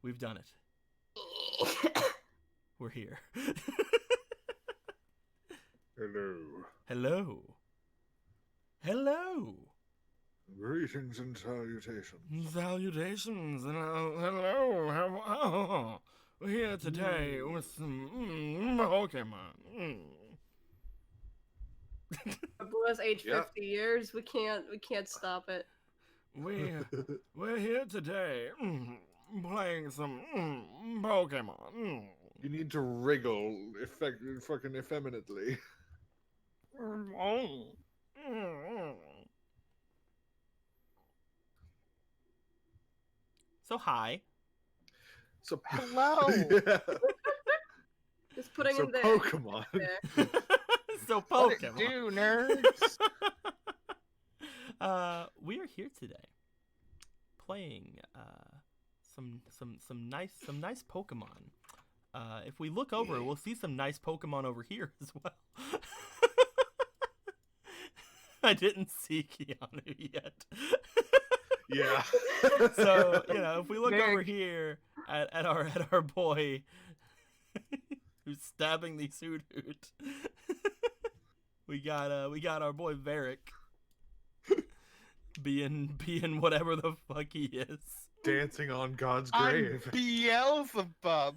We've done it. We're here. Hello. Hello. Hello. Greetings and salutations. Salutations and hello. How we're here today with some Pokemon. Blew age Yep. 50 years. We can't stop it. We're here today playing some Pokemon. You need to wriggle fucking effeminately. So hi. So Hello. Yeah. Just putting So in there. Pokemon. There. So What it Pokemon. do, nerds? We are here today playing some nice Pokemon. If we look over, we'll see some nice Pokemon over here as well. I didn't see Keanu yet. Yeah. So, if we look Nick. over here at our boy who's stabbing the Hoot, we got our boy Varric being whatever the fuck he is. Dancing on God's I'm grave Beelzebub.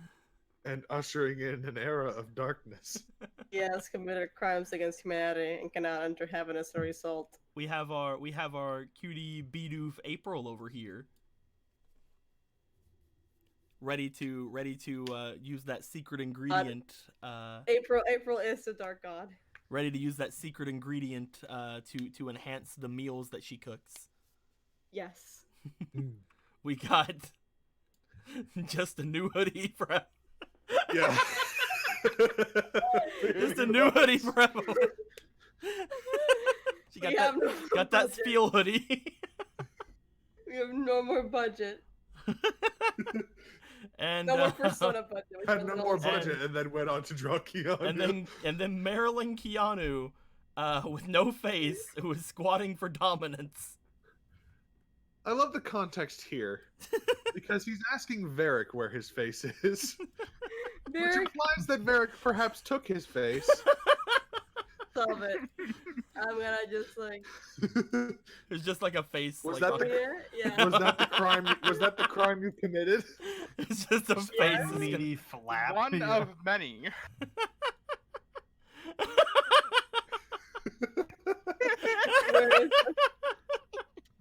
and ushering in an era of darkness. He has committed crimes against humanity and cannot enter heaven as a result. We have our cutie Bidoof April over here. Ready to use that secret ingredient. April is the dark god. Ready to use that secret ingredient to enhance the meals that she cooks. Yes. We got just a new hoodie for Yeah. just a new hoodie for Evelyn. She got We have no more got that budget. Spiel hoodie. We have no more budget. And No more persona budget. We Had spent no it more all- budget and then went on to draw Keanu. and then Marilyn Keanu with no face who is squatting for dominance. I love the context here because he's asking Varric where his face is, which Very implies that Varric perhaps took his face. of it. I'm gonna just like It's just like a face. Was like, that the- here. Yeah. Was that the crime? Was that the crime you committed? It's just a face. Yeah. that's gonna- meaty flap. One Yeah. of many. Where is-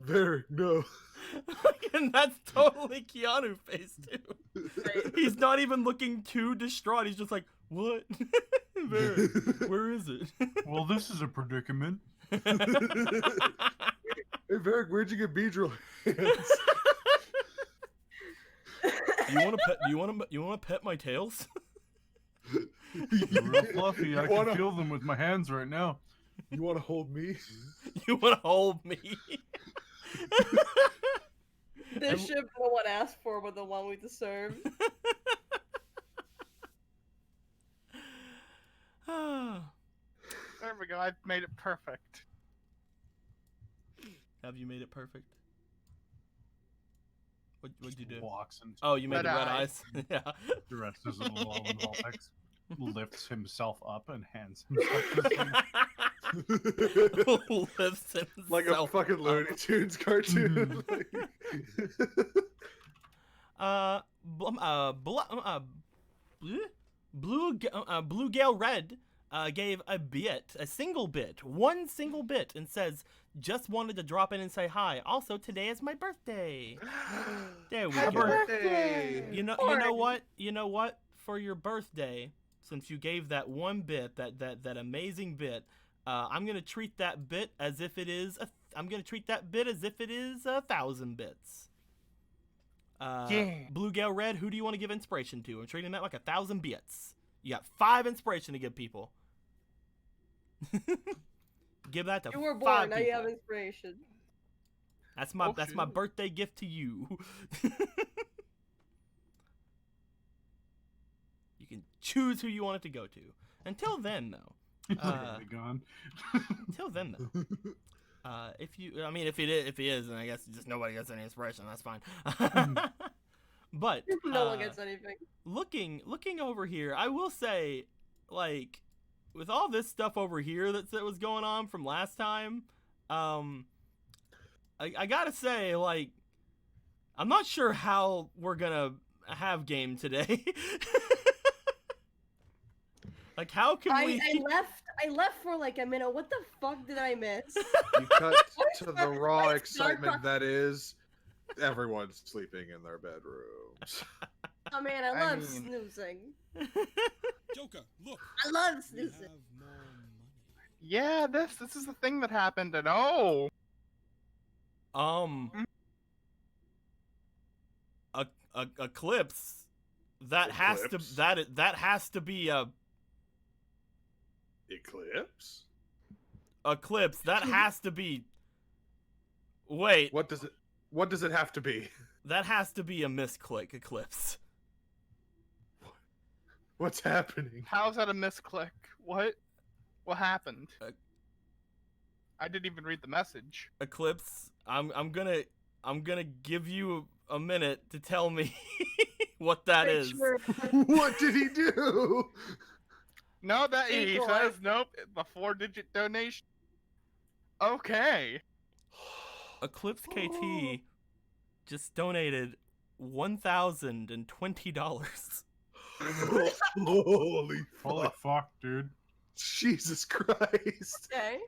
Varric, no. And that's totally Keanu face too. Right. He's not even looking too distraught. He's just like, what? Where is it? Well, this is a predicament. Hey Varric, where'd you get Beedrill hands? You want to pet my tails? They're real fluffy. I You can wanna- feel them with my hands right now. You want to hold me? You want to hold me? This ship no one asked for, but the one we deserve. There we go. I've made it perfect. Have you made it perfect? What'd you do? Walks into Oh, you made Red the red eye. eyes. Yeah. the rest of the little Voltex, lifts himself up and hands himself to you. Lifts himself Like a fucking up. Looney Tunes cartoon. Blue Gale Red gave a single bit, one single bit, and says, "Just wanted to drop in and say hi. Also, today is my birthday." There we Happy go. birthday! You know what? You know what? For your birthday, since you gave that one bit, that amazing bit, I'm gonna treat that bit as if it is I'm gonna treat that bit as if it is 1,000 bits. Yeah. Blue Gale Red, who do you want to give inspiration to? I'm treating that like 1,000 bits. You got 5 inspiration to give people. Give that to You were 5 born, now people. you have inspiration. That's my Oh, that's my shoot. birthday gift to you. You can choose who you want it to go to. Until then, though. He's already gone. Until then, though. If it is, then I guess just nobody gets any inspiration. That's fine. But No one gets anything. looking over here, I will say, like, with all this stuff over here that was going on from last time, I gotta say, like, I'm not sure how we're gonna have game today. Like, how can we? I left for like a minute. What the fuck did I miss? You cut to the raw Where's excitement Starbucks? that is everyone's sleeping in their bedrooms. Oh man, I I love mean- snoozing. Joker, look. I love We snoozing. have more money. Yeah, this is the thing that happened, and oh, Eclipse. That has Eclipse? to that has to be a Eclipse? Eclipse. That has to be. Wait, What does it have to be? that has to be a misclick, Eclipse. What's happening? how's that a misclick? What happened? Uh, I didn't even read the message. Eclipse, I'm gonna give you a minute to tell me what that is. Sure. What did he do? No, that he Equal. says nope. The 4-digit donation. Okay. Eclipse KT just donated $1,020. Holy Holy fuck. fuck, dude. Jesus Christ. Okay.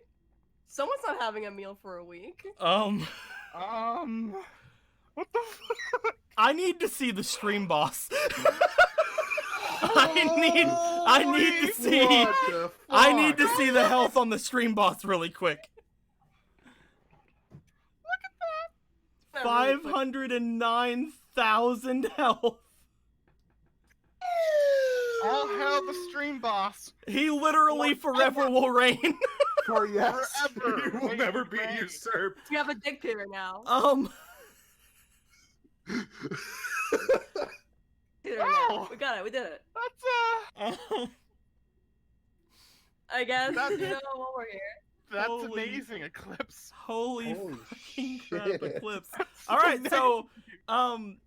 Someone's not having a meal for a week. What the fuck? I need to see the stream boss. I need to see What the I need to fuck? see the health on the stream boss really quick. Not really quick. 509,000 health. All hail the stream boss. He literally forever will reign. For yes, Forever. he will Wait, never be wait. usurped. You have a dictator now. Dictator now. Oh. We got it. We did it. That's I guess That- you know what we're here. that's Holy- amazing, Eclipse. Holy Holy fucking crap, shit. Eclipse. All right, so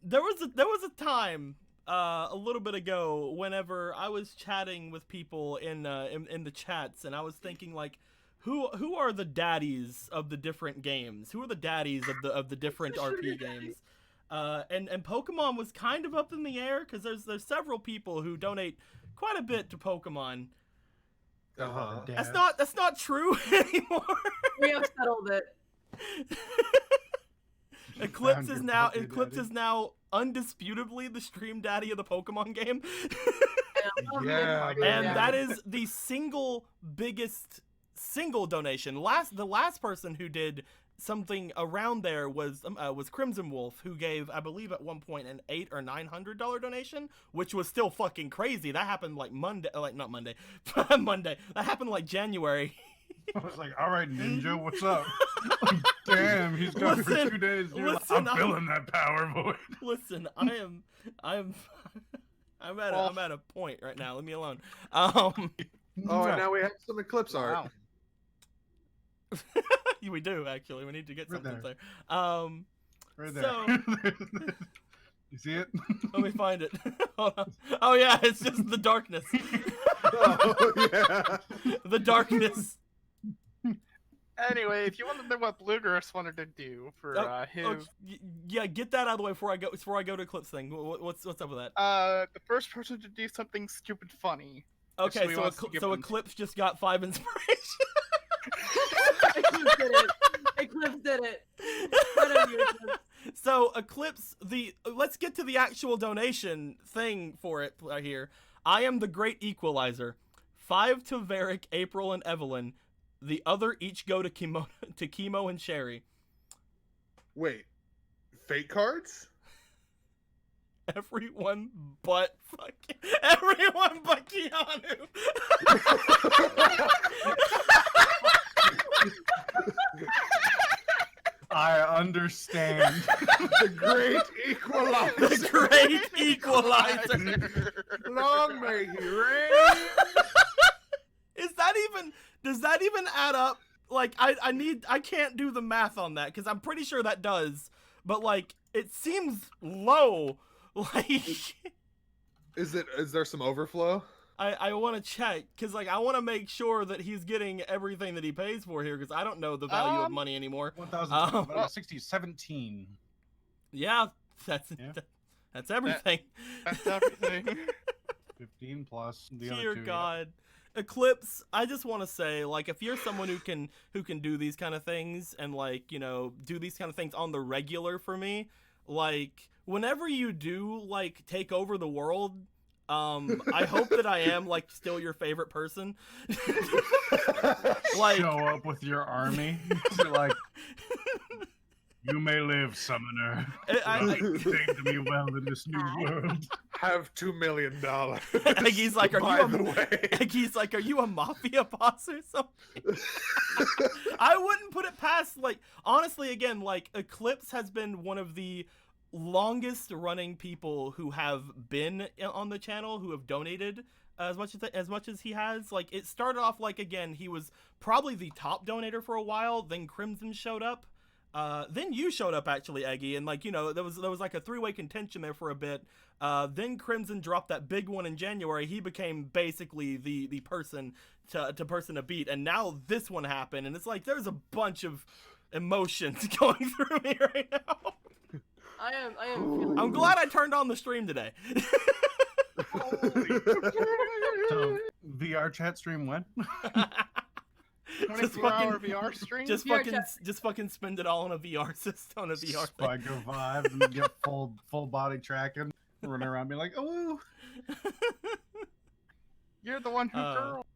there was a time a little bit ago whenever I was chatting with people in the chats, and I was thinking like, who are the daddies of the different games? Who are the daddies of the different RP games? And Pokemon was kind of up in the air because there's several people who donate quite a bit to Pokemon. Uh-huh. That's not true anymore. We have settled it. Eclipse Found is your now Poké Eclipse Daddy. is now undisputably the stream daddy of the Pokemon game. And I love Yeah, it. man. And that is the biggest donation. The last person who did something around there was Crimson Wolf, who gave, I believe at one point, an $800 or $900 donation, which was still fucking crazy. That happened like Monday. That happened like January. I was like, all right, Ninja, what's up? Damn, he's gone Listen, for 2 days. You're like, listen, I'm feeling that power void. Listen, I'm I'm at Well- I'm at a point right now. Leave me alone. Oh, and now we have some Eclipse art. Wow. We do actually. We need to get Right something there. there. Right there. So- You see it? Let me find it. Hold on. Oh yeah, it's just the darkness. Oh, yeah. The darkness. Anyway, if you want to know what Bluegrass wanted to do for his, Yeah, get that out of the way before I go to Eclipse thing. What's up with that? the first person to do something stupid funny. Okay, he so wants to give them- Eclipse just got 5 inspiration. Eclipse did it. Eclipse did it. What are you, Eclipse? So Eclipse, let's get to the actual donation thing for it here. I am the great equalizer. 5 to Varric, April, and Evelyn. The other each go to Chemo and Sherry. Wait. Fate cards? Everyone but Keanu. I understand. The great equalizer. The great equalizer. Long may he reign. Does that even add up? Like, I can't do the math on that because I'm pretty sure that does, but like it seems low Like, Is there some overflow? I want to check because like I want to make sure that he's getting everything that he pays for here because I don't know the value of money anymore. 1,060, 17. Yeah, that's Yeah. that's everything. That's everything. 15 plus the other Dear two. God. Eclipse, I just want to say, like, if you're someone who can do these kind of things and like, you know, do these kind of things on the regular for me, like, whenever you do like take over the world, I hope that I am like still your favorite person. Like, Show up with your army. You're like, you may live, summoner. Take me well in this new world. Have $2 million. Aggi's like, By the way. Aggi's like, are you a mafia boss or something? I wouldn't put it past, like, honestly, again, like, Eclipse has been one of the longest running people who have been on the channel, who have donated as much as he has. Like, it started off like, again, he was probably the top donator for a while, then Crimson showed up. Then you showed up actually, Eggy, and like, you know, there was like a three-way contention there for a bit. Then Crimson dropped that big one in January. He became basically the person to beat, and now this one happened, and it's like there's a bunch of emotions going through me right now. I am feeling I'm glad I turned on the stream today. So, VR chat stream when? 24-hour VR stream. just fucking spend it all on a VR system, on a VR thing. Spike a vibe and get full body tracking. Running around being like, oh. You're the one who girl.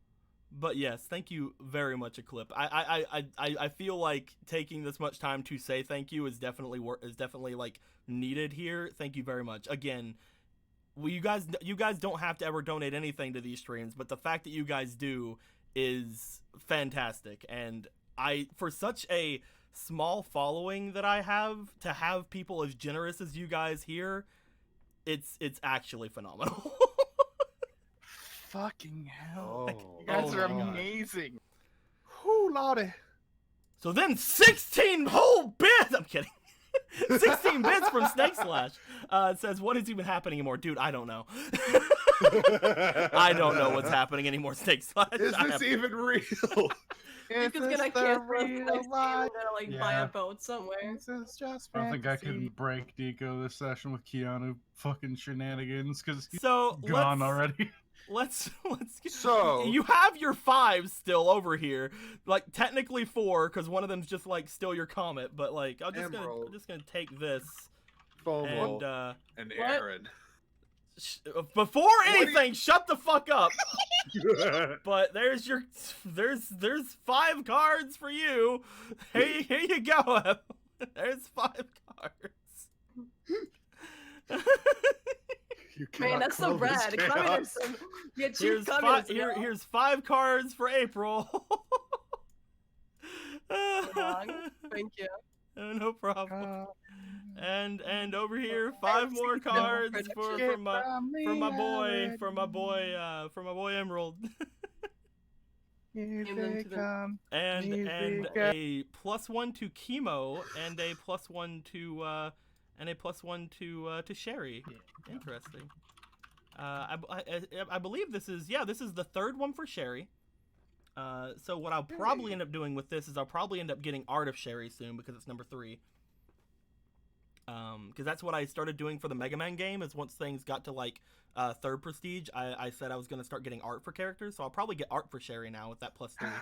But yes, thank you very much, Eclipse. I feel like taking this much time to say thank you is definitely like needed here. Thank you very much. Again, you guys don't have to ever donate anything to these streams, but the fact that you guys do is fantastic. And for such a small following that I have, to have people as generous as you guys here, it's actually phenomenal. Fucking hell. Oh, You guys oh are my God. amazing. Whoo, lordy. So then 16 whole bits, I'm kidding. 16 bits from Snake Slash. It says, what is even happening anymore? Dude, I don't know. I don't know what's happening anymore, Snake Slash. Is I this have- even real? Is He's this gonna the cancel us real next game. life? We're gonna like buy Yeah. a boat somewhere. This is just I don't think I fantasy. can break Deco this session with Keanu fucking shenanigans because he's So gone let's, already. Let's get, So- you have your 5 still over here, like technically 4 because one of them's just like still your comet, but like I'm just Emerald. gonna take this FOMO and and What? Aaron. before do you- anything, shut the fuck up. But there's 5 cards for you. Here you go. There's 5 cards. You Man, cannot that's so quell this rad. chaos. Communism. You achieved Here's communism. yo. here's 5 cards for April. Long. Thank you. No problem. Uh, And over here, 5 more cards for my boy Emerald. Here Give them they to the- come. and Music. a +1 to Chemo and a +1 to Sherry. Interesting. I believe this is the third one for Sherry. So what I'll probably end up doing with this is I'll probably end up getting Art of Sherry soon because it's number 3. Because that's what I started doing for the Mega Man game. Is once things got to like 3rd prestige, I said I was gonna start getting art for characters. So I'll probably get art for Sherry now with that +3.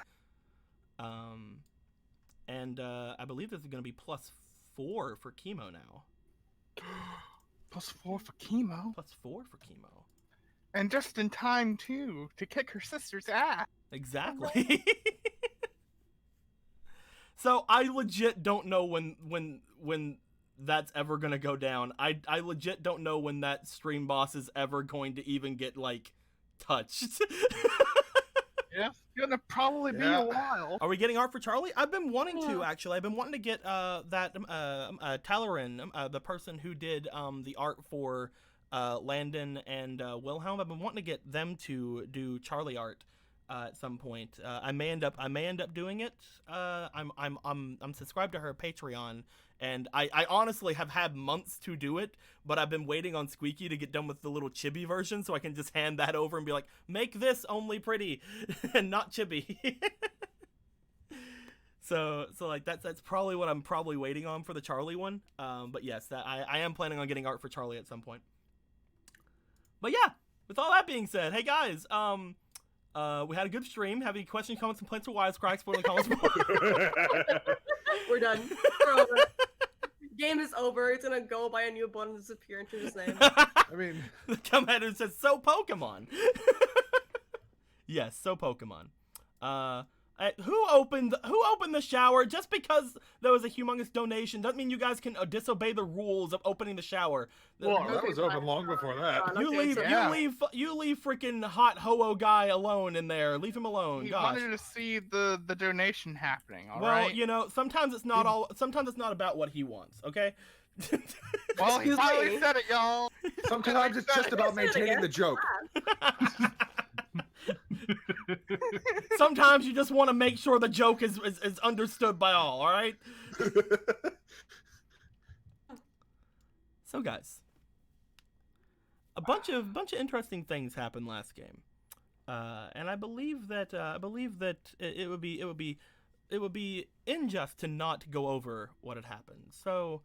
And I believe this is gonna be +4 for Chemo now. +4 for chemo. +4 for Chemo. And just in time, too, to kick her sister's ass. Exactly. So I legit don't know when that's ever gonna go down. I legit don't know when that stream boss is ever going to even get like touched. Yeah. It's gonna probably be Yeah. a while. Are we getting art for Charlie? I've been wanting to actually. I've been wanting to get that Talarin, the person who did the art for Landon and Wilhelm. I've been wanting to get them to do Charlie art at some point. I may end up doing it. I'm subscribed to her Patreon, and I honestly have had months to do it, but I've been waiting on Squeaky to get done with the little chibi version so I can just hand that over and be like, make this only pretty and not chibi. So like that's probably what I'm probably waiting on for the Charlie one. But yes, I am planning on getting art for Charlie at some point. But yeah, with all that being said, hey guys, we had a good stream. Have any questions, comments, complaints, or wisecracks? Put in the comments below. We're done. We're over. Game is over. It's gonna go buy a new button and disappear into his name. I mean, The commenter says, so Pokemon. Yes, so Pokemon. Who opened the shower? Just because there was a humongous donation doesn't mean you guys can disobey the rules of opening the shower. well, that was open long before that. You leave freaking hot ho guy alone in there. Leave him alone. He Gosh. wanted to see the donation happening. All Well, right. you know, sometimes it's not about what he wants. Okay. Well, he Excuse finally me. said it, y'all. Sometimes it's just about maintaining the joke. Sometimes you just want to make sure the joke is understood by all right? So guys, a bunch of interesting things happened last game. And I believe that it would be unjust to not go over what had happened. So,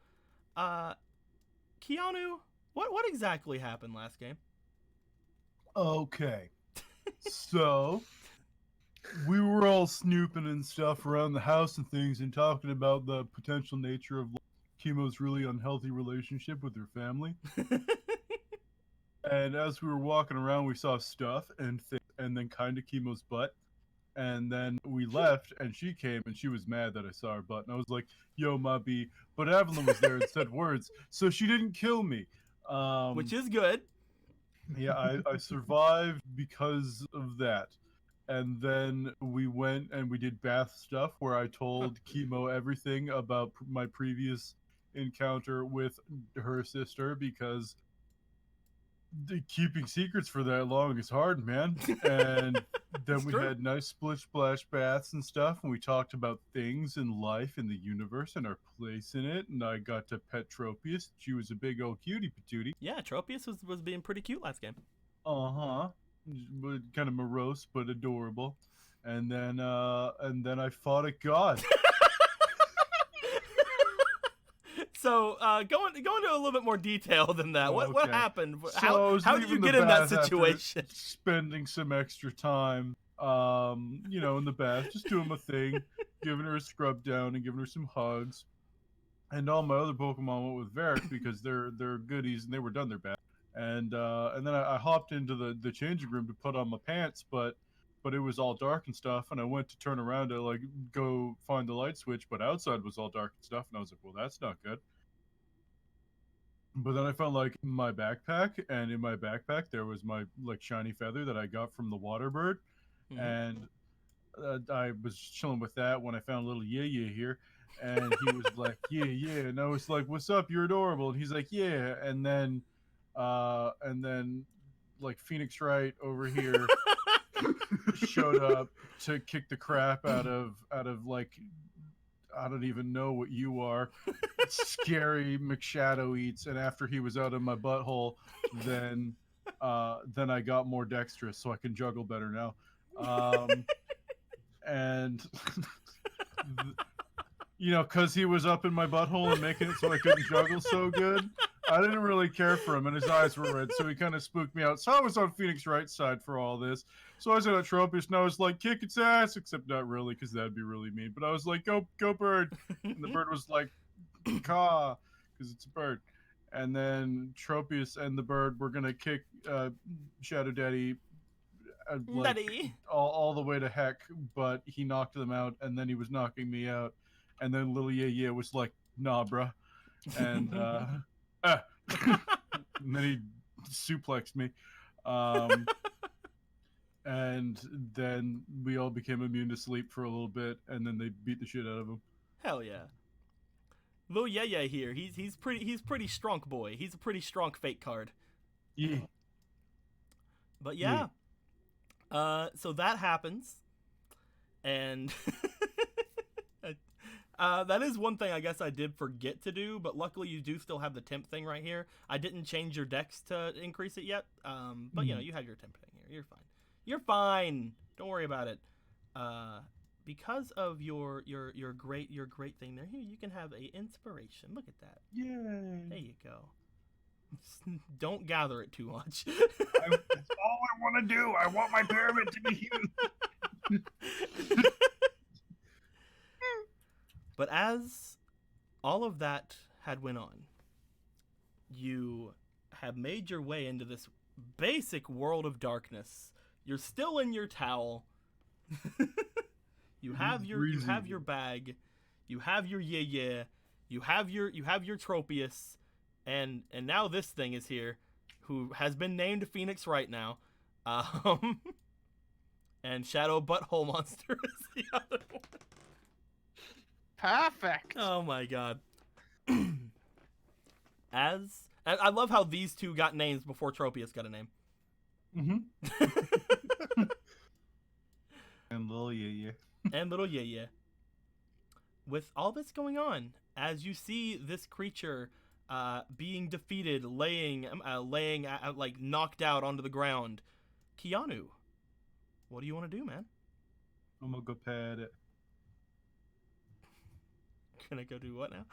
Keanu, what exactly happened last game? Okay. So, we were all snooping and stuff around the house and things and talking about the potential nature of Chemo's really unhealthy relationship with her family. And as we were walking around, we saw stuff and then kind of Chemo's butt. And then we left, and she came, and she was mad that I saw her butt. And I was like, yo, my B. But Evelyn was there and said words, so she didn't kill me. Which is good. Yeah, I survived because of that. And then we went and we did bath stuff where I told Chemo everything about my previous encounter with her sister because keeping secrets for that long is hard, man. And then It's we true. had nice splish splash baths and stuff, and we talked about things in life, in the universe, and our place in it. And I got to pet Tropius. She was a big old cutie patootie. Yeah, Tropius was being pretty cute last game. Kind of morose but adorable. And then I fought a god. So, go into a little bit more detail than that. What Okay. happened? So I was How did you leaving get the in that bath after situation? Spending some extra time, in the bath, just doing my thing, giving her a scrub down and giving her some hugs. And all my other Pokemon went with Varric because they're goodies and they were done their bath. And then I hopped into the changing room to put on my pants, but it was all dark and stuff. And I went to turn around to like go find the light switch, but outside was all dark and stuff. And I was like, well, that's not good. But then I found like my backpack, and in my backpack there was my like shiny feather that I got from the water bird, Mhm. and I was chilling with that when I found little yeah here, and he was like yeah, and I was like, what's up? You're adorable. And he's like yeah, and then like Phoenix Wright over here showed up to kick the crap out of like I don't even know what you are. Scary McShadow Eats, and after he was out of my butthole, then I got more dexterous, so I can juggle better now. And because he was up in my butthole and making it so I couldn't juggle so good, I didn't really care for him, and his eyes were red, so he kind of spooked me out. So I was on Phoenix Wright's side for all this. So I said at Tropius, and I was like, kick its ass, except not really, because that'd be really mean. But I was like, go bird. And the bird was like, caw, because it's a bird. And then Tropius and the bird were going to kick Shadow Daddy like, Nutty. all the way to heck, but he knocked them out, and then he was knocking me out. And then Lil Yeah was like, nah, bruh. And, and then he suplexed me. And then we all became immune to sleep for a little bit, and then they beat the shit out of him. Hell yeah. Lil Yeah here. He's pretty strong boy. He's a pretty strong fake card. Yeah. But yeah. So that happens. And That is one thing I guess I did forget to do, but luckily you do still have the temp thing right here. I didn't change your dex to increase it yet, but you know, you have your temp thing here. You're fine. You're fine. Don't worry about it. Because of your great thing there, here you can have a inspiration. Look at that. Yay. There you go. Don't gather it too much. That's all I want to do. I want my pyramid to be huge. But as all of that had went on, you have made your way into this basic world of darkness. You're still in your towel. you have your bag. You have your yeah. You have your Tropius, and now this thing is here, who has been named Phoenix right now. And Shadow Butthole Monster is the other one. Perfect. Oh my god. And I love how these two got names before Tropius got a name. Mm-hmm. And little yeah. And little yeah. With all this going on, as you see this creature being defeated, laying like knocked out onto the ground, Keanu, what do you want to do, man? I'm gonna go pet it. Gonna go do what now?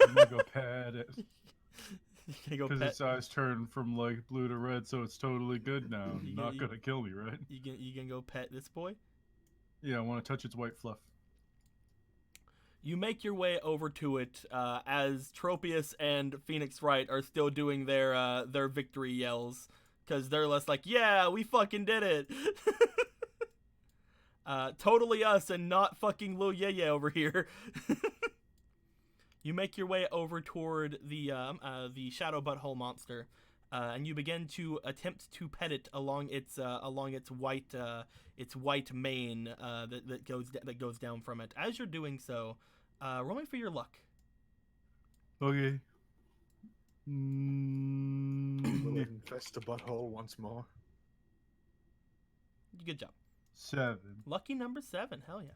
I'm gonna go pet it. You gonna go Because pet? its eyes turned from like blue to red, so it's totally good now. You Not you- gonna kill me, right? You gonna go pet this boy? Yeah, I want to touch its white fluff. You make your way over to it as Tropius and Phoenix Wright are still doing their victory yells, because they're less like, yeah, we fucking did it. Totally us and not fucking Lil Yeye over here. You make your way over toward the Shadow Butthole Monster, and you begin to attempt to pet it along its white mane that goes down from it. As you're doing so, roll me for your luck. Okay. Will Mm, it infest the butthole once more? Good job. 7. Lucky number 7. Hell yeah.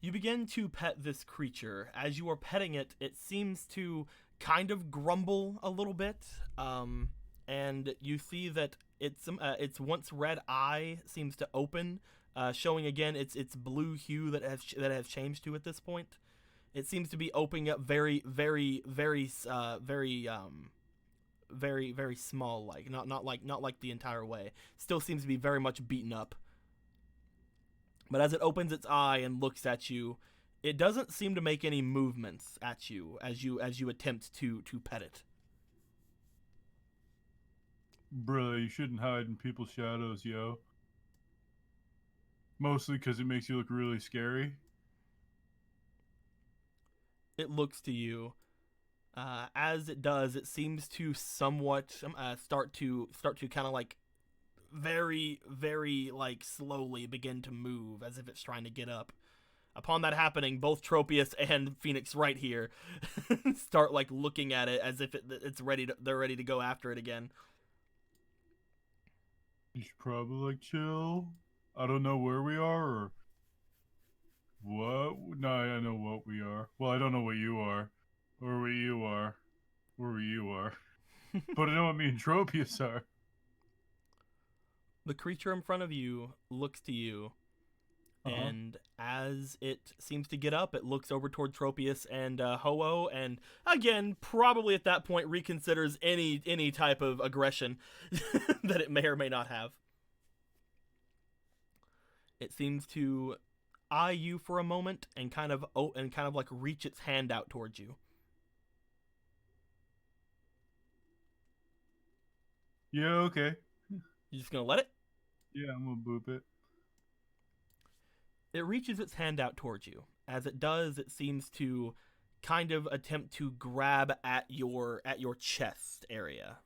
You begin to pet this creature. As you are petting it, it seems to kind of grumble a little bit, and you see that its once red eye seems to open, showing again its blue hue that has changed to at this point. It seems to be opening up very small, like not like the entire way. Still seems to be very much beaten up. But as it opens its eye and looks at you, it doesn't seem to make any movements at you as you attempt to pet it. Bruh, you shouldn't hide in people's shadows, yo. Mostly because it makes you look really scary. It looks to you. As it does, it seems to somewhat start to kind of like very like slowly begin to move as if it's trying to get up. Upon that happening, both Tropius and Phoenix right here start like looking at it as if they're ready to go after it again. You should probably like chill. I don't know where we are or what. No, I know what we are. Well, I don't know what you are, or what you are, or where you are. But I know what me and Tropius are. The creature in front of you looks to you, and as it seems to get up, it looks over toward Tropius and Ho-Oh, and again, probably at that point reconsiders any type of aggression that it may or may not have. It seems to eye you for a moment and kind of like reach its hand out towards you. Yeah, okay. You just gonna let it? Yeah, I'm gonna boop it. It reaches its hand out towards you. As it does, it seems to kind of attempt to grab at your chest area.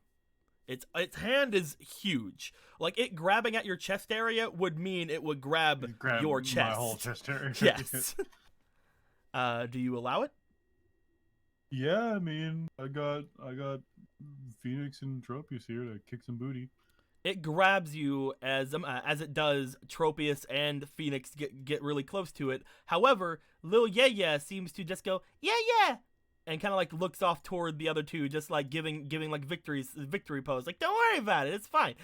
Its hand is huge. Like, it grabbing at your chest area would mean it would grab your chest. My whole chest area. Yes. Do you allow it? Yeah, I mean, I got Phoenix and Tropius here to kick some booty. It grabs you as it does. Tropius and Phoenix get really close to it. However, Lil Yeah seems to just go yeah, and kind of like looks off toward the other two, just like giving like victory pose. Like, don't worry about it, it's fine.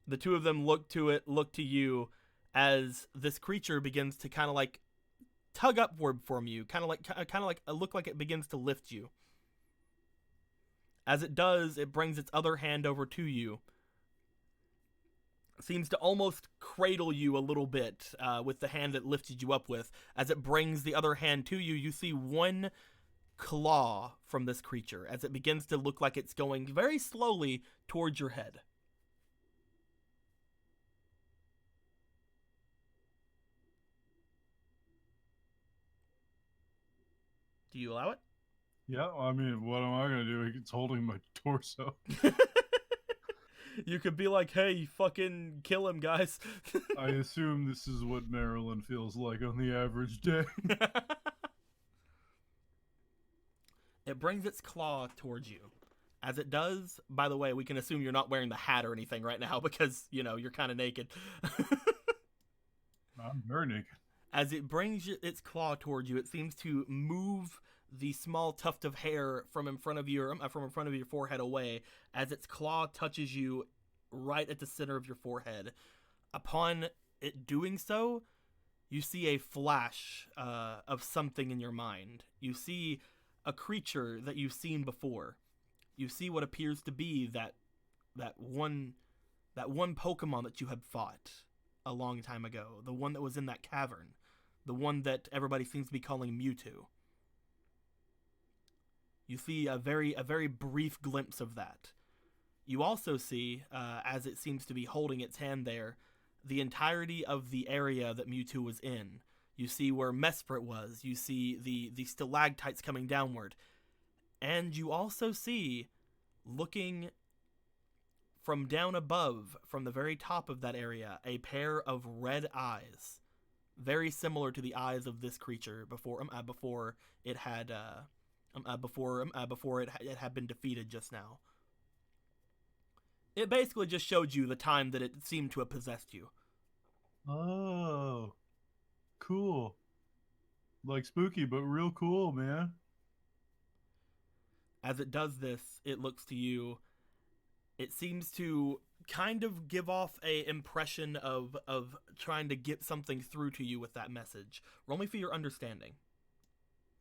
The two of them look to you as this creature begins to kind of like tug upward from you, kind of like look like it begins to lift you. As it does, it brings its other hand over to you. Seems to almost cradle you a little bit with the hand it lifted you up with. As it brings the other hand to you, you see one claw from this creature as it begins to look like it's going very slowly towards your head. Do you allow it? Yeah, I mean, what am I gonna do? It's holding my torso. You could be like, hey, fucking kill him, guys. I assume this is what Marilyn feels like on the average day. It brings its claw towards you. As it does, by the way, we can assume you're not wearing the hat or anything right now because, you know, you're kind of naked. I'm very naked. As it brings its claw towards you, it seems to move the small tuft of hair from in front of your forehead away as its claw touches you right at the center of your forehead. Upon it doing so, you see a flash of something in your mind. You see a creature that you've seen before. You see what appears to be that one Pokemon that you had fought a long time ago, the one that was in that cavern, the one that everybody seems to be calling Mewtwo. You see a very brief glimpse of that. You also see, as it seems to be holding its hand there, the entirety of the area that Mewtwo was in. You see where Mesprit was. You see the stalactites coming downward. And you also see, looking from down above, from the very top of that area, a pair of red eyes. Very similar to the eyes of this creature before it had been defeated just now. It basically just showed you the time that it seemed to have possessed you. Oh, cool. Like spooky, but real cool, man. As it does this, it looks to you. It seems to kind of give off a impression of trying to get something through to you with that message. Roll me for your understanding.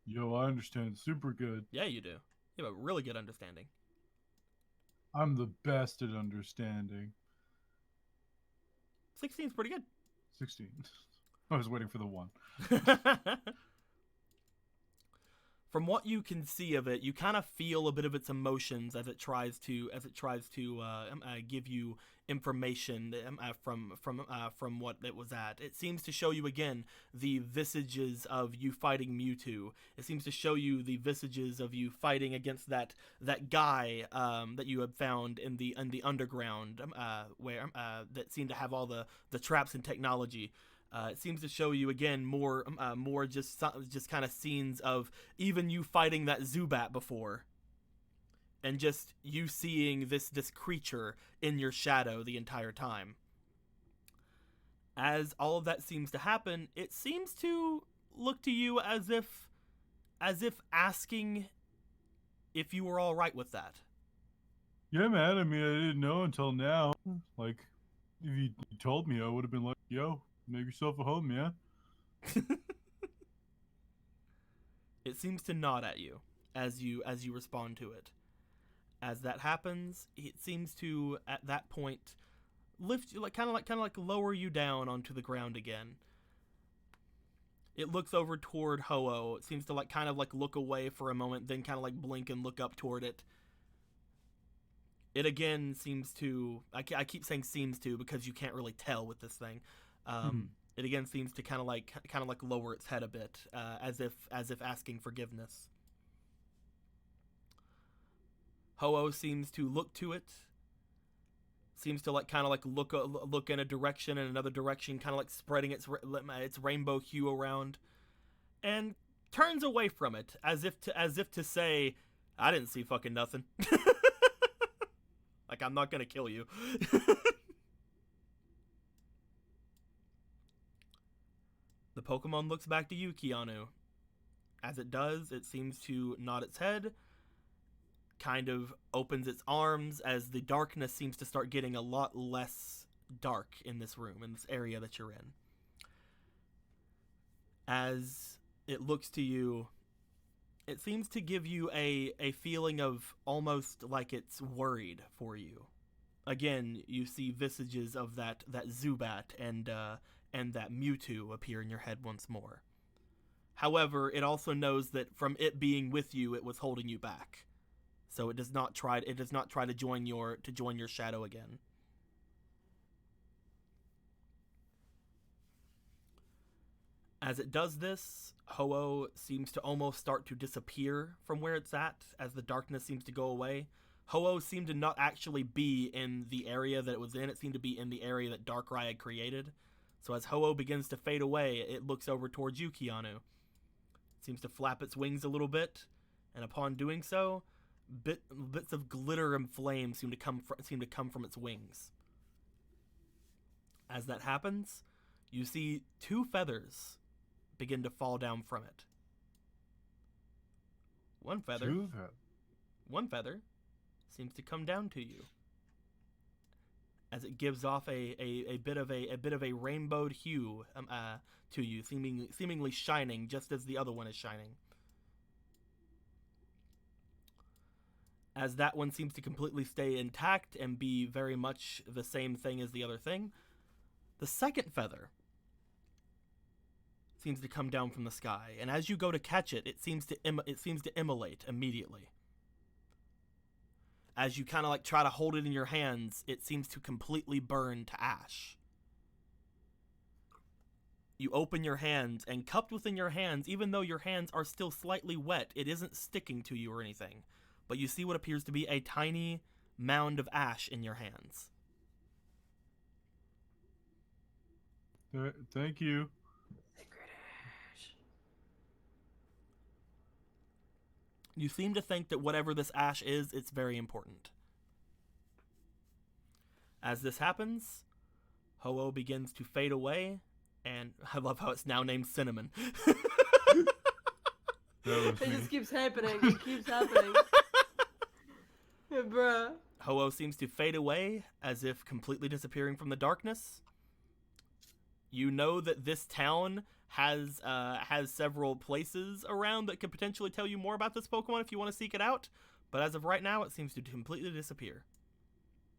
Yo, I understand super good. Yeah, you do. You have a really good understanding. I'm the best at understanding. 16's pretty good. 16. I was waiting for the 1. From what you can see of it, you kind of feel a bit of its emotions as it tries to give you information from what it was at. It seems to show you again the visages of you fighting Mewtwo. It seems to show you the visages of you fighting against that guy that you had found in the underground, where that seemed to have all the traps and technology. It seems to show you again more just kind of scenes of even you fighting that Zubat before, and just you seeing this creature in your shadow the entire time. As all of that seems to happen, it seems to look to you as if asking if you were all right with that. Yeah, man. I mean, I didn't know until now. Like, if you told me, I would have been like, yo, make yourself a home, yeah? It seems to nod at you as you respond to it. As that happens, it seems to at that point lift you, kind of like lower you down onto the ground again. It looks over toward Ho-Oh. It seems to kind of look away for a moment, then kind of blink and look up toward it. It again seems to, I keep saying seems to because you can't really tell with this thing. It again seems to kind of lower its head a bit, as if asking forgiveness. Ho-Oh seems to look to it. Seems to look in a direction and another direction, kind of spreading its rainbow hue around, and turns away from it as if to say, "I didn't see fucking nothing." back. I'm not gonna kill you. The Pokemon looks back to you, Keanu. As it does, it seems to nod its head, kind of opens its arms as the darkness seems to start getting a lot less dark in this room, in this area that you're in. As it looks to you, it seems to give you a feeling of almost like it's worried for you. Again, you see visages of that Zubat and that Mewtwo appear in your head once more. However, it also knows that from it being with you, it was holding you back. So it does not try to join your shadow again. As it does this, Ho-Oh seems to almost start to disappear from where it's at as the darkness seems to go away. Ho-Oh seemed to not actually be in the area that it was in. It seemed to be in the area that Darkrai had created. So as Ho-Oh begins to fade away, it looks over towards you, Keanu. It seems to flap its wings a little bit, and upon doing so, bits of glitter and flame seem to come from its wings. As that happens, you see 2 feathers begin to fall down from it. One feather seems to come down to you, as it gives off a bit of a rainbowed hue to you, seemingly shining just as the other one is shining. As that one seems to completely stay intact and be very much the same thing as the other thing, the second feather seems to come down from the sky, and as you go to catch it, it seems to immolate immediately. As you kind of like try to hold it in your hands, it seems to completely burn to ash. You open your hands, and cupped within your hands, even though your hands are still slightly wet, it isn't sticking to you or anything. But you see what appears to be a tiny mound of ash in your hands. Thank you. You seem to think that whatever this ash is, it's very important. As this happens, Ho-Oh begins to fade away, and I love how it's now named Cinnamon. It just keeps happening. It keeps happening. Yeah, bruh. Ho-Oh seems to fade away, as if completely disappearing from the darkness. You know that this town has several places around that could potentially tell you more about this Pokemon if you want to seek it out, but as of right now, it seems to completely disappear.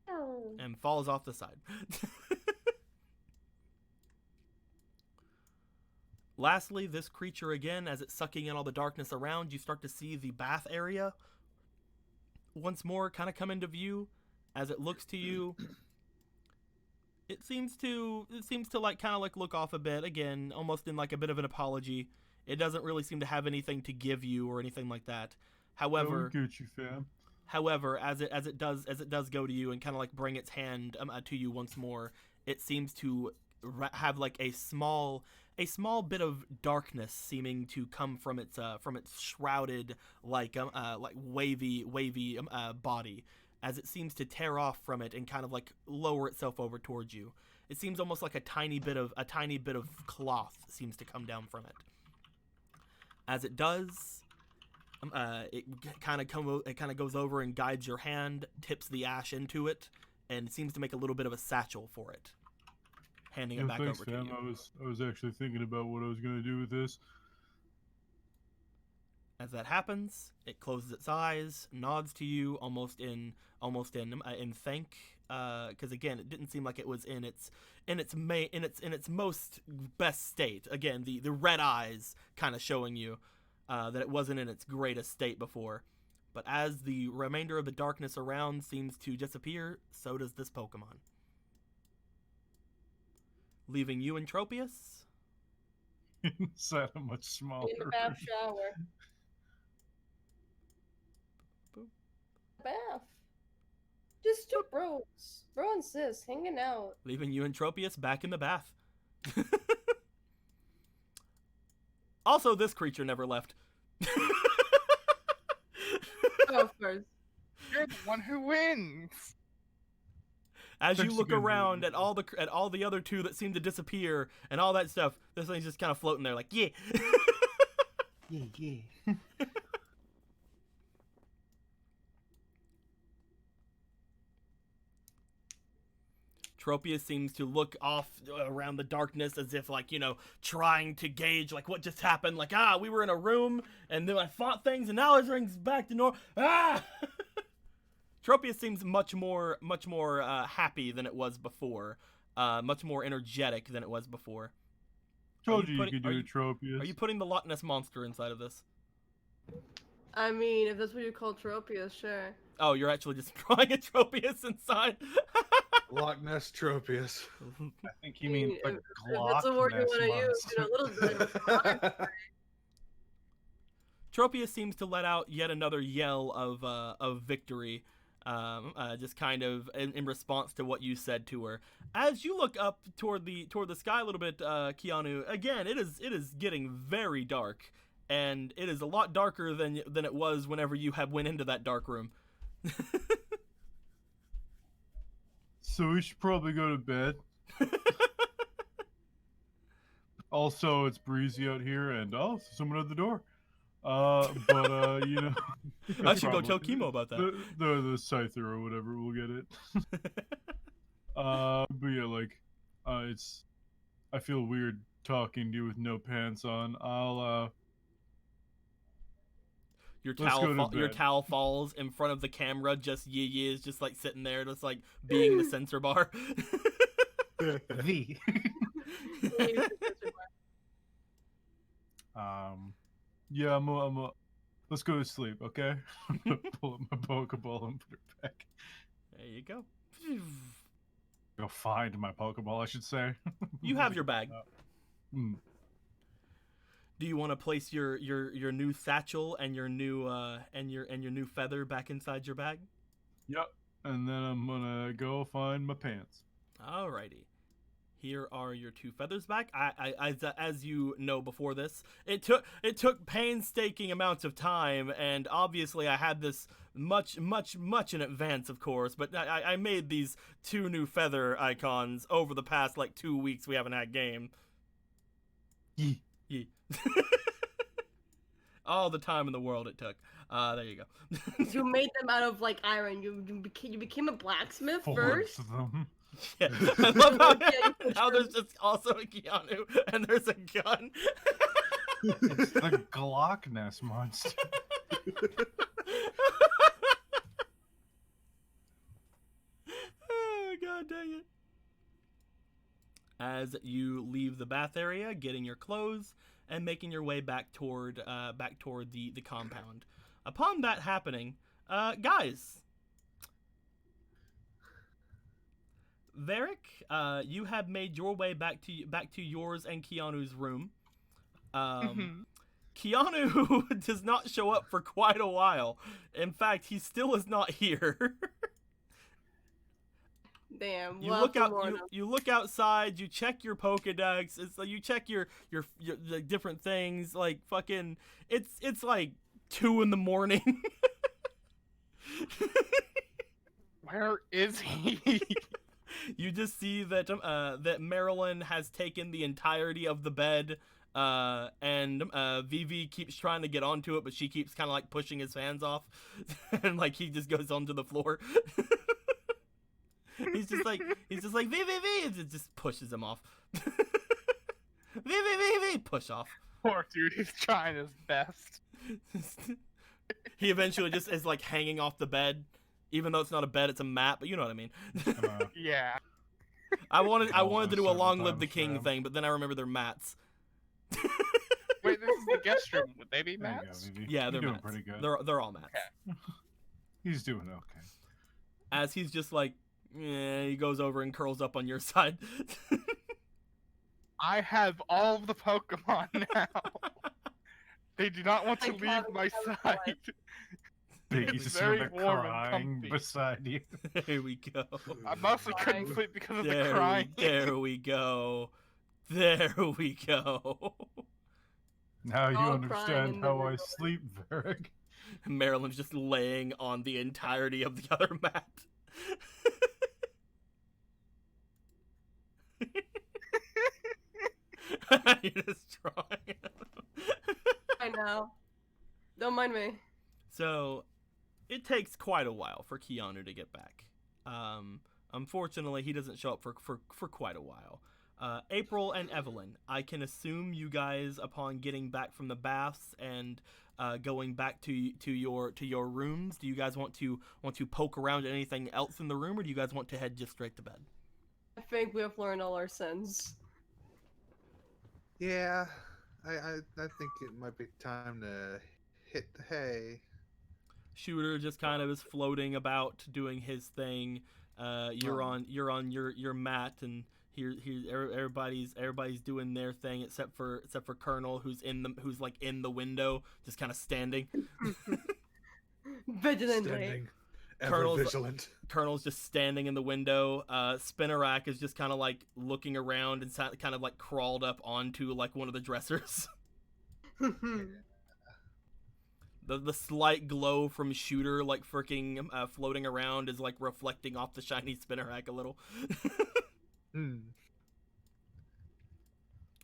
Oh. And falls off the side. Lastly, this creature again, as it's sucking in all the darkness around, you start to see the bath area once more kind of come into view. As it looks to you, it seems to like kind of like look off a bit again, almost in like a bit of an apology. It doesn't really seem to have anything to give you or anything like that. However, Gucci fam. However, as it does go to you and kind of like bring its hand to you once more, it seems to have like a small bit of darkness seeming to come from its shrouded like wavy body, as it seems to tear off from it and kind of like lower itself over towards you. It seems almost like a tiny bit of cloth seems to come down from it. As it does, it kind of goes over and guides your hand, tips the ash into it, and seems to make a little bit of a satchel for it, handing it back Thanks, over fam. to you. I was actually thinking about what I was gonna do with this. As that happens, it closes its eyes, nods to you, almost in thank, because again, it didn't seem like it was in its most best state. Again, the red eyes kind of showing you that it wasn't in its greatest state before. But as the remainder of the darkness around seems to disappear, so does this Pokemon, leaving you and Tropius Inside a much smaller. In the bath shower. Boop. Bath. Just two bros. Bro and sis hanging out. leaving you and Tropius back in the bath. Also, this creature never left. Oh, of course. You're the one who wins. As you That's a look good around movie. at all the other two that seem to disappear and all that stuff, this thing's just kind of floating there, like yeah. Yeah. Tropius seems to look off around the darkness as if, like, trying to gauge, like, what just happened. Like, we were in a room, and then I fought things, and now everything's back to normal. Tropius seems much more happy than it was before. Much more energetic than it was before. Told you you putting- could do it, Tropius. Are you putting the Loch Ness Monster inside of this? I mean, if that's what you call Tropius, sure. Oh, you're actually just drawing a Tropius inside? Loch Ness Tropius. I think he means If- like if that's a word you want to use, a little bit of Tropius seems to let out yet another yell of victory, just kind of in response to what you said to her. As you look up toward the sky a little bit, Keanu, again, it is getting very dark, and it is a lot darker than it was whenever you had went into that dark room. So we should probably go to bed. Also, it's breezy out here, and someone at the door. But you know, I should go probably- tell Chemo about that. The Scyther or whatever will get it. But yeah, like, I feel weird talking to you with no pants on. Your Let's go to your bed. towel falls in front of the camera. Just is just like sitting there, just like being the censor bar. the. Use Yeah, let's go to sleep, okay? I'm gonna pull up my Pokeball and put it back. There you go. Go find my Pokeball, I should say. You have your bag. Hmm. Do you want to place your new satchel and your new new feather back inside your bag? Yep. And then I'm gonna go find my pants. Alrighty. Here are your two feathers back. As you know before this, it took painstaking amounts of time, and obviously I had this much in advance, of course. But I made these two new feather icons over the past like 2 weeks we haven't had game. Yee. Yee. All the time in the world it took. There you go. You made them out of like iron. You became a blacksmith first. Force them. Yeah. I love how, Yeah, you how there's just also a Keanu and there's a gun. It's the Glock Ness monster. Oh, God dang it. As you leave the bath area, getting your clothes and making your way back toward the compound. Upon that happening, guys, Varric, you have made your way back to yours and Keanu's room. Keanu does not show up for quite a while. In fact, he still is not here. Damn. You we'll look have out. to warn him. You look outside. You check your Pokedex. It's like you check your the different things. Like fucking. It's like 2 a.m. Where is he? You just see that that Marilyn has taken the entirety of the bed. And Vivi keeps trying to get onto it, but she keeps kind of like pushing his hands off, and like he just goes onto the floor. he's just like Vivi, it just pushes him off. Vivi, push off. Poor dude, he's trying his best. He eventually just is like hanging off the bed, even though it's not a bed, it's a mat. But you know what I mean. Yeah. I wanted Oh, to do a several long live times the king for him. thing, but then I remember they're mats. Wait, this is the guest room. Would they be There you go, mats? Vivi. Yeah, You're they're doing mats. pretty good. They're all mats. He's doing okay. As he's just like, he goes over and curls up on your side. I have all of the Pokemon now. They do not want to Like leave having my a side. He's just very sort of warm and crying comfy. beside you. There we go. I mostly couldn't Crying. sleep because of the There crying. we go. There we go. Now you All crying in understand the how I middle. sleep, Varric. Marilyn's just laying on the entirety of the other mat. You're just drawing. I know. Don't mind me. So, it takes quite a while for Keanu to get back. Unfortunately, he doesn't show up for quite a while. April and Evelyn, I can assume you guys, upon getting back from the baths and going back to your rooms, do you guys want to poke around at anything else in the room, or do you guys want to head just straight to bed? I think we have learned all our sins. Yeah, I think it might be time to hit the hay. Shooter just kind of is floating about doing his thing. You're on your mat, and here everybody's doing their thing except for Colonel, who's like in the window, just kind of standing. Vigilantly. Standing, ever Colonel's- vigilant. Colonel's just standing in the window. Spinnerack is just kind of like looking around and kind of like crawled up onto like one of the dressers. The slight glow from Shooter, like freaking floating around, is like reflecting off the shiny Spinnerack a little.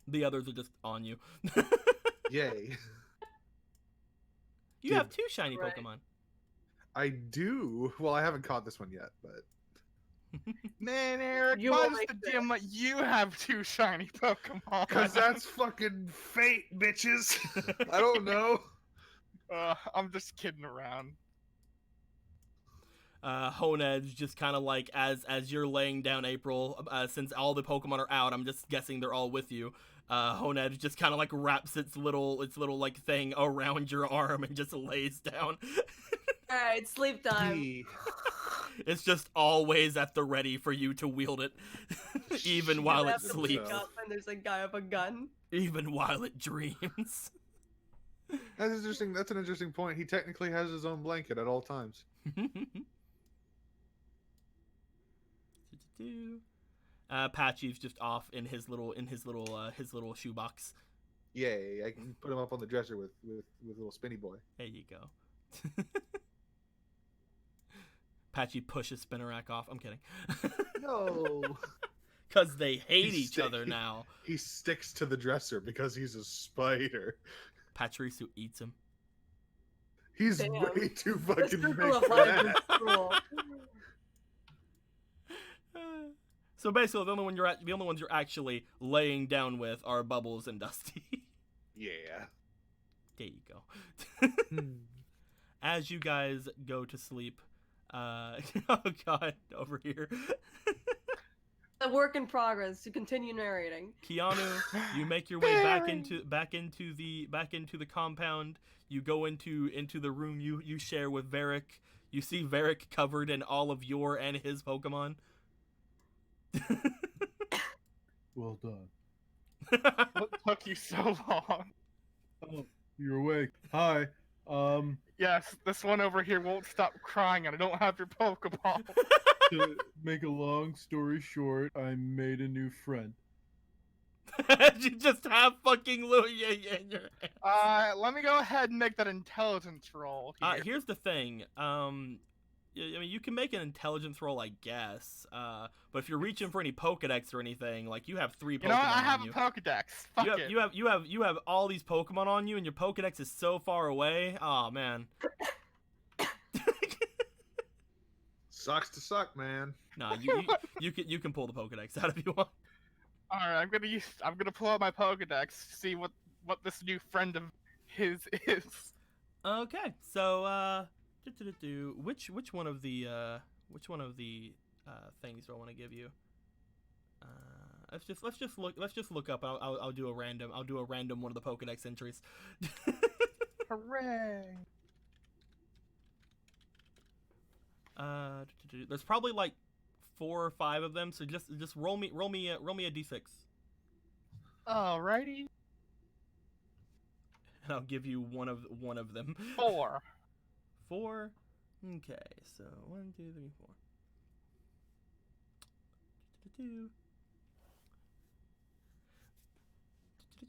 The others are just on you. Yay. You have 2 shiny Right. Pokemon. I do. Well, I haven't caught this one yet, but Man, Eric, You why will does make the DM let you have 2 shiny Pokemon? because that's fucking fate, bitches. I don't know. I'm just kidding around. Honed's just kind of like, as you're laying down, April, since all the Pokemon are out, I'm just guessing they're all with you. Honed just kind of like wraps its little like thing around your arm and just lays down. Alright, sleep time. Yee. It's just always at the ready for you to wield it, even while You it have to wake sleeps, up and there's a guy with a gun. even while it dreams. That's interesting. That's an interesting point. He technically has his own blanket at all times. Patchy's just off in his little shoebox. Yay! I can put him up on the dresser with little Spinny Boy. There you go. Patchy pushes Spinnerack off. I'm kidding. No. Because they hate He's each other staying. now. He sticks to the dresser because he's a spider. Pachirisu eats him. He's Damn. way too The fucking circle big of for life that. is cruel. So basically, the only ones you're actually laying down with are Bubbles and Dusty. Yeah. There you go. As you guys go to sleep, oh god, over here, A work in progress to continue narrating. Keanu, you make your way back into the compound. You go into the room you share with Varric. You see Varric covered in all of your and his Pokemon. Well done. What took you so long? Oh, you're awake. Hi. Yes, this one over here won't stop crying, and I don't have your Pokeball. To make a long story short, I made a new friend. You just have fucking Luya in your hand. Let me go ahead and make that intelligence roll here. Here's the thing. I mean, you can make an intelligence roll, I guess. But if you're reaching for any Pokedex or anything, like you have 3 Pokemon You know what? I have on a you. Pokedex. Fuck it. You have all these Pokemon on you, and your Pokedex is so far away. Oh man. Sucks to suck, man. No, you can pull the Pokedex out if you want. All right, I'm gonna pull out my Pokedex, see what this new friend of his is. Okay, so which one of the things do I want to give you? Let's just look up. I'll do a random one of the Pokedex entries. Hooray! There's probably like 4 or 5 of them, so just roll me a d6, Alrighty. and I'll give you one of them. 4. 4. Okay, so 1, 2, 3,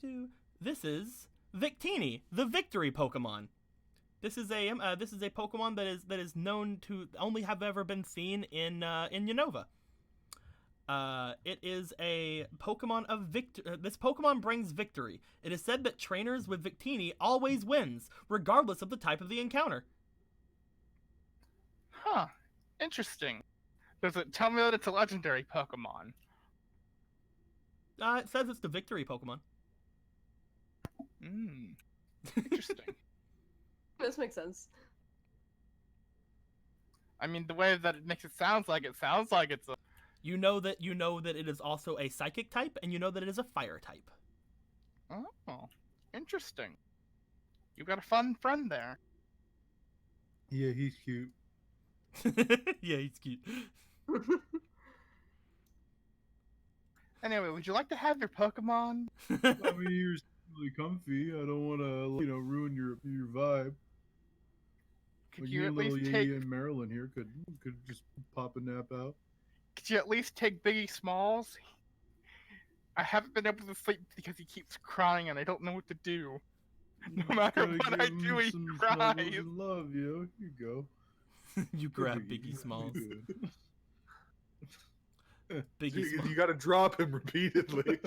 4. This is Victini, the Victory Pokemon. This is a Pokemon that is known to only have ever been seen in Unova. It is a Pokemon of victory. This Pokemon brings victory. It is said that trainers with Victini always wins, regardless of the type of the encounter. Huh. Interesting. Does it tell me that it's a legendary Pokemon? It says it's the victory Pokemon. Hmm. Interesting. This makes sense. I mean, the way that it makes it sounds like it's a. You know that it is also a psychic type, and you know that it is a fire type. Oh, interesting. You got a fun friend there. Yeah, he's cute. Yeah, he's cute. Anyway, would you like to have your Pokemon? I mean, you're really comfy. I don't want to, ruin your vibe. Could Like, you me at and least little take? Yaya and Marilyn here could just pop a nap out. Could you at least take Biggie Smalls? I haven't been able to sleep because he keeps crying and I don't know what to do. No matter Gotta what give I him do, he some cries. snuggles and love, yo. Here you go. You grab Biggie Smalls. Biggie You Smalls. gotta drop him repeatedly.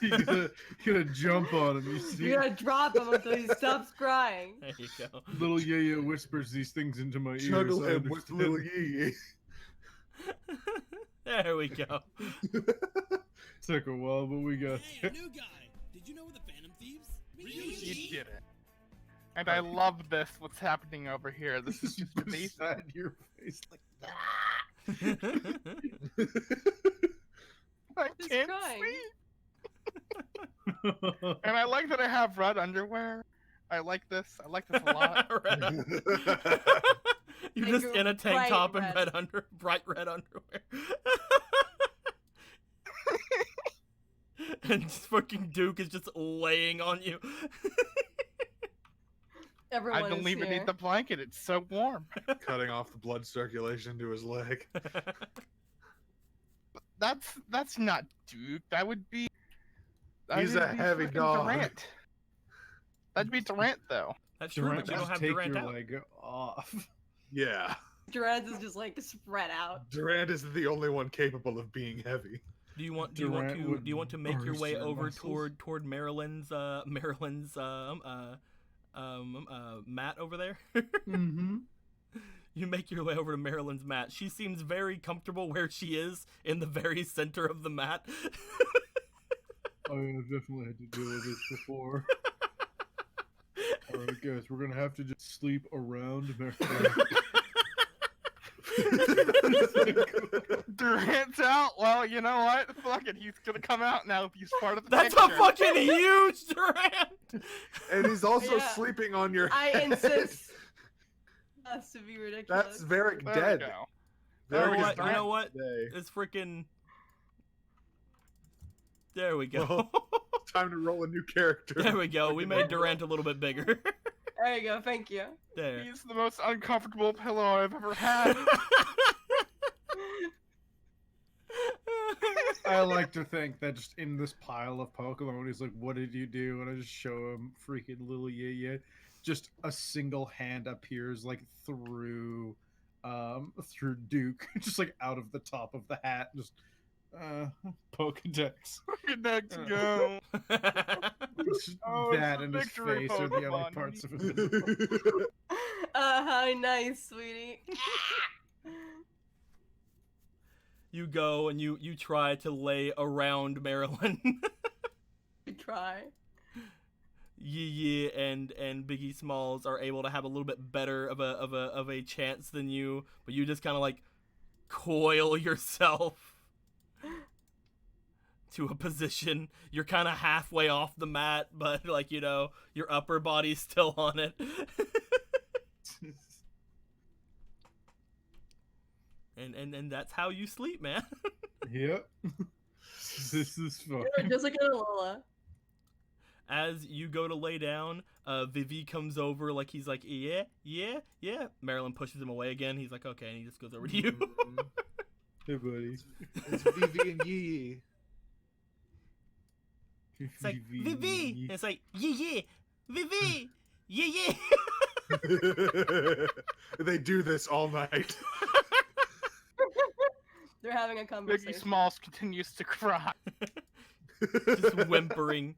you gotta jump on him. You see, You gotta drop him until he stops crying. There you go. little Yaya whispers these things into my ears. Juggle I him with understand. little Yee. There we go. Took a while, but we got Hey, a new guy. Did you know we're the Phantom Thieves? You did it. And I love this. What's happening over here? This is just amazing. beside your face like I He's can't crying. sleep. And I like that I have red underwear. I like this. I like this a lot. You're Like just in a tank bright top and red. bright red underwear. And fucking Duke is just laying on you. Everyone I don't is even here. need the blanket. It's so warm. Cutting off the blood circulation to his leg. That's not Duke. That would be. He's would a be heavy frickin' dog. Durant. That'd be Durant though. That's true, Durant, but you don't just have take Durant your out. leg off. Yeah. Durant is just like spread out. Durant is the only one capable of being heavy. Do you want Durant to would do you want to make your burst way your over muscles. toward Maryland's mat over there? Mm-hmm. You make your way over to Maryland's mat. She seems very comfortable where she is in the very center of the mat. I mean, I've definitely had to deal with this before. Alright, guys, we're gonna have to just sleep around Maryland. Durant's out. Well, you know what? Fuck it. He's gonna come out now. He's part of the That's picture. a fucking huge Durant. And he's also Yeah. sleeping on your I head. insist. That's to be ridiculous. That's Varric There we dead. go. Varric You is know dead what? today. It's freaking. There we go. Well, Time to roll a new character. There we go. We Freaking made hell. Durant a little bit bigger. There you go. Thank you. There. He's the most uncomfortable pillow I've ever had. I like to think that just in this pile of Pokemon, he's like, "What did you do?" And I just show him freaking little Yaya. Just a single hand appears like through Duke, just like out of the top of the hat, just Pokedex. Next go. Just Oh, it's that a and his victory face are the only Pokemon. parts of him. How nice, sweetie. You go and you try to lay around Maryland. You try. Yee and Biggie Smalls are able to have a little bit better of a chance than you, but you just kind of like coil yourself to a position. You're kind of halfway off the mat, but like your upper body's still on it. And that's how you sleep, man. Yep. This is fun. Just like a Lola. As you go to lay down, Vivi comes over, like he's like, yeah. Marilyn pushes him away again. He's like, okay, and he just goes over to you. Hey, buddy. It's Vivi and Yee. It's like, Vivi! And it's like, yeah, Vivi! Yeah. They do this all night. They're They're having a conversation. Biggie Smalls continues to cry. Just whimpering.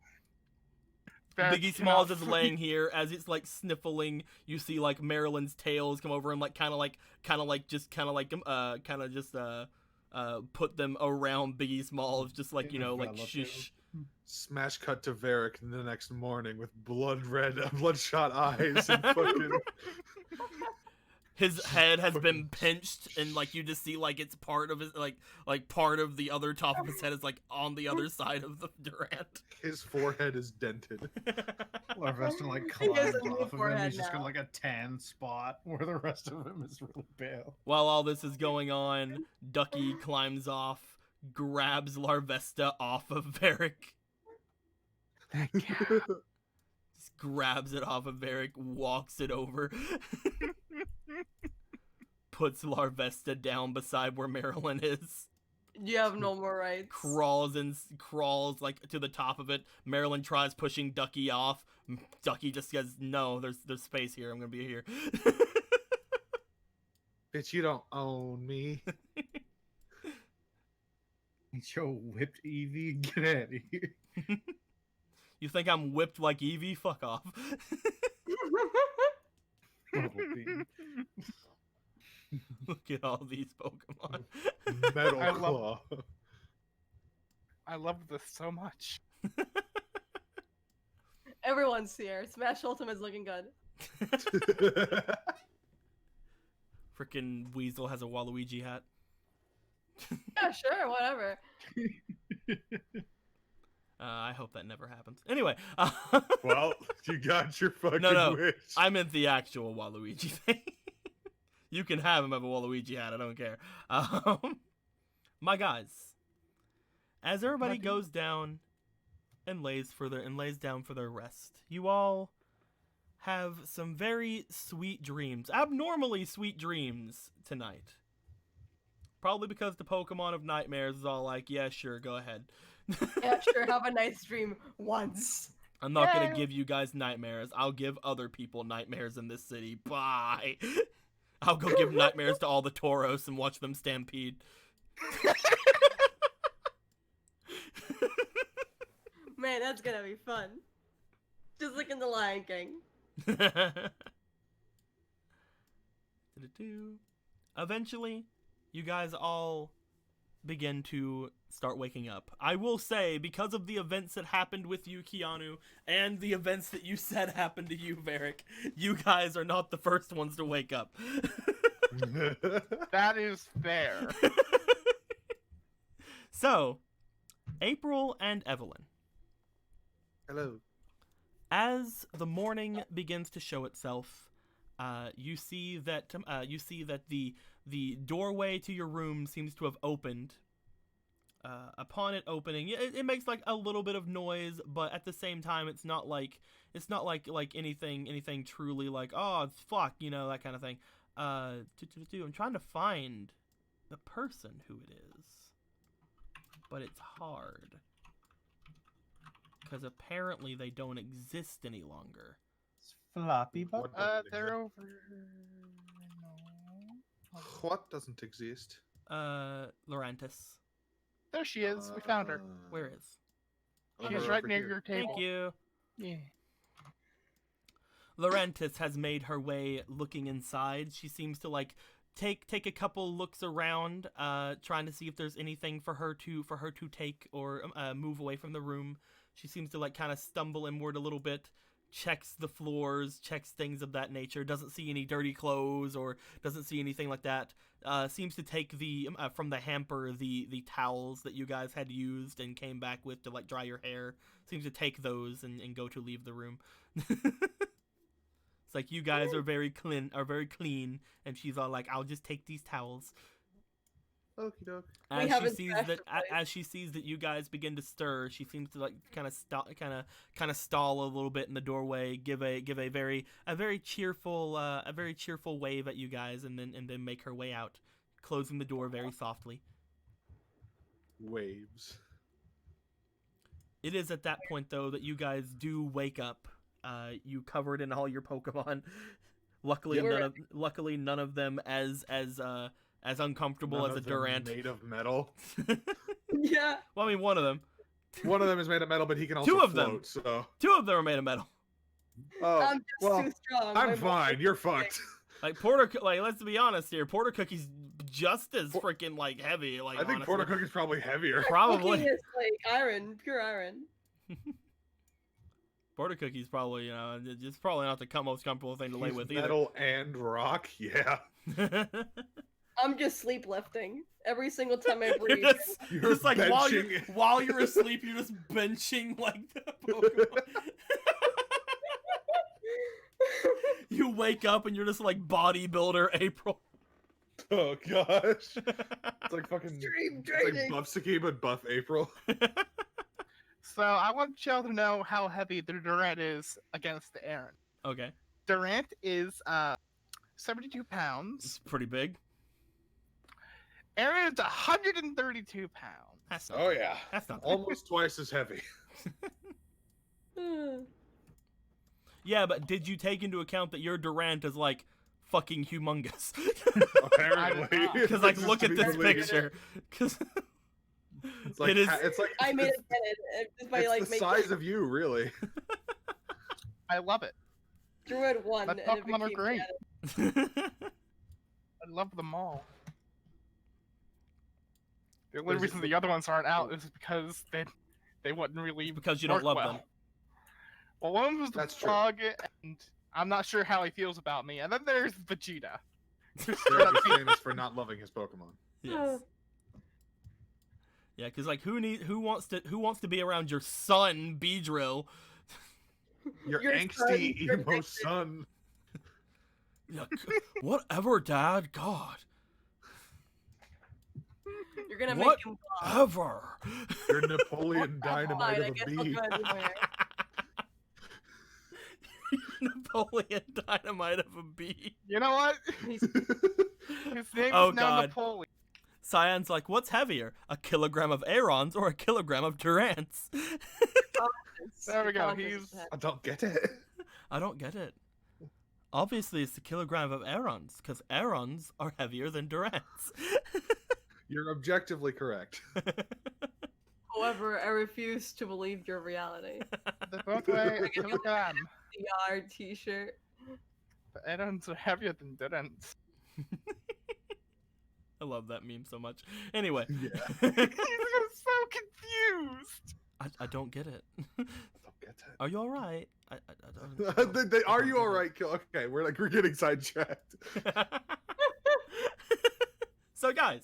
Barrack Biggie cannot Smalls is sleep. laying here as it's like sniffling. You see like Marilyn's tails come over and like kind of put them around Biggie Smalls, just like, you know, like Envelop shush. Smash cut to Varric the next morning with bloodshot eyes and fucking. His head has been pinched, and like you just see like it's part of his like part of the other top of his head is like on the other side of the Durant. His forehead is dented. Larvesta like He has climbs a new off of him. forehead He's just got now. like a tan spot where the rest of him is really pale. While all this is going on, Ducky climbs off, grabs Larvesta off of Varric, Thank you. just grabs it off of Varric, walks it over, puts Larvesta down beside where Marilyn is, You have no more rights. crawls like to the top of it. Marilyn tries pushing Ducky off. Ducky just says, "No, there's space here. I'm gonna be here." Bitch, you don't own me. It's your whipped Eevee. Get out of here. You think I'm whipped like Eevee? Fuck off. Bumblebee. Look at all these Pokemon. Metal I Claw. I love this so much. Everyone's here. Smash Ultimate's looking good. Frickin' Weasel has a Waluigi hat. Yeah, sure, whatever. I hope that never happens. Anyway, Well, you got your fucking No. wish. I meant the actual Waluigi thing. You can have him have a Waluigi hat. I don't care. My guys, as everybody goes down and lays down for their rest, you all have some very sweet dreams, abnormally sweet dreams tonight. Probably because the Pokemon of Nightmares is all like, yeah, sure, go ahead. Yeah, sure, have a nice dream once. I'm not gonna Yeah. give you guys nightmares. I'll give other people nightmares in this city. Bye. I'll go give nightmares to all the Tauros and watch them stampede. Man, that's gonna be fun. Just like in The Lion King. Eventually, you guys all begin to start waking up. I will say, because of the events that happened with you, Keanu, and the events that you said happened to you, Varric, you guys are not the first ones to wake up. That is fair. So, April and Evelyn. Hello. As the morning begins to show itself, you see that the doorway to your room seems to have opened. Upon it opening, it makes like a little bit of noise, but at the same time, it's not like anything truly like, oh fuck, you know, that kind of thing. I'm trying to find the person who it is, but it's hard. Because apparently they don't exist any longer. Floppy butt. What doesn't They're exist? over. No. What doesn't exist? Laurentis. There she is. We found her. Where is? She's over right near here. your table. Thank you. Yeah. Laurentis has made her way looking inside. She seems to like take a couple looks around, trying to see if there's anything for her to take or move away from the room. She seems to like kind of stumble inward a little bit, checks the floors, checks things of that nature, doesn't see any dirty clothes or doesn't see anything like that. Seems to take the from the hamper the towels that you guys had used and came back with to like dry your hair. Seems to take those and go to leave the room. It's like you guys are very clean, and she's all like, "I'll just take these towels." Okie doke. As she haven't sees smashed that, the place. as she sees that you guys begin to stir, she seems to like kind of stall a little bit in the doorway, give a very cheerful wave at you guys, and then make her way out, closing the door very softly. Waves. It is at that point though that you guys do wake up. You covered in all your Pokemon. Luckily, Yeah. none of them as as uncomfortable None as a of them Durant. made of metal. Yeah. Well, I mean, one of them. One of them is made of metal, but he can also Two of them. float. So, Two of them are made of metal. oh, I'm just well, too strong. I'm My fine. body- You're fucked. Like like let's be honest here. Porter Cookie's just as freaking like heavy. Like I think honestly. Porter Cookie's probably heavier. Probably. Cookie is like iron, pure iron. Porter Cookie's probably, it's probably not the most comfortable thing to lay He's with either. metal and rock. Yeah. I'm just sleep lifting every single time I breathe. You're You're just like while benching. you're asleep, you're just benching like the Pokemon. You wake up and you're just like bodybuilder April. Oh gosh. It's like fucking. Stream It's like training. buff Saki, but buff April. So I want y'all to know how heavy the Durant is against Aaron. Okay, Durant is 72 pounds. it's pretty big. Aaron is 132 pounds. That's not Oh yeah. That's not. Almost twice as heavy. Yeah, but did you take into account that your Durant is like fucking humongous? Apparently. not. Because like, This look is at to be this believed. picture. Because It's like It is- It's like I made it's, it just by it's like the making size of you, really. I love it. Druid one. But and it Pokemon are became great. canon. I love them all. The only There's reason just- the other ones aren't out is because they wouldn't really because you don't work love well. them. Well, one was the That's true. frog, and I'm not sure how he feels about me. And then there's Vegeta. They're just famous for not loving his Pokemon. Yes. Yeah, because like who wants to be around your son, Beedrill? Your Your angsty son, your emo addicted. son. Yeah, whatever, Dad. God, You're gonna What? make him God. ever. Your Napoleon Fine, Dynamite I of guess a I'll bee. go anywhere. Napoleon Dynamite of a bee. You know what? He's His name Oh, is now God. Napoleon. Cyan's like, what's heavier, a kilogram of Aerons or a kilogram of Durants? There we go, Politics he's- is bad. I don't get it. I don't get it. Obviously, it's a kilogram of Aerons, because Aerons are heavier than Durants. You're objectively correct. However, I refuse to believe your reality. They're both weigh a kilogram. CR t-shirt. The Aerons are heavier than Durants. I love that meme so much. Anyway, Yeah. He's so confused. I don't get it. I don't get it. Are you all right? I don't. Are you all right? Okay, we're getting sidetracked. So guys,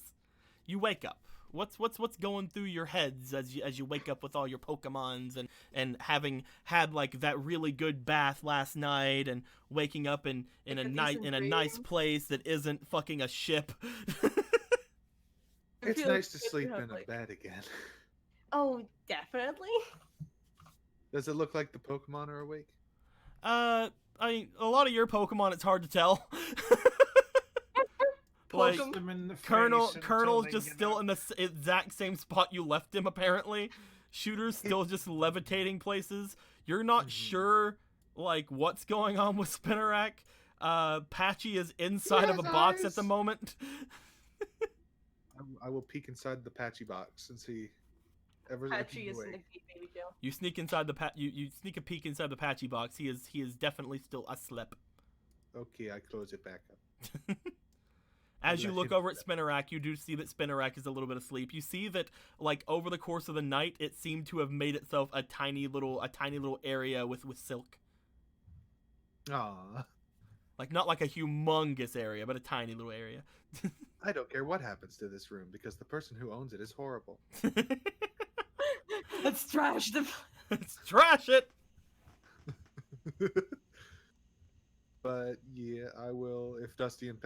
you wake up. What's going through your heads as you wake up with all your Pokemons and having had like that really good bath last night and waking up in Like a a nice decent nice dream? place that isn't fucking a ship. I It's feel nice to like you sleep have, in a like- bed again. Oh, definitely. Does it look like the Pokemon are awake? I mean, a lot of your Pokemon, it's hard to tell. Like, Pokemon- Them in the Colonel's face until they just get still up. in the exact same spot you left him, apparently. Shooter's still just levitating places. You're not sure, like, what's going on with Spinarak. Patchy is inside of a has box at eyes. the moment. I will peek inside the patchy box and see. Patchy is in the deep baby jail. You sneak inside the you sneak a peek inside the Patchy box. He is definitely still asleep. Okay, I close it back up. As you let look him over at Spinarak, you do see that Spinarak is a little bit asleep. You see that, like, over the course of the night, it seemed to have made itself a tiny little area with silk. Aw, Like, not like a humongous area, but a tiny little area. I don't care what happens to this room because the person who owns it is horrible. Let's trash the. Let's trash it! But yeah, I will. If Dusty and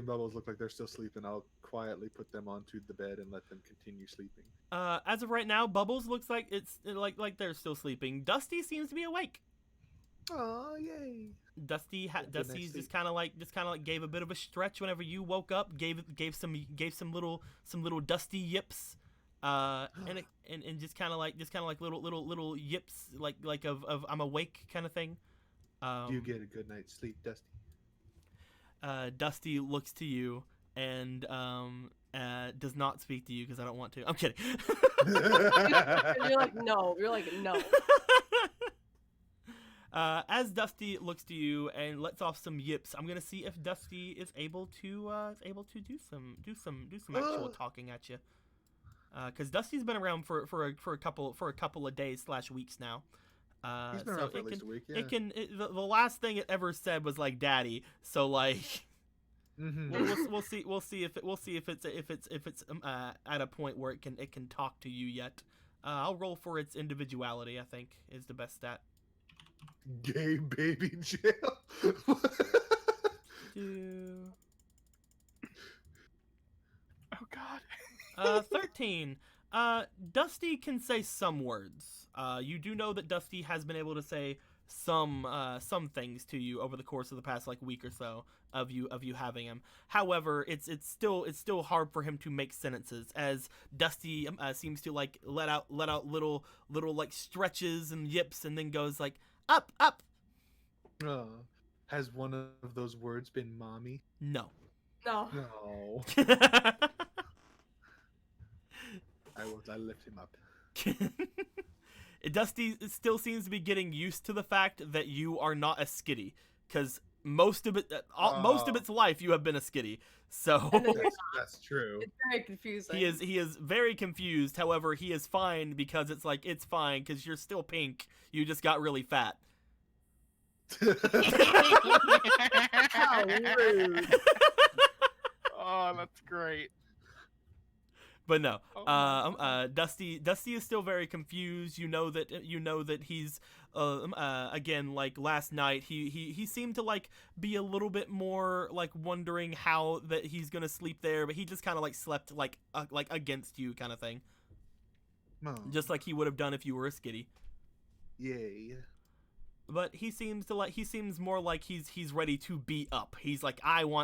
Bubbles look like they're still sleeping, I'll quietly put them onto the bed and let them continue sleeping. As of right now, Bubbles looks like it's like they're still sleeping. Dusty seems to be awake. Oh yay! Dusty's Good night's just kind of like gave a bit of a stretch whenever you woke up. Gave some little Dusty yips, and just kind of like little yips like of I'm awake kind of thing. Do you get a good night's sleep, Dusty? Dusty looks to you and does not speak to you because I don't want to. I'm kidding. You're like, no. You're like, no. As Dusty looks to you and lets off some yips, I'm gonna see if Dusty is able to do some actual talking at you. Because Dusty's been around for a couple of days / weeks now. He's been around for at least a week. Yeah. The last thing it ever said was like "daddy," so like. Mhm. We'll see if it's at a point where it can talk to you yet. I'll roll for its individuality. I think is the best stat. Gay baby jail. Do- Oh God. 13. Dusty can say some words. You do know that Dusty has been able to say some things to you over the course of the past like week or so of you having him. However, it's still hard for him to make sentences, as Dusty seems to like let out little like stretches and yips, and then goes like up. Has one of those words been mommy? No. No. No. I lift him up. Dusty still seems to be getting used to the fact that you are not a skitty, because most of its life you have been a skitty. So And then you're That's true. It's very confusing. he is very confused. However, he is fine because it's fine because you're still pink. You just got really fat. How rude. Oh, that's great. But no, Oh. Dusty is still very confused. You know that he's again, like last night he seemed to like be a little bit more like wondering how that he's gonna sleep there, but he just kind of like slept like against you kind of thing, Mom. just like he would have done if you were a skitty. Yay. But he seems more like he's ready to be up. He's like, I'm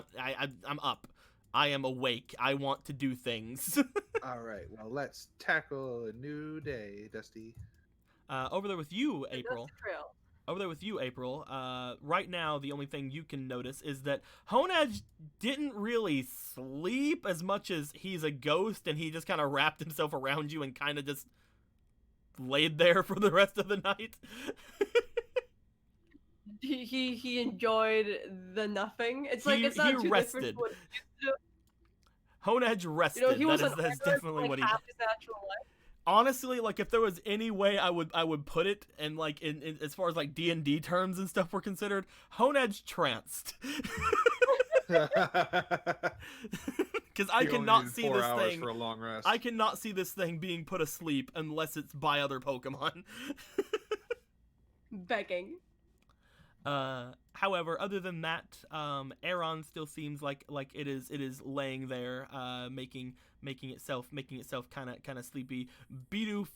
up. I am awake. I want to do things. All right. Well, let's tackle a new day, Dusty. Over there with you, The April. Dusty Trail. Over there with you, April. Right now, the only thing you can notice is that Honaj didn't really sleep as much as he's a ghost, and he just kind of wrapped himself around you and kind of just laid there for the rest of the night. He enjoyed the nothing. It's like it's not he too rested. different from what he used to do. Honaj rested. You know, he was that's definitely like what he. half his natural life. Honestly, like if there was any way I would put it, and like in as far as like D&D terms and stuff were considered, Honaj tranced. Because I He only cannot needed see 4 this hours thing. for a long rest. I cannot see this thing being put asleep unless it's by other Pokemon. Begging. However, other than that, Aeron still seems like it is laying there, making itself kind of sleepy. Bidoof,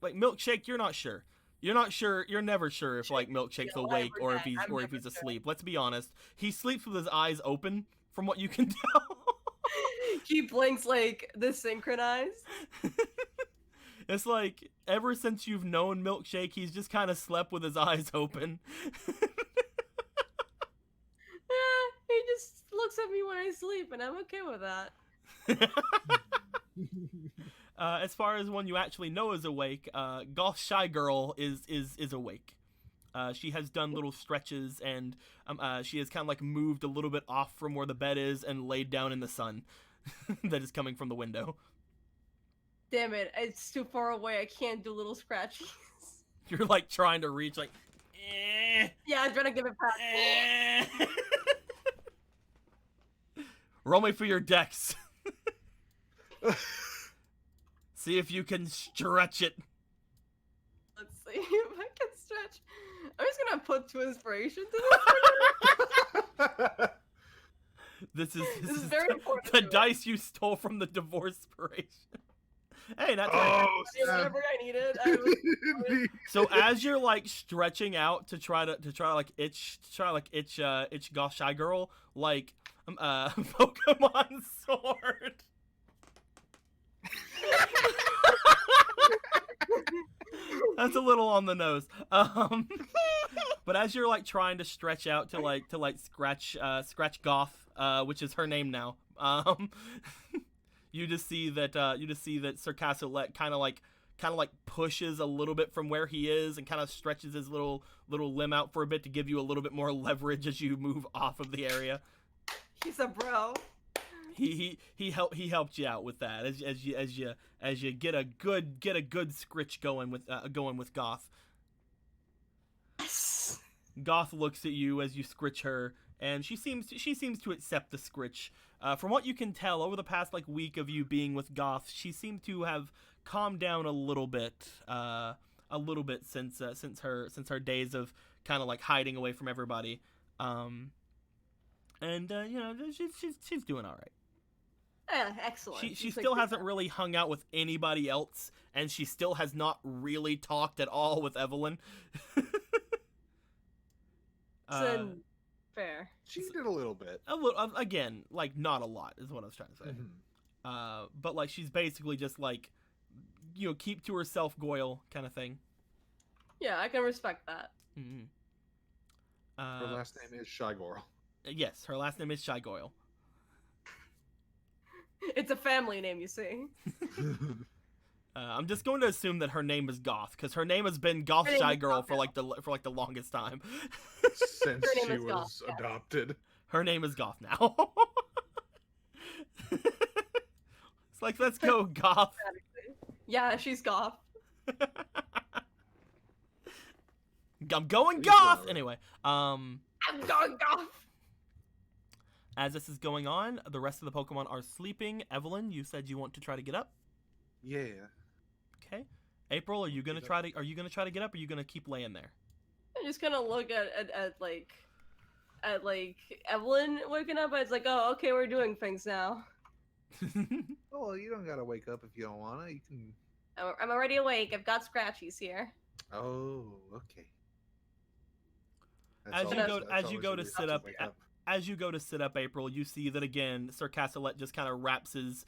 like Milkshake, you're not sure. You're never sure if like Milkshake's Yeah, awake or if I'm he's never sure. asleep. Let's be honest. He sleeps with his eyes open, from what you can tell. He blinks like the synchronized. It's like ever since you've known Milkshake, he's just kind of slept with his eyes open. He just looks at me when I sleep, and I'm okay with that. As far as one you actually know is awake, Golf Shy Girl is awake. She has done little stretches, and she has kind of like moved a little bit off from where the bed is and laid down in the sun that is coming from the window. Damn it, it's too far away. I can't do little scratchies. You're like trying to reach, like, eh, Yeah, I'm trying to give it back. eh. Roll me for your dex. See if you can stretch it. Let's see if I can stretch. I'm just gonna put 2 inspiration to this. This is very important the to me. dice you stole from the divorce-piration. Hey, not Oh, Whenever I needed, I was So as you're like stretching out to try to like itch Goth Shy Girl, like Pokemon Sword. That's a little on the nose. But as you're like trying to stretch out to like scratch Goth, which is her name now, Um, you just see that Sir Castellet kind of like pushes a little bit from where he is and kind of stretches his little limb out for a bit to give you a little bit more leverage as you move off of the area. He's a bro. He helped you out with that as you get a good scritch going with Goth. Yes. Goth looks at you as you scritch her, and she seems to accept the scritch. From what you can tell, over the past week of you being with Goth, she seemed to have calmed down a little bit since her days of kind of hiding away from everybody. She's doing all right. Yeah, excellent. She still hasn't really hung out with anybody else, and she still has not really talked at all with Evelyn. Fair. She did a little bit. Again, not a lot is what I was trying to say. Mhm. But she's basically just keep to herself, Goyle kind of thing. Yeah, I can respect that. Mm-hmm. Her last name is Shy Goyle. Yes, her last name is Shy Goyle. It's a family name, you see. I'm just going to assume that her name is Goth, because her name has been Goth Her name Shy is Girl Goth for the longest time. Since Her name she is Goth, was yeah. adopted. Her name is Goth now. It's let's go, Goth. Yeah, she's goth. I'm going Please Goth! don't. Anyway, I'm going goth. as this is going on, the rest of the Pokemon are sleeping. Evelyn, you said you want to try to get up. Yeah. Okay. April, are you gonna try to get up, or are you gonna keep laying there? I'm just gonna look at Evelyn waking up, and it's oh, okay, we're doing things now. Oh, well, you don't gotta wake up if you don't wanna. You can. I'm already awake. I've got Scratchies here. Oh, okay. As you go- that's as you always go a to reason sit up- wake As you go to sit up, April, you see that again. Sir Castellet just kind of wraps his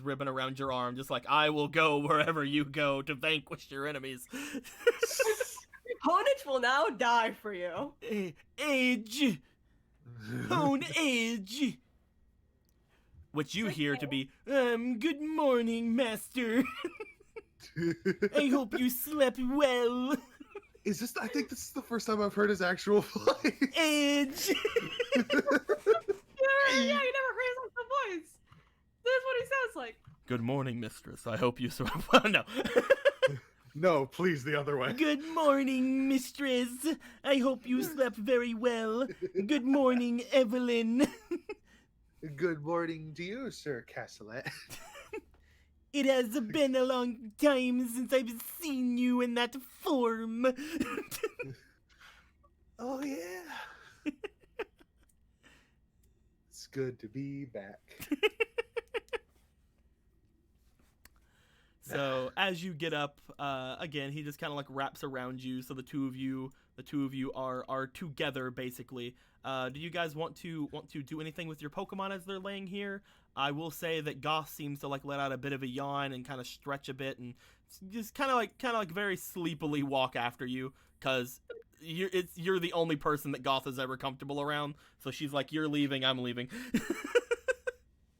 ribbon around your arm, just I will go wherever you go to vanquish your enemies. Opponents will now die for you. Edge, Hone Edge. Which you hear to be, good morning, master. I hope you slept well. Is this? I think this is the first time I've heard his actual voice. Edge. Yeah, you never heard his voice. That's what he sounds like. Good morning, mistress. I hope you slept well. No. No, please, the other way. Good morning, mistress. I hope you slept very well. Good morning, Evelyn. Good morning to you, Sir Castellet. It has been a long time since I've seen you in that form. Oh yeah. It's good to be back. So as you get up, again, he just kind of wraps around you. So the two of you are together basically. Do you guys want to do anything with your Pokemon as they're laying here? I will say that Goth seems to let out a bit of a yawn and kind of stretch a bit and just kind of very sleepily walk after you, because you're the only person that Goth is ever comfortable around. So she's you're leaving, I'm leaving.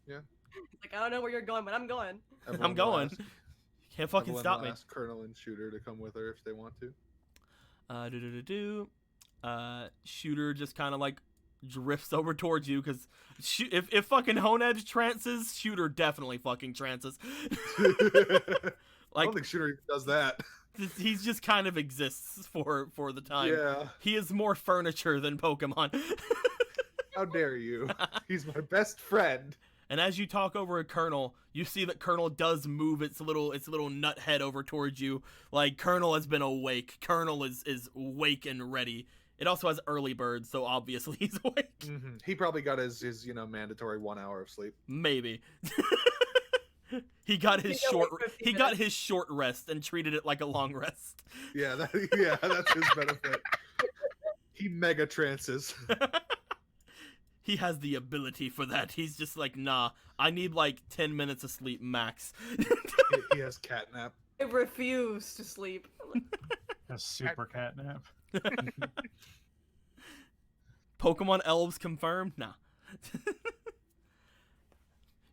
I don't know where you're going, but I'm going. I'm going. Can't fucking Evelyn stop will me. ask Colonel and Shooter to come with her if they want to. Shooter just kind of drifts over towards you, because if fucking Honedge trances, Shooter definitely fucking trances. I don't think Shooter even does that. He's just kind of exists for the time. Yeah. He is more furniture than Pokemon. How dare you? He's my best friend. And as you talk over a Colonel, you see that Colonel does move its little nut head over towards you. Colonel has been awake. Colonel is awake and ready. It also has early bird, so obviously he's awake. Mm-hmm. He probably got his mandatory 1 hour of sleep. Maybe. He got his He got short 15 he got his short rest and treated it like a long rest. Yeah, that's his benefit. He mega trances. He has the ability for that. He's just nah, I need 10 minutes of sleep max. He has catnap. I refuse to sleep. A super catnap. Pokemon elves confirmed? Nah.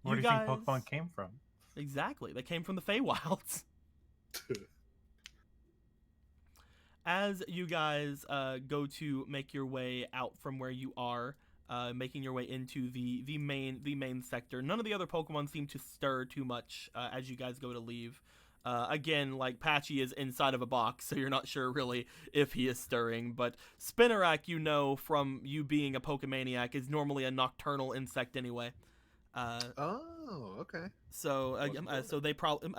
Where You do you think guys- Pokemon came from? Exactly. They came from the Feywilds. As you guys go to make your way out from where you are, making your way into the main sector, none of the other Pokemon seem to stir too much as you guys go to leave. Again, like Patchy is inside of a box, so you're not sure really if he is stirring. But Spinarak, you know from you being a Pokemaniac, is normally a nocturnal insect anyway. Oh, okay. So Wasn't sure. so they probably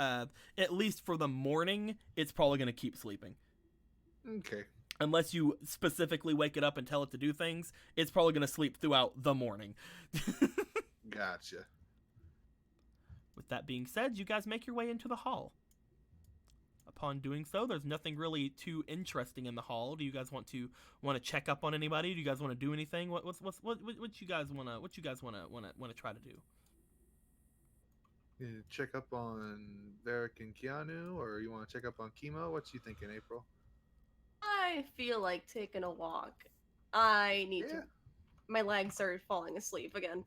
at least for the morning, it's probably gonna keep sleeping. Okay. Unless you specifically wake it up and tell it to do things, it's probably going to sleep throughout the morning. Gotcha. With that being said, you guys make your way into the hall. Upon doing so, there's nothing really too interesting in the hall. Do you guys want to check up on anybody? Do you guys want to do anything? What you guys want to try to do? You check up on Varric and Keanu, or you want to check up on Chemo? What you thinking, April? I feel like taking a walk. I need Yeah. to. My legs are falling asleep again.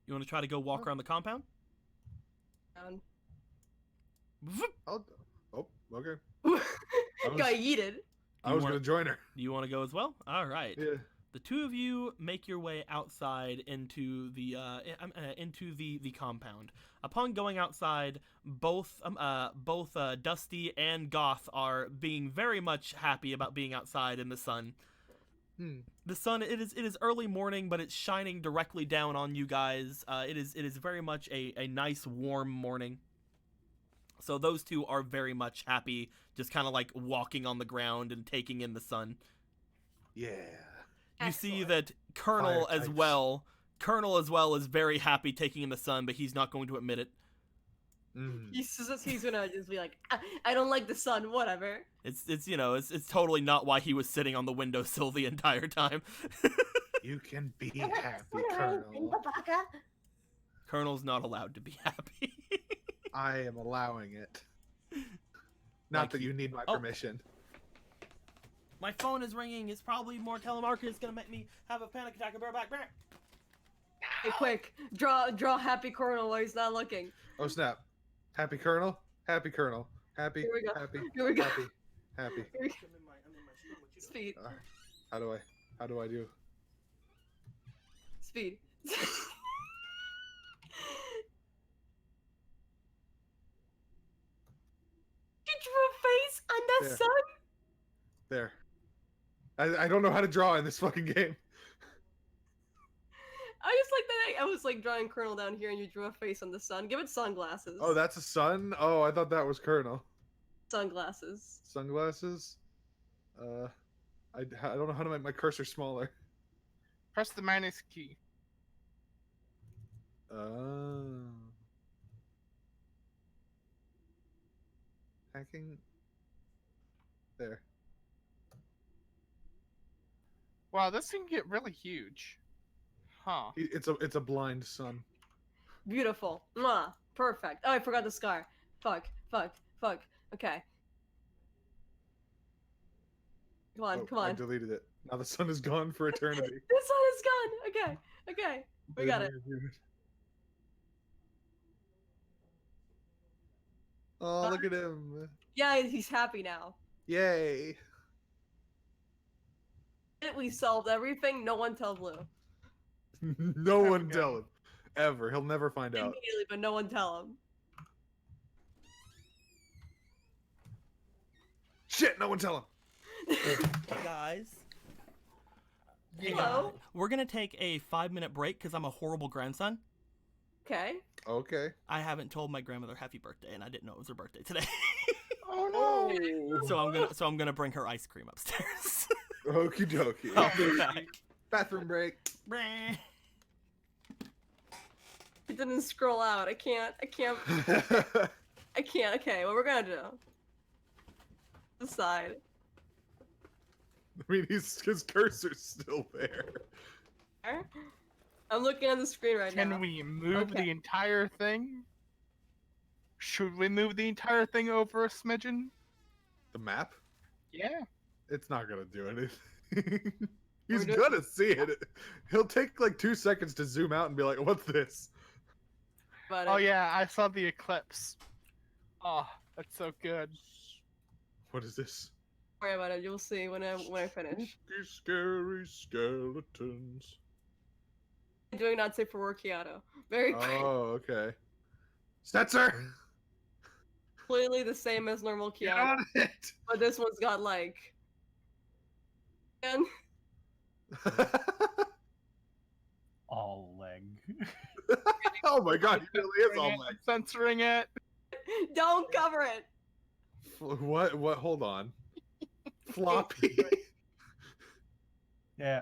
You want to try to go walk around the compound? Oh, okay. Got yeeted. I was wanna- gonna join her. Do you want to go as well? All right. Yeah. The two of you make your way outside into the compound. Upon going outside, both Dusty and Goth are being very much happy about being outside in the sun. The sun, it is early morning, but it's shining directly down on you guys. It is very much a nice warm morning. So those two are very much happy, just kind of like walking on the ground and taking in the sun. Yeah. You see Excellent. that Colonel Fire as types. well. Colonel as well is very happy taking in the sun, but he's not going to admit it. He's gonna just be like, I don't like the sun. Whatever. It's it's totally not why he was sitting on the windowsill the entire time. You can be happy, Colonel. Colonel's not allowed to be happy. I am allowing it. Not Like that you need my Oh. permission. My phone is ringing. It's probably more telemarketing. It's gonna make me have a panic attack. I'll be right back. Hey, quick, draw happy Colonel while he's not looking. Oh snap! Happy Colonel. Happy Colonel. Happy. Here we go. Happy. Here we go. Happy. Happy. Here we go. Speed, How do I do? speed. You drew a face on the There. sun. There. I don't know how to draw in this fucking game. I just like that. I was like drawing Colonel down here, and you drew a face on the sun. Give it sunglasses. Oh, that's a sun? Oh, I thought that was Colonel. Sunglasses. Sunglasses? I don't know how to make my cursor smaller. Press the minus key. Hacking. There. Wow, this can get really huge. Huh. It's a blind sun. Beautiful. Mwah. Perfect. Oh, I forgot the scar. Fuck. Okay. Come on, Oh, come I on. deleted it. Now the sun is gone for eternity. The sun is gone. Okay. We got it. Oh, look at him. Yeah, he's happy now. Yay. We solved everything. No one tell Blue. No There we one go. tell him. Ever. He'll never find out. Immediately, but no one tell him. Shit, no one tell him. Hey guys. Hey Hello? guys. We're gonna take a 5-minute break because I'm a horrible grandson. Okay. Okay. I haven't told my grandmother happy birthday, and I didn't know it was her birthday today. Oh no! so I'm gonna bring her ice cream upstairs. Okie dokie. I'll be back. Bathroom break. Breh. It didn't scroll out. I can't. Okay, what we're gonna do? Decide. I mean, his cursor's still there. I'm looking at the screen right now. Can we move Okay. the entire thing? Should we move the entire thing over a smidgen? The map? Yeah. It's not gonna do anything. He's We're gonna see it. He'll take like 2 seconds to zoom out and be like, "What's this?" But Oh yeah, I saw the eclipse. Oh, that's so good. What is this? Don't worry about it. You'll see when I finish. Spooky, scary skeletons. Doing not safe for work, Kyoto. Very Oh, okay. Stetzer! clearly the same as normal Get Kyoto, on it! but this one's got like. And All leg. Oh my god, he really is all Censoring it, leg. Censoring it. don't cover it. What? Hold on. Floppy. Yeah,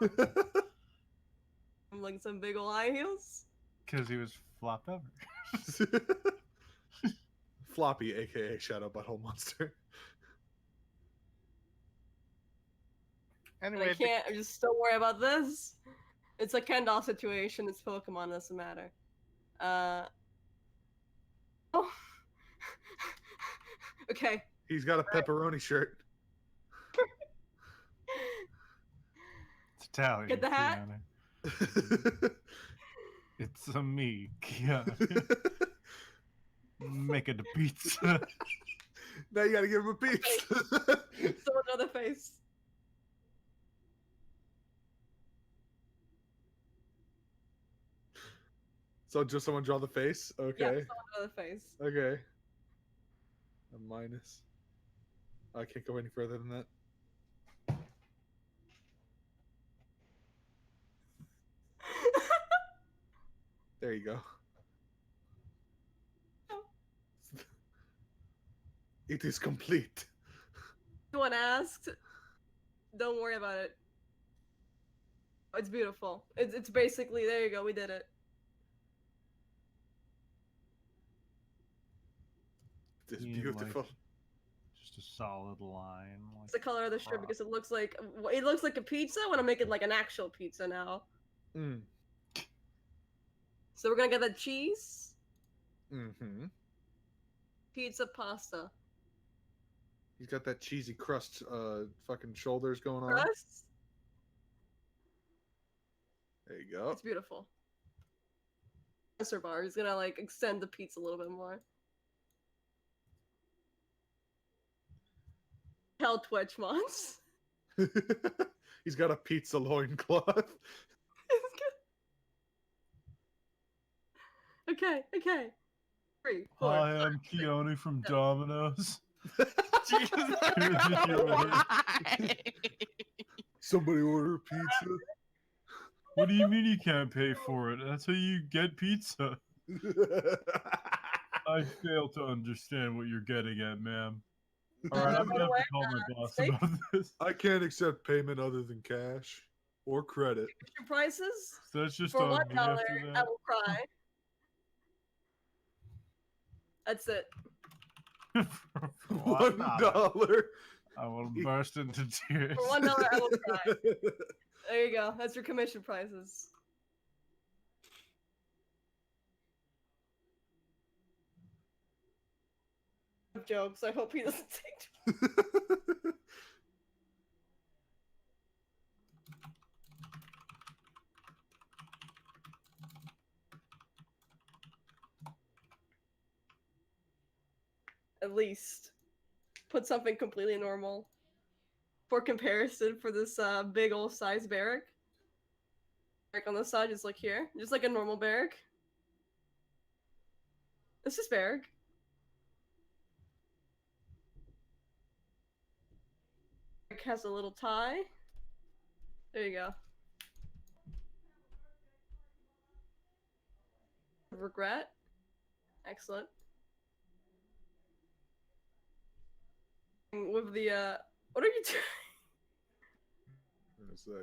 I'm like some big ol' high heels. because he was flopped over. Floppy, aka Shadow Butthole Monster. And Anyway, I can't. Just don't worry about this. It's a Kendall situation. It's Pokemon. Doesn't matter. Oh. Okay. He's got a pepperoni shirt. It's Italian. Get the hat? Keanu. It's a me, Keanu. Making the pizza. Now you gotta give him a piece. So another face. So just someone draw the face? Yeah, Okay. so another face. Okay. A minus. I can't go any further than that. There you go. It is complete. Anyone asked? Don't worry about it. It's beautiful. It's basically there. You go. We did it. It is Yeah, beautiful. like- Just a solid line. It's the color of the shirt because it looks like a pizza. I want to make it like an actual pizza now. Mm. So we're gonna get that cheese, Mm-hmm. pizza, pasta, He's got that cheesy crust fucking shoulders going on. crust. There you go. It's beautiful. Sensor bar. He's gonna like extend the pizza a little bit more. Hell, Twitch Mons. He's got a pizza loincloth. Okay. 3, 4. Hi, I'm Keanu from Domino's. Jesus. Somebody order pizza. What do you mean you can't pay for it? That's how you get pizza. I fail to understand what you're getting at, ma'am. Alright, I'm By gonna the have way, to call my boss steak- about this. I can't accept payment other than cash or credit. Your prices So that's just for on $1, me after I that. will cry. That's it. For $1. $1, I will burst into tears. For $1, I will cry. There you go. That's your commission prices. Jokes. I hope he doesn't take. At least put something completely normal for comparison for this big old size barrack. Like on the side, just like here, just like a normal barrack. This is barrack. It has a little tie. There you go. Regret. Excellent. With the what are you doing? In a sec.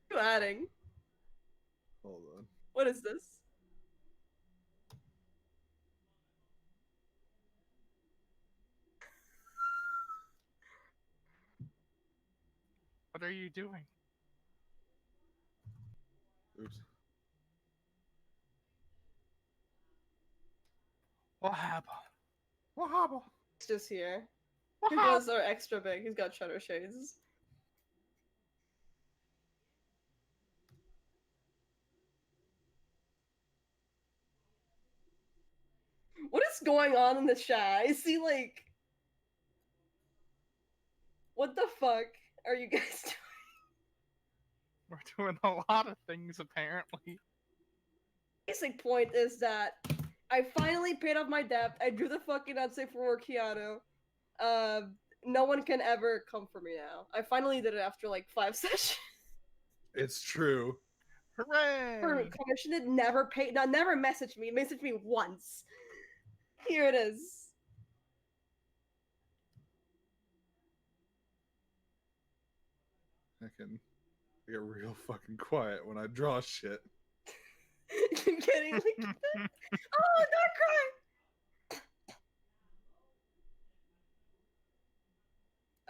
What are you adding? Hold on. What is this? What are you doing? Oops. What happened? What happened? It's just here. What His happened? ones are extra big. He's got shutter shades. what's going on in the chat? I see like, what the fuck are you guys doing? We're doing a lot of things apparently. Basic point is that I finally paid off my debt. I drew the fucking unsafe for work, Keanu. No one can ever come for me now. I finally did it after like 5 sessions. It's true. Hooray! Commission it never paid. No, never messaged me. Messaged me once. Here it is. I get real fucking quiet when I draw shit. You're getting like, oh, don't cry.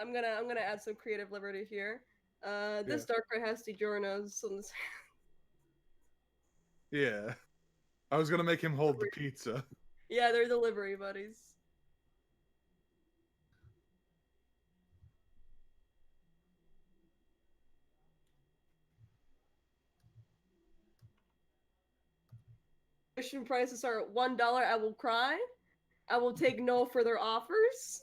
I'm gonna add some creative liberty here. This Darkrai has DiGiorno's on this. Yeah. I was gonna make him hold the pizza. Yeah, they're delivery buddies. Commission prices are $1. I will cry. I will take no further offers.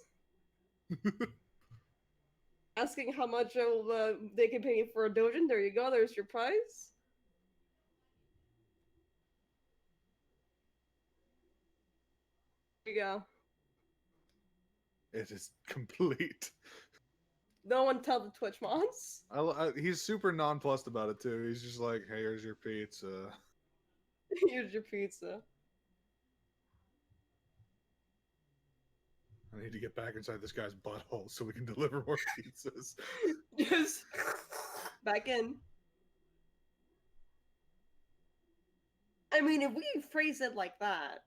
Asking how much they can pay me for a doujin. There you go. There's your price. There you go. It is complete. No one tell the Twitch mods. He's super nonplussed about it too. He's just like, "Hey, here's your pizza." Here's your pizza. I need to get back inside this guy's butthole so we can deliver more pizzas. Just back in. I mean, if we phrase it like that,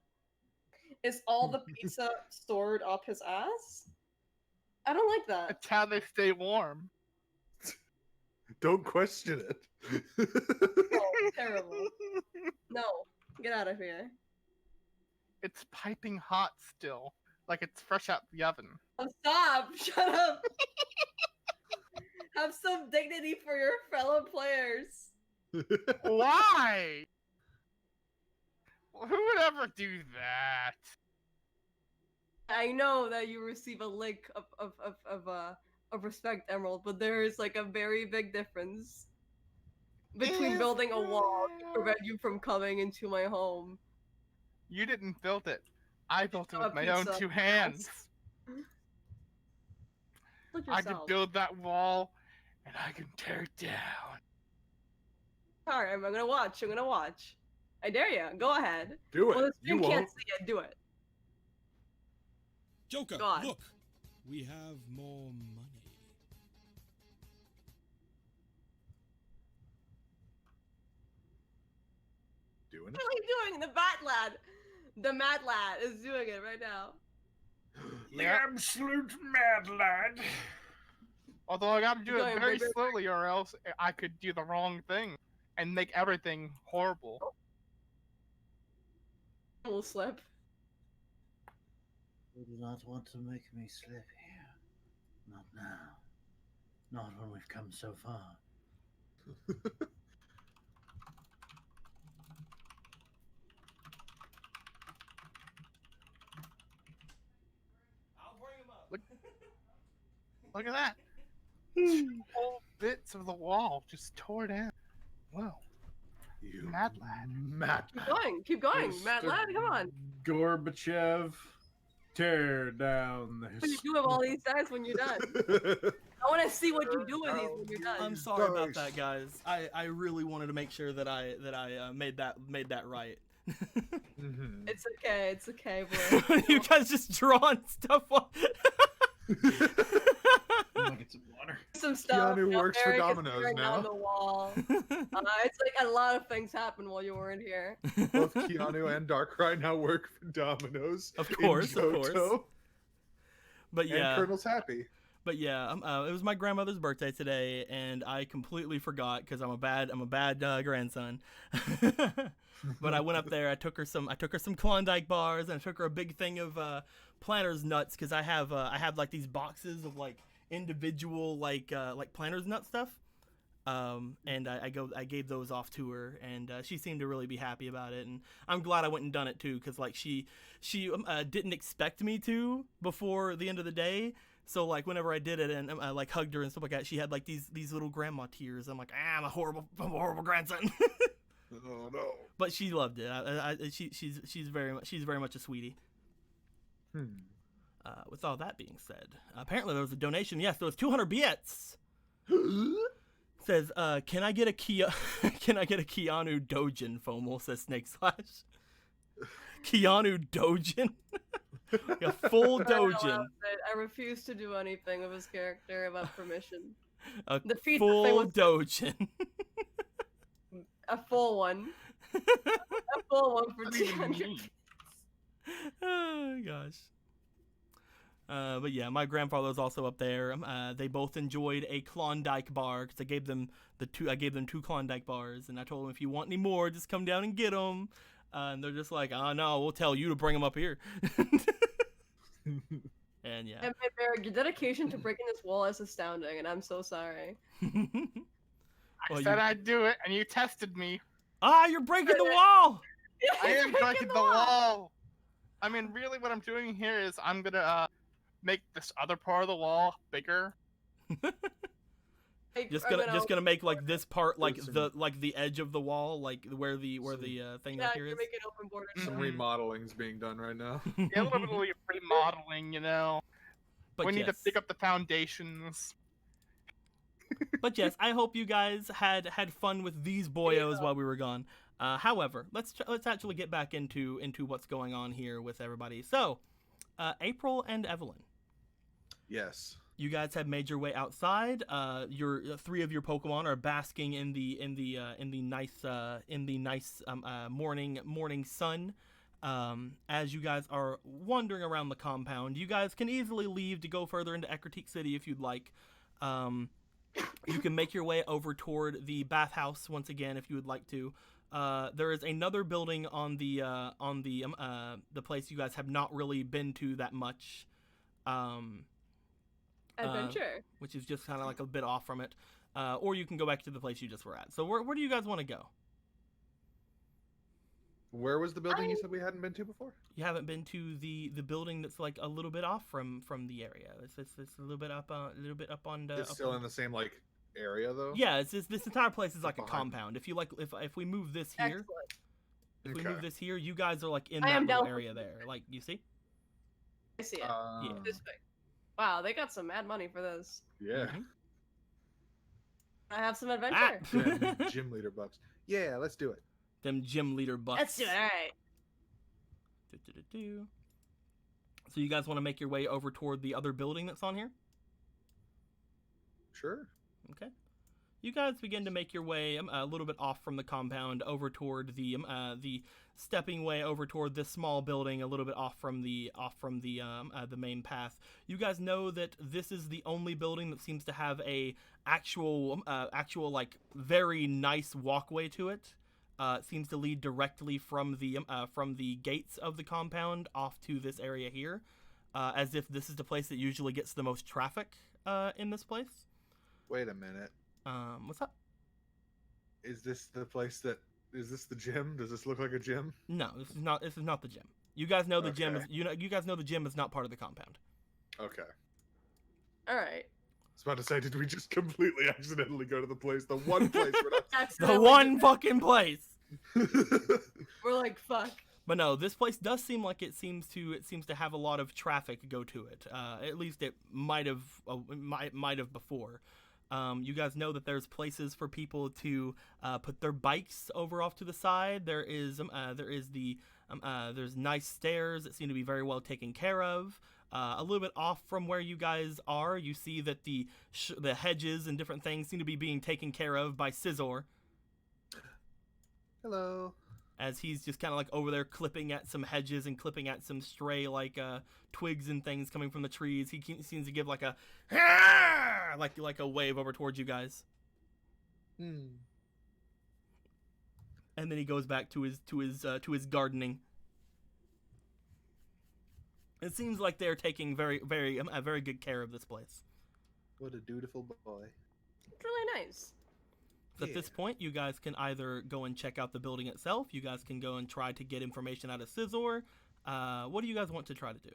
is all the pizza stored up his ass? I don't like that. That's how they stay warm. Don't question it. Oh, terrible. No, get out of here. It's piping hot still, like it's fresh out the oven. Oh, stop! Shut up! Have some dignity for your fellow players. Why? Who would ever do that? I know that you receive a link of Respect Emerald, but there is like a very big difference between Is building a wall to there? prevent you from coming into my home. You didn't build it. I built it Not a with my own pizza. 2 hands. Look I could yourself. build that wall, and I can tear it down. Alright, I'm gonna watch. I'm gonna watch. I dare you. Go ahead. Do it. Well, the You stream can't won't. see it. Do it. Joker, God. look, we have more money. Doing What are you doing? The Bat Lad. The Mad Lad is doing it right now. it. The absolute mad lad. Although I gotta do Go it ahead, very baby. slowly, or else I could do the wrong thing and make everything horrible. Will slip. You do not want to make me slip here. Not now. Not when we've come so far. I'll bring him up. Look at that. Whole bits of the wall just tore down. Whoa. You Mad lad. Mad Keep going. Keep going. Mad Lad, come on. Gorbachev, tear down What do this. you do with all these guys when you're done? I want to see what you do with these when you're done. I'm sorry about Nice. that, guys. I really wanted to make sure that I made that right. Mhm. It's okay. It's okay, bro. You guys just drawing stuff on. I'm gonna get some water. Some stuff. Keanu now works for Eric is Domino's tearing now. down the wall. It's like a lot of things happened while you weren't here. Both Keanu and Darkrai now work for Domino's. Of in course, of course. Johto, But And yeah, Colonel's happy. but yeah, it was my grandmother's birthday today, and I completely forgot because I'm a bad grandson. But I went up there. I took her some Klondike bars, and I took her a big thing of Planters nuts because I have like these boxes of like individual like Planters nut stuff. And I gave those off to her, and she seemed to really be happy about it. And I'm glad I went and done it too, because like she didn't expect me to before the end of the day. So like whenever I did it and I like hugged her and stuff like that, she had like these little grandma tears. I'm like, I'm a horrible grandson. Oh no. But she loved it. She's very much a sweetie. With all that being said, apparently there was a donation. Yes, there was 200 bits. Says, can I get a Keanu Dojin? Fomal says Snake Slash. Keanu Dojin. A full Dojin. I refuse to do anything with his character without permission. A Defeat the full thing with- Dojin. A full one. A full one for What do you 200. mean? Oh gosh. But yeah, my grandfather was also up there. They both enjoyed a Klondike bar because I gave them two Klondike bars, and I told them if you want any more, just come down and get them. And they're just like, oh no, we'll tell you to bring them up here. And yeah. And Barrick, your dedication to breaking this wall is astounding, and I'm so sorry. Well, I said I'd do it, and you tested me. You're breaking the wall. I am breaking the wall. I mean, really, what I'm doing here is I'm gonna make this other part of the wall bigger. Like, Just I'm gonna make like this part like Some- the edge of the wall, like where the thing Yeah, right here you're is. making open borders. Some Mhm. remodeling's being done right now. Yeah, a little bit of remodeling, you know. But We need to yes. pick up the foundations. But yes, I hope you guys had fun with these boyos while we were gone. However, let's actually get back into what's going on here with everybody. So, April and Evelyn, Yes. you guys have made your way outside. Your three of your Pokemon are basking in the nice morning sun. As you guys are wandering around the compound, you guys can easily leave to go further into Ecruteak City if you'd like. You can make your way over toward the bathhouse once again if you would like to. There is another building on the place you guys have not really been to that much, Adventure. which is just kind of like a bit off from it. Or you can go back to the place you just were at. So where do you guys want to go? Where was the building you said we hadn't been to before? You haven't been to the building that's like a little bit off from the area. It's a little bit up on the. It's up still on- in the same like area though. Yeah, it's just, this entire place is like a Behind. compound. If you like, if we move this here, Excellent. if we Okay. move this here, you guys are like in I that am little down for area there. Like you see? I see it. Yeah. This big. Wow, they got some mad money for this. Yeah. Mhm. I have some Ah! adventure. Them gym leader bucks. Yeah, let's do it. Them gym leader bucks. Let's do it. All right. Do-do-do-do. So you guys want to make your way over toward the other building that's on here? Sure. Okay. You guys begin to make your way a little bit off from the compound over toward the stepping way over toward this small building, a little bit off from the main path. You guys know that this is the only building that seems to have a actual like very nice walkway to it. It seems to lead directly from the gates of the compound off to this area here, as if this is the place that usually gets the most traffic in this place. Wait a minute. What's up? Is this the place that? Is this the gym? Does this look like a gym? No, this is not the gym. You guys know the gym is Okay. you guys know the gym is not part of the compound. Okay. All right. I was about to say, did we just completely accidentally go to the place? The one place we're not. The Accidentally one did fucking place. that. We're like, fuck. But no, this place does seem like it seems to have a lot of traffic go to it. At least it might have before. You guys know that there's places for people to put their bikes over off to the side. There's nice stairs that seem to be very well taken care of. A little bit off from where you guys are, you see that the hedges and different things seem to be being taken care of by Scizor, Hello. as he's just kind of like over there clipping at some hedges and clipping at some stray like twigs and things coming from the trees. He seems to give like a like a wave over towards you guys, and then he goes back to his gardening. It seems like they're taking very good care of this place. What a dutiful boy. It's really nice. So at this point, you guys can either go and check out the building itself. You guys can go and try to get information out of Scizor. What do you guys want to try to do?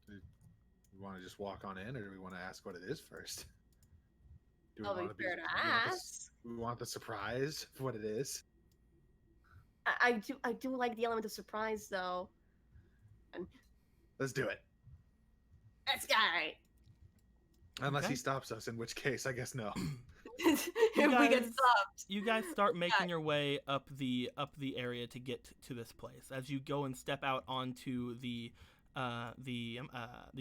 We want to just walk on in, or do we want to ask what it is first? Do I'll be wanna fair to do we want the ask. we want the surprise of what it is. I do like the element of surprise though. Let's do it. That's all right. Unless Okay. he stops us, in which case, I guess no. If we get guys- stopped. You guys start making your way up the area to get to this place. As you go and step out onto the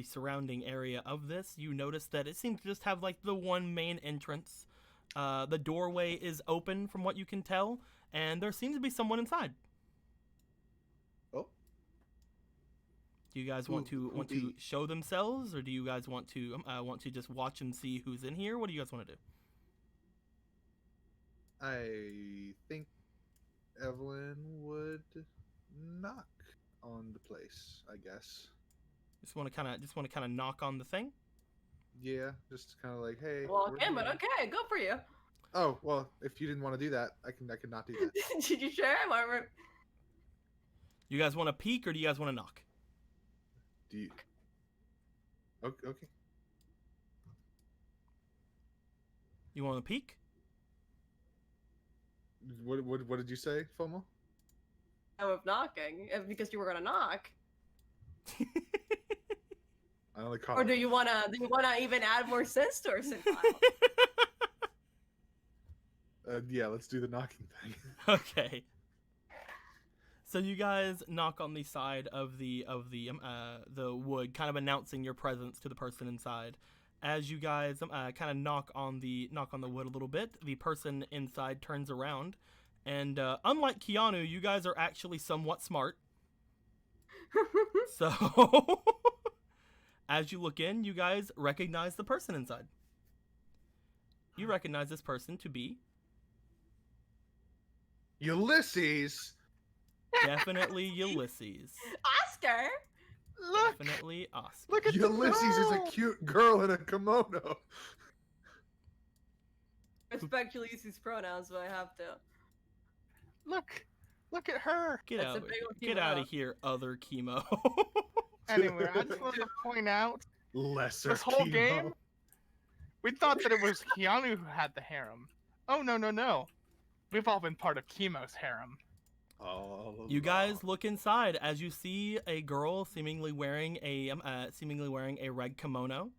surrounding area of this, you notice that it seems to just have like the one main entrance. The doorway is open from what you can tell, and there seems to be someone inside. Oh. Do you guys want Who to be? show themselves, or do you guys want to just watch and see who's in here? What do you guys want to do? I think Evelyn would knock on the place, I guess. Just want to kind of knock on the thing. Yeah, just kind of like, hey. Walk we're in, but here. okay, go for you. Oh well, if you didn't want to do that, I can not do that. Did you share? You guys want to peek, or do you guys want to knock? Do you? Okay. You want to peek? What did you say, FOMO? Of knocking, because you were gonna knock. I only caught. Or do you wanna even add more sense to our Sindfile? Yeah, let's do the knocking thing. Okay. So you guys knock on the side of the wood, kind of announcing your presence to the person inside. As you guys kind of knock on the wood a little bit, the person inside turns around, and unlike Keanu, you guys are actually somewhat smart. So, as you look in, you guys recognize the person inside. You recognize this person to be Ulysses. definitely Ulysses. Oscar. Look! Definitely Oscar. Look at the Ulysses is a girl! cute girl in a kimono. Respect Ulysses' pronouns, but I have to. Look at her! Get That's a out! big old Get chemo. out of here, other chemo. Anyway, I just wanted to point out, Lesser. this whole chemo. game, we thought that it was Keanu who had the harem. Oh, no. We've all been part of Chemo's harem. All You guys along. look inside as you see a girl seemingly wearing a red kimono.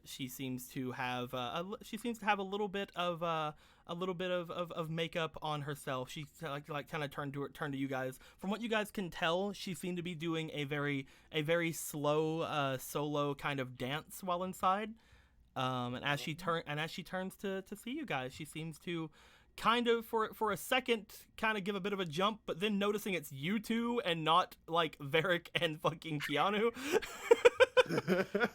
She seems to have a little bit of makeup on herself. She like kind of turned to you guys. From what you guys can tell, she seemed to be doing a very slow solo kind of dance while inside. And as she turns to see you guys, she seems to kind of for a second kind of give a bit of a jump, but then noticing it's you two and not like Varric and fucking Keanu.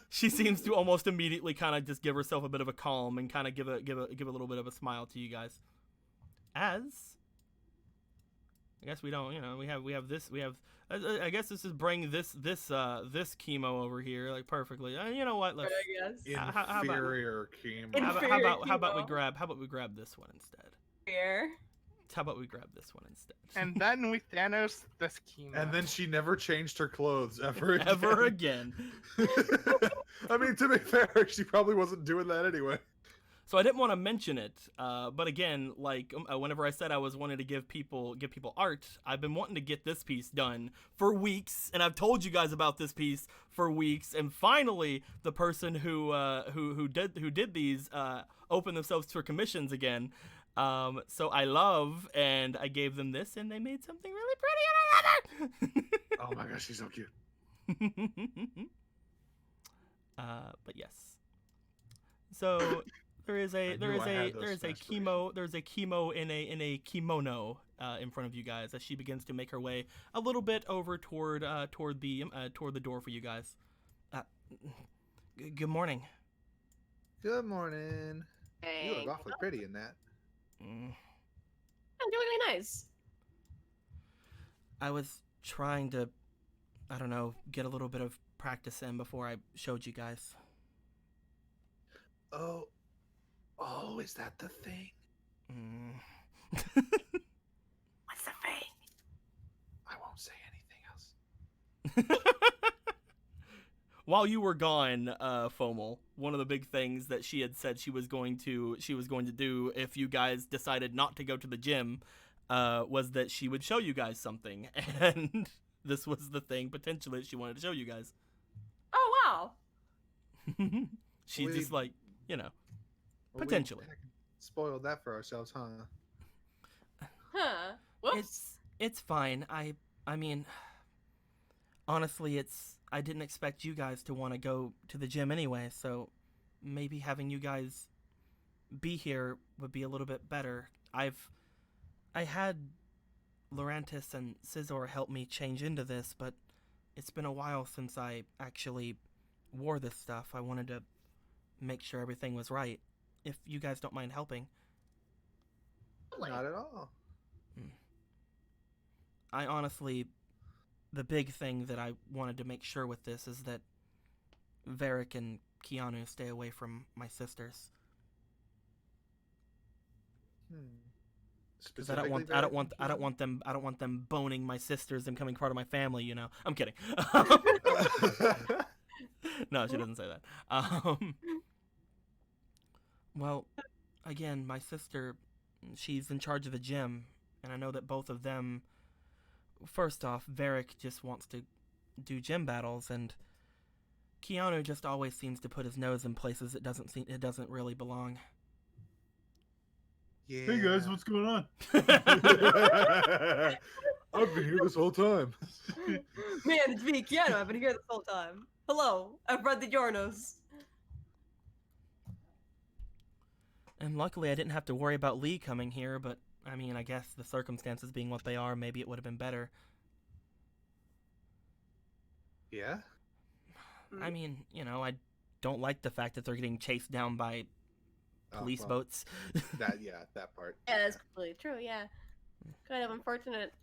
She seems to almost immediately kind of just give herself a bit of a calm and kind of give a little bit of a smile to you guys. As I guess we don't, we have this. I guess this is bring this chemo over here like perfectly. You know what? Let's, I guess. How about- Inferior chemo. how Inferior about we chemo. grab this one instead? Fair. How about we grab this one instead? And then we Thanos this Chemo. And then she never changed her clothes ever again. Ever again. I mean, to be fair, she probably wasn't doing that anyway. So I didn't want to mention it, but again, like whenever I said I was wanting to give people art, I've been wanting to get this piece done for weeks, and I've told you guys about this piece for weeks, and finally the person who did these opened themselves for commissions again. So I love, and I gave them this, and they made something really pretty, and I love it. Oh my gosh, she's so cute. But yes. So there is a knew I had those chemo in a kimono in front of you guys as she begins to make her way a little bit over toward the door for you guys. Good morning. Good morning. You Hey. look awfully pretty in that. Mm, I'm doing really nice. I was trying to, I don't know, get a little bit of practice in before I showed you guys. Oh, Oh, is that the thing? Mm. What's the thing? I won't say anything else. While you were gone, Fomel, one of the big things that she had said she was going to do if you guys decided not to go to the gym, was that she would show you guys something, and this was the thing potentially that she wanted to show you guys. Oh wow. She's just like, you know, Well, we potentially. spoiled that for ourselves, huh? Huh. Whoops. It's fine. I mean, honestly, I didn't expect you guys to want to go to the gym anyway, so maybe having you guys be here would be a little bit better. I had Lorantis and Scizor help me change into this, but it's been a while since I actually wore this stuff. I wanted to make sure everything was right. If you guys don't mind helping. Not at all. I honestly, the big thing that I wanted to make sure with this is that Varric and Keanu stay away from my sisters. Because I don't want them boning my sisters and becoming part of my family. You know, I'm kidding. No, she doesn't say that. Well, again, my sister, she's in charge of the gym, and I know that both of them. First off, Varric just wants to do gym battles, and Keanu just always seems to put his nose in places it doesn't really belong. Yeah. Hey guys, what's going on? I've been here this whole time. Man, it's me, Keanu. I've been here this whole time. Hello, I've read the Jornos. And luckily, I didn't have to worry about Lee coming here, but I mean, I guess the circumstances being what they are, maybe it would have been better. Yeah? I mean, you know, I don't like the fact that they're getting chased down by police well, boats. that part. Yeah, that's completely true. Yeah, kind of unfortunate.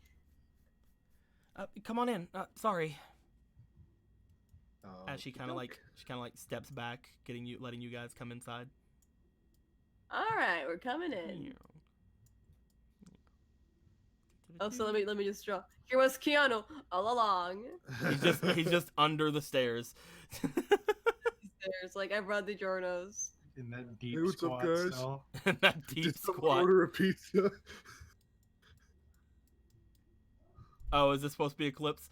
Come on in. Sorry. Oh, As she kind of like steps back, letting you guys come inside. All right, we're coming in. Oh, so let me just draw. Here was Keanu all along. He's just under the stairs. There's like I've read the Jornos. In that deep Hey, what's up, squat guys? cell. That deep Did someone squat. order a pizza? Oh, is this supposed to be Eclipse?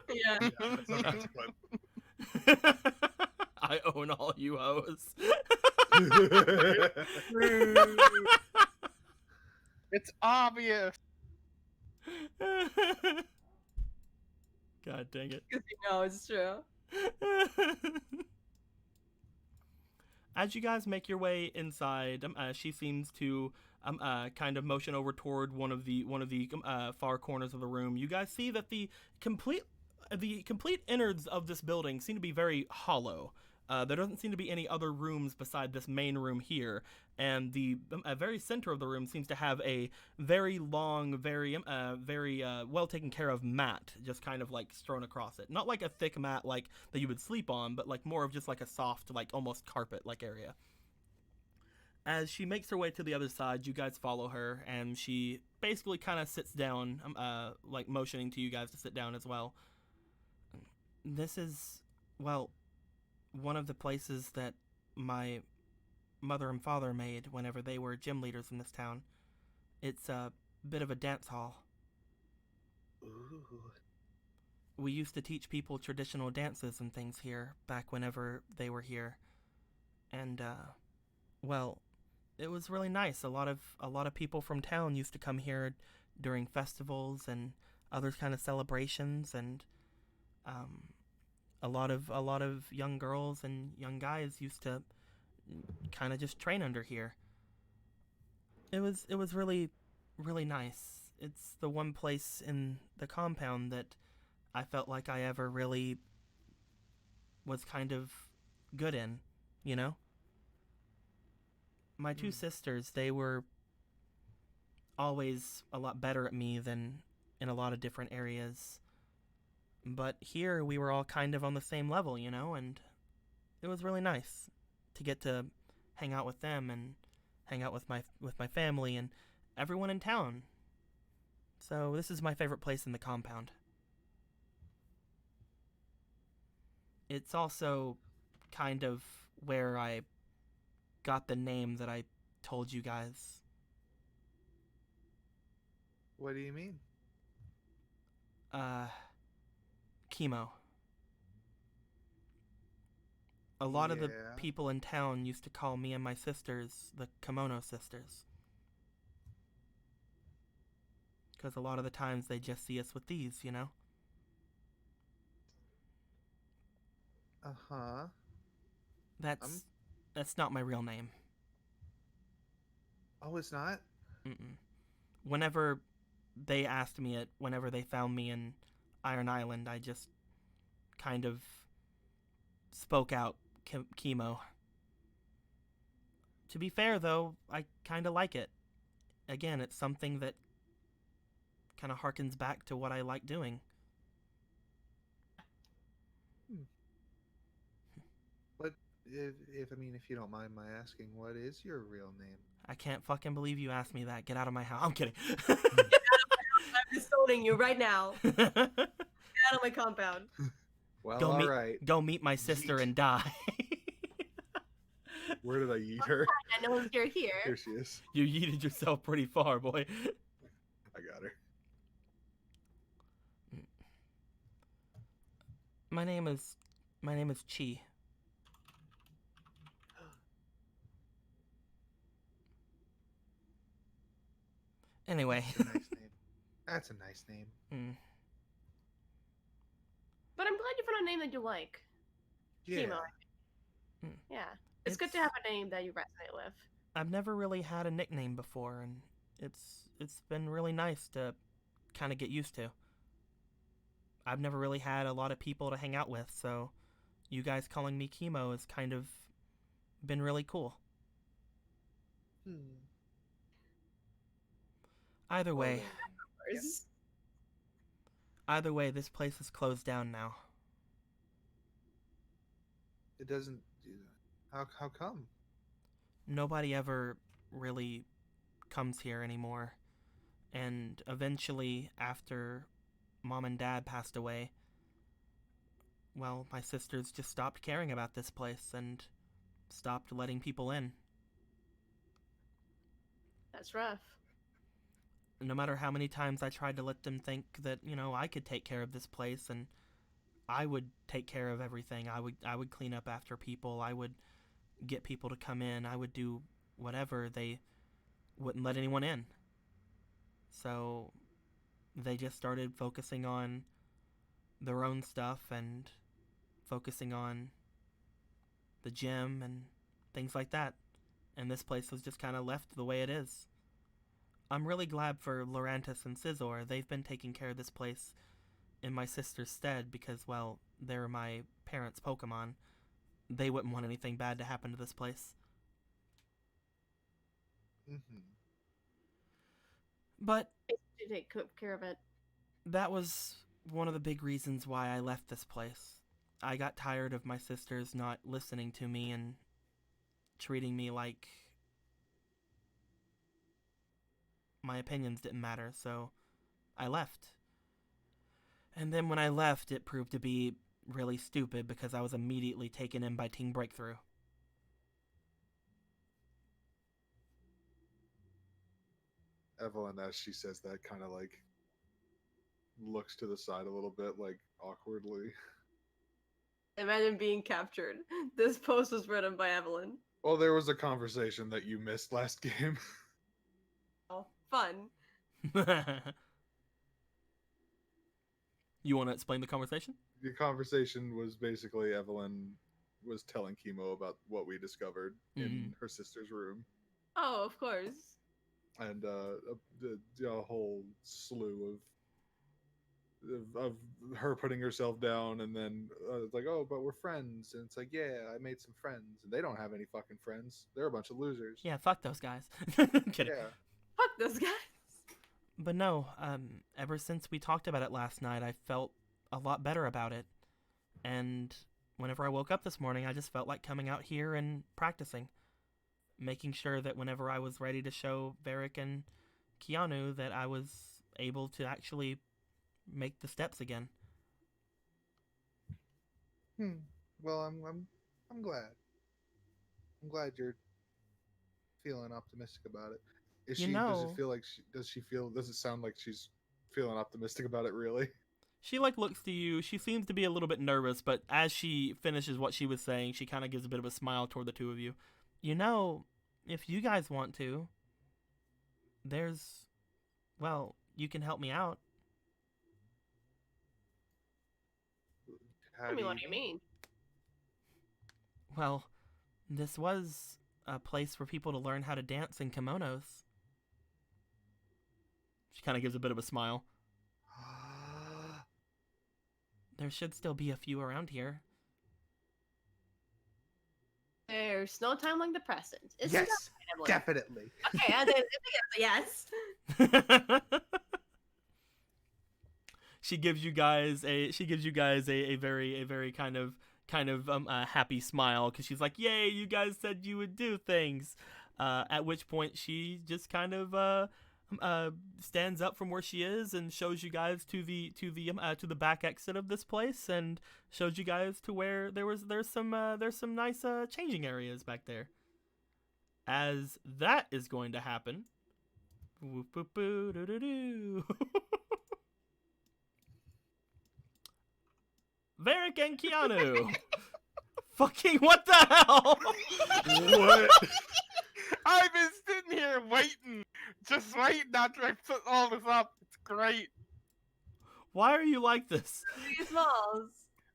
Yeah. That's fun. I own all you hoes. It's obvious. God dang it. Because you know it's true. As you guys make your way inside, she seems to kind of motion over toward one of the far corners of the room. You guys see that the complete innards of this building seem to be very hollow. There doesn't seem to be any other rooms beside this main room here, and the very center of the room seems to have a very long, very well taken care of mat, just kind of like strewn across it. Not like a thick mat like that you would sleep on, but like more of just like a soft, like almost carpet like area. As she makes her way to the other side, you guys follow her, and she basically kind of sits down, like motioning to you guys to sit down as well. This is, well, one of the places that my mother and father made whenever they were gym leaders in this town. It's a bit of a dance hall. Ooh. We used to teach people traditional dances and things here back whenever they were here. And, well, it was really nice. A lot of people from town used to come here during festivals and other kind of celebrations, and a lot of young girls and young guys used to kind of just train under here. It was really, really nice. It's the one place in the compound that I felt like I ever really was kind of good in, you know? My two sisters, they were always a lot better at me than in a lot of different areas. But here we were all kind of on the same level, you know, and it was really nice to get to hang out with them and hang out with my family and everyone in town. So this is my favorite place in the compound. It's also kind of where I got the name that I told you guys. What do you mean? Chemo. A lot of the Yeah. people in town used to call me and my sisters the Kimono Sisters. Because a lot of the times they just see us with these, you know? Uh-huh. That's not my real name. Oh, it's not? Mm-mm. Whenever they asked me it, whenever they found me in Iron Island, I just kind of spoke out chemo. To be fair, though, I kind of like it. Again, it's something that kind of harkens back to what I like doing. What if I mean, if you don't mind my asking, what is your real name? I can't fucking believe you asked me that. Get out of my house. I'm kidding. I'm disowning you right now. Get out of my compound. Well, Go all meet- right. Go meet my sister Yeet. and die. Where did I eat her? I know you're here. Here she is. You yeeted yourself pretty far, boy. I got her. My name is Chi. Anyway. That's a nice name. That's a nice name. Mm. But I'm glad you found a name that you like. Yeah. Chemo. Mm. Yeah. It's good to have a name that you resonate with. I've never really had a nickname before, and it's been really nice to kind of get used to. I've never really had a lot of people to hang out with, so you guys calling me Chemo has kind of been really cool. Either way, this place is closed down now. It doesn't. How come? Nobody ever really comes here anymore. And eventually, after Mom and Dad passed away, well, my sisters just stopped caring about this place and stopped letting people in. That's rough. No matter how many times I tried to let them think that, you know, I could take care of this place and I would take care of everything. I would clean up after people. I would get people to come in. I would do whatever. They wouldn't let anyone in. So they just started focusing on their own stuff and focusing on the gym and things like that. And this place was just kind of left the way it is. I'm really glad for Lorantis and Scizor. They've been taking care of this place in my sister's stead because, well, they're my parents' Pokemon. They wouldn't want anything bad to happen to this place. Mm-hmm. But To take care of it. that was one of the big reasons why I left this place. I got tired of my sisters not listening to me and treating me like my opinions didn't matter, so I left. And then when I left, it proved to be really stupid because I was immediately taken in by Team Breakthrough. Evelyn, as she says that, kind of like looks to the side a little bit, like awkwardly. Imagine being captured. This post was written by Evelyn. Well, there was a conversation that you missed last game. Oh, fun. You want to explain the conversation? The conversation was basically Evelyn was telling Chemo about what we discovered in her sister's room, Oh, of course. and a whole slew of her putting herself down, and then it's like, oh, but we're friends, and it's like, yeah, I made some friends, and they don't have any fucking friends. They're a bunch of losers. Yeah, fuck those guys. Kidding. Yeah. Fuck this guy. But no, ever since we talked about it last night, I felt a lot better about it. And whenever I woke up this morning, I just felt like coming out here and practicing. making sure that whenever I was ready to show Varric and Keanu that I was able to actually make the steps again. Well, I'm glad. I'm glad you're feeling optimistic about it. Is You she? Does know- it feel like? Does she feel? Does it sound like she's feeling optimistic about it? Really? She like looks to you. She seems to be a little bit nervous, but as she finishes what she was saying, she kind of gives a bit of a smile toward the two of you. You know, if you guys want to, you can help me out. How I mean, what do you mean? Well, this was a place for people to learn how to dance in kimonos. She kind of gives a bit of a smile. There should still be a few around here. There's no time like the present. It's Yes, not definitely. Okay, I think it's a yes. She gives you guys a very kind of happy smile because she's like, "Yay, you guys said you would do things." At which point she just kind of stands up from where she is and shows you guys to the back exit of this place and shows you guys to where there's some nice changing areas back there. As that is going to happen. Whoop, boop, boo, doo, doo, doo. Varric and Keanu. Fucking what the hell? What? I've been sitting here waiting, just waiting after I put all this up. It's great. Why are you like this? Three smalls.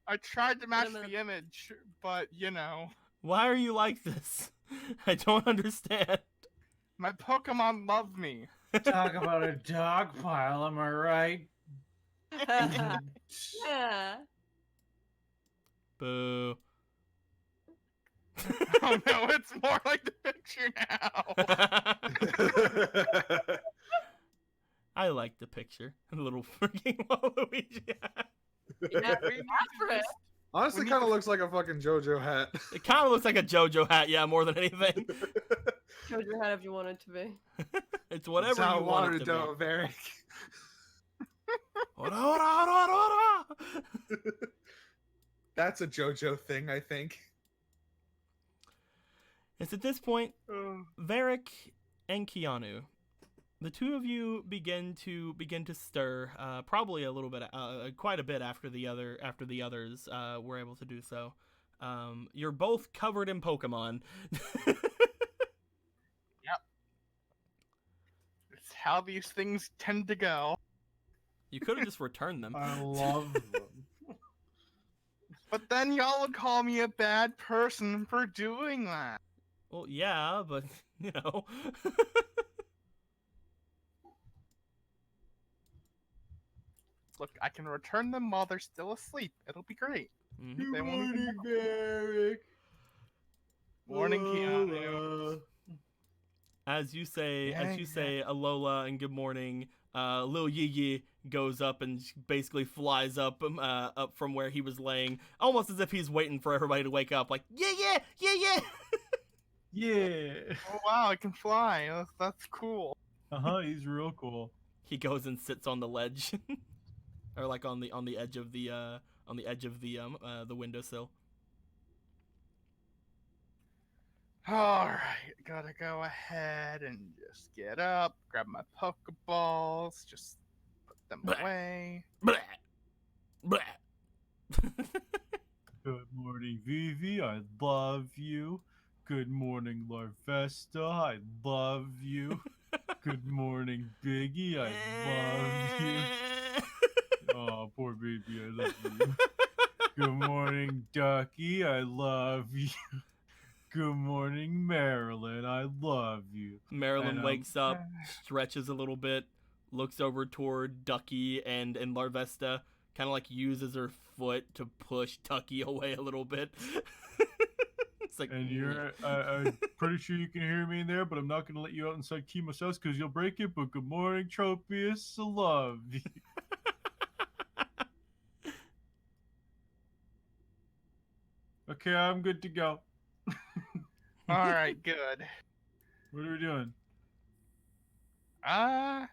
I tried to match minute. the image, but you know, Why are you like this? I don't understand. my Pokemon love me. Talk about a dog pile, am I right? Yeah. Boo. Oh no, it's more like the picture now. I like the picture. A little freaking Waluigi hat. Yeah, We need for to it. just- Honestly, We need kind of to- looks like a fucking JoJo hat. It kind of looks like a JoJo hat, yeah, more than anything. Showed your head if you wanted to be. It's whatever That's how you I want wanted it to do, Varric. be. Ora, ora, ora, ora. That's a JoJo thing, I think. It's at this point, Varric and Keanu, the two of you begin to stir. Probably a little bit, quite a bit after the others were able to do so. You're both covered in Pokemon. It's how these things tend to go. You could have just returned them. I love them. But then y'all would call me a bad person for doing that. Well, yeah, but you know. Look, I can return them while they're still asleep. It'll be great. Mhm. They won't even know. Varric. Morning, Keanu. As you say, Yeah. Alola and good morning. Lil Yee goes up and basically flies up from where he was laying, almost as if he's waiting for everybody to wake up. Like, yeah. Yeah. Oh wow, I can fly. That's cool. He's real cool. He goes and sits on the ledge, or like on the edge of the windowsill. Alright, gotta go ahead and just get up, grab my Pokeballs, just put them Bleh. away. Blah. Blah. Good morning, Vivi. I love you. Good morning, Larvesta. I love you. Good morning, Biggie. I love you. Oh, poor baby. I love you. Good morning, Ducky. I love you. Good morning, Marilyn. I love you. Marilyn And, wakes up, stretches a little bit, looks over toward Ducky and Larvesta, kind of like uses her foot to push Ducky away a little bit. It's like, And you're, I'm pretty sure you can hear me in there, but I'm not going to let you out inside Kimo's house because you'll break it. But good morning, Tropius. I love you. Okay, I'm good to go. Alright, good. What are we doing? I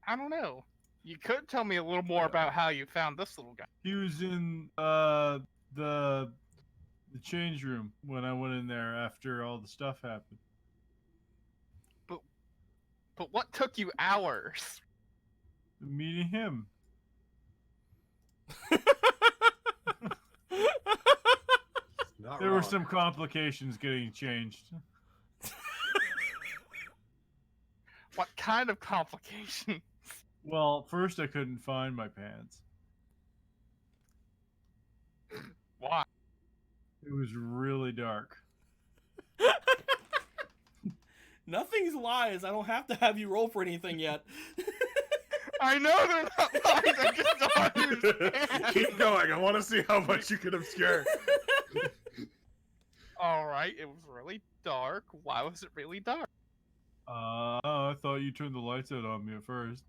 don't know. You could tell me a little more about how you found this little guy. He was in the change room when I went in there after all the stuff happened. But what took you hours? Meeting him. Not There were wrong. some complications getting changed. What kind of complication? Well, first I couldn't find my pants. Why? It was really dark. Nothing's lies. I don't have to have you roll for anything yet. I know they're not lies. I just don't understand. Keep going. I want to see how much you can obscure. All right, it was really dark. Why was it really dark? I thought you turned the lights out on me at first.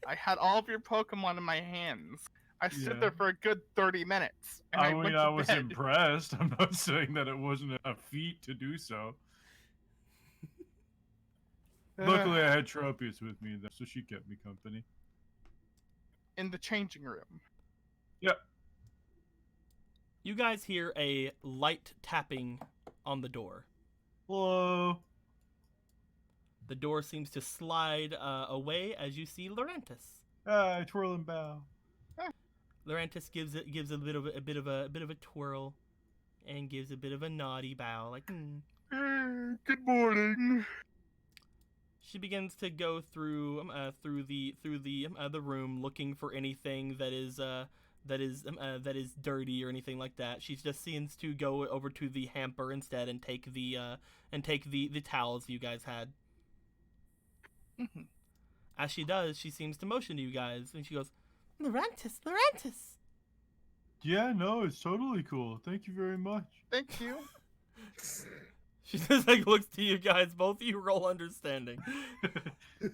I had all of your Pokemon in my hands. I stood Yeah. there for a good 30 minutes. And I went mean, to I was bed. impressed. I'm not saying that it wasn't a feat to do so. Luckily, I had Tropius with me, though, so she kept me company. In the changing room. Yep. You guys hear a light tapping on the door. Hello. The door seems to slide away as you see Lurantis. Hi, twirl and bow. Lurantis gives a bit of a twirl, and gives a bit of a naughty bow, like. Good morning. She begins to go through the room, looking for anything that is dirty or anything like that. She just seems to go over to the hamper instead and take the towels you guys had. Mhm. As she does, she seems to motion to you guys, and she goes, Lurantis. Yeah, no, it's totally cool. Thank you very much. Thank you. She just like looks to you guys. Both of you roll understanding. I love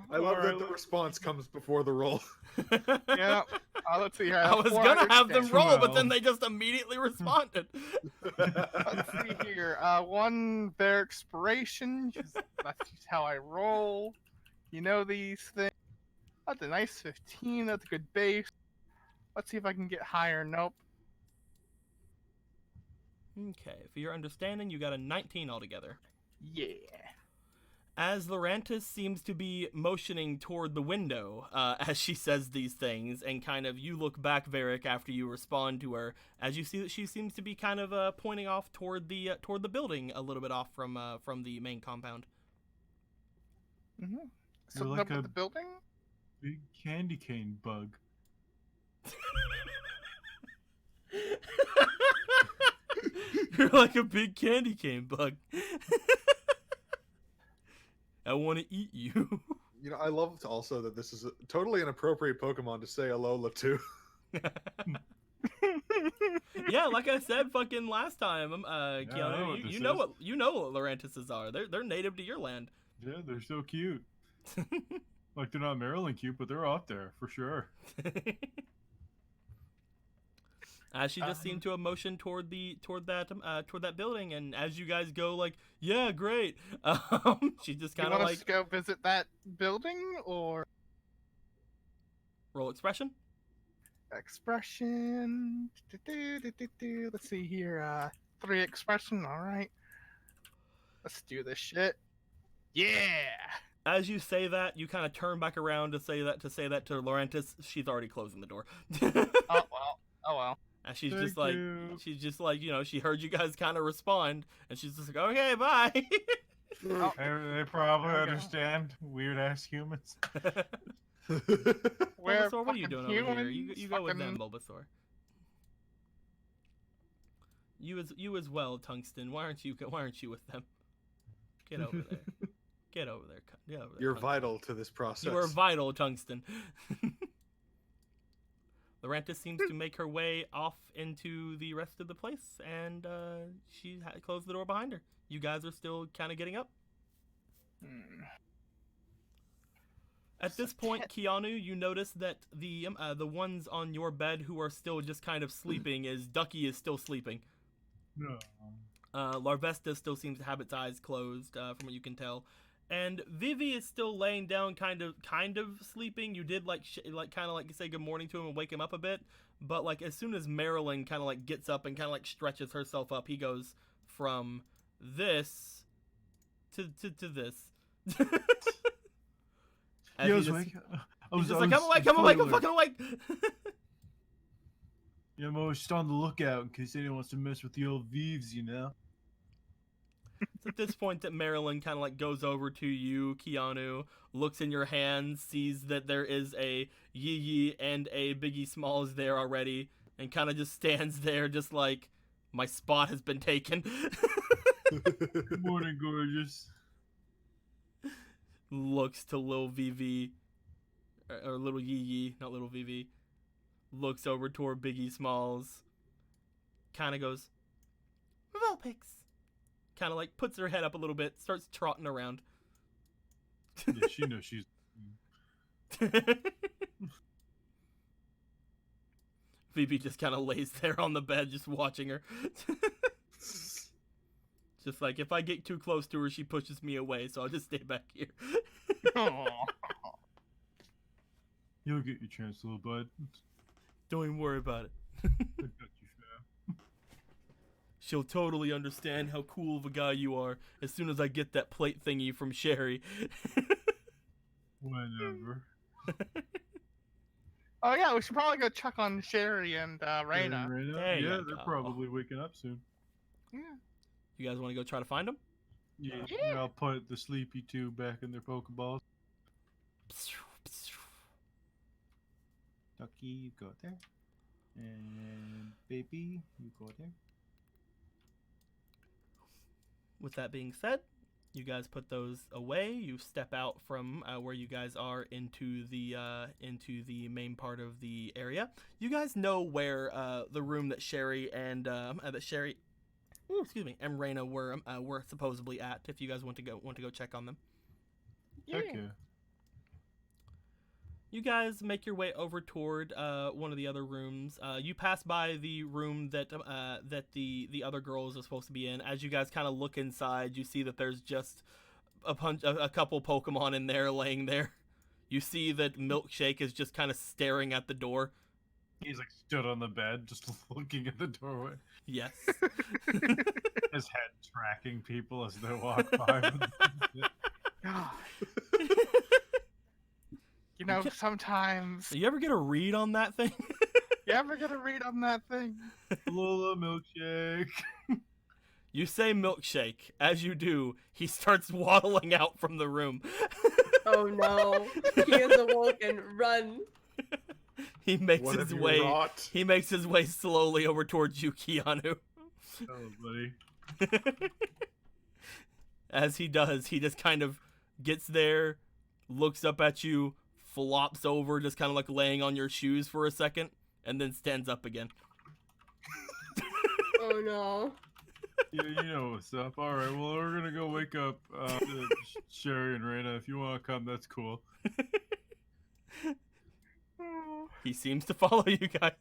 that alright, the response comes before the roll. Yeah. Let's see here. I was gonna have them roll, but then they just immediately responded. Let's see here. One their expiration. That's just how I roll. You know these things. That's a nice 15. That's a good base. Let's see if I can get higher. Nope. Okay, for your understanding, you got a 19 altogether. Yeah. As Lurantis seems to be motioning toward the window as she says these things, and kind of you look back, Varric, after you respond to her, as you see that she seems to be kind of pointing off toward the building, a little bit off from the main compound. Mm-hmm. So You're up like at a- the building. Big candy cane bug. You're like a big candy cane bug. I want to eat you. You know, I love also that this is a totally inappropriate Pokemon to say Alola to. Yeah, like I said, fucking last time, I know Keanu, what this you know is. what Lurantises are. They're native to your land. Yeah, they're so cute. Like, they're not Maryland cute, but they're out there, for sure. She just seemed to motion toward that building, and as you guys go, like, yeah, great. She just You kind of want us like to go visit that building or roll expression. expression? Let's see here. 3 expression. All right. Let's do this shit. Yeah. As you say that, you kind of turn back around to say that to Lurantis. She's already closing the door. Oh well. Oh well. And she's Thank just like, you. she heard you guys kind of respond, and she's just like, okay, bye. Oh, They probably Okay. understand weird ass humans. we're Bulbasaur, what are you doing fucking over here? humans, You go with them, fucking- Bulbasaur. You as well, Tungsten. Why aren't you with them? Get over there. Get over there. Get over there. You're Tungsten. vital to this process. You are vital, Tungsten. Lurantis seems to make her way off into the rest of the place, and she closed the door behind her. You guys are still kind of getting up. At this point, Keanu, you notice that the ones on your bed who are still just kind of sleeping, is Ducky is still sleeping. No. Larvesta still seems to have its eyes closed, from what you can tell, and Vivi is still laying down, kind of sleeping. You did kind of say good morning to him and wake him up a bit, but like as soon as Marilyn kind of gets up and kind of stretches herself up, he goes from this to this. As Yeah, he just- he's just like, I'm awake, I'm fucking awake. Yeah, I'm always just on the lookout in case anyone wants to mess with the old Vives, you know? It's at this point that Marilyn kind of goes over to you, Keanu, looks in your hands, sees that there is a Yee Yee and a Biggie Smalls there already, and kind of just stands there just like, my spot has been taken. Good morning, gorgeous. Looks to Lil Vivi, or Little Yee Yee, not Little Vivi. Looks over toward Biggie Smalls. Kind of goes, Vulpix. Kind of puts her head up a little bit, starts trotting around. Yeah, she knows she's. Phoebe just kind of lays there on the bed, just watching her. Just like, if I get too close to her, she pushes me away, so I'll just stay back here. You'll get your chance, little bud. Don't even worry about it. I got you, fam. She'll totally understand how cool of a guy you are as soon as I get that plate thingy from Sherry. Whenever. Oh yeah, we should probably go check on Sherry and Reyna. There you Yeah, they're go. probably waking up soon. Yeah. You guys want to go try to find him? Yeah, Yeah. I'll put the sleepy two back in their Pokeballs. Ducky, you go there. And baby, you go there. With that being said, you guys put those away. You step out from where you guys are into the main part of the area. You guys know where the room that Sherry and and Reyna were supposedly at. If you guys want to go check on them, Heck yeah. you guys make your way over toward one of the other rooms. You pass by the room that the other girls are supposed to be in. As you guys kind of look inside, you see that there's just a couple Pokemon in there laying there. You see that Milkshake is just kind of staring at the door. He's stood on the bed, just looking at the doorway. Yes. His head tracking people as they walk by. God. You know, sometimes You ever get a read on that thing? you ever get a read on that thing? Lola Milkshake. You say Milkshake. As you do, he starts waddling out from the room. Oh no. He is awoken. Run. He makes What his have you way. wrought? He makes his way slowly over towards you, Keanu. Oh, buddy. As he does, he just kind of gets there, looks up at you, flops over, just kind of laying on your shoes for a second, and then stands up again. Oh no. Yeah, you know what's up. All right, well, we're gonna go wake up Sherry and Reyna. If you want to come, that's cool. He seems to follow you guys.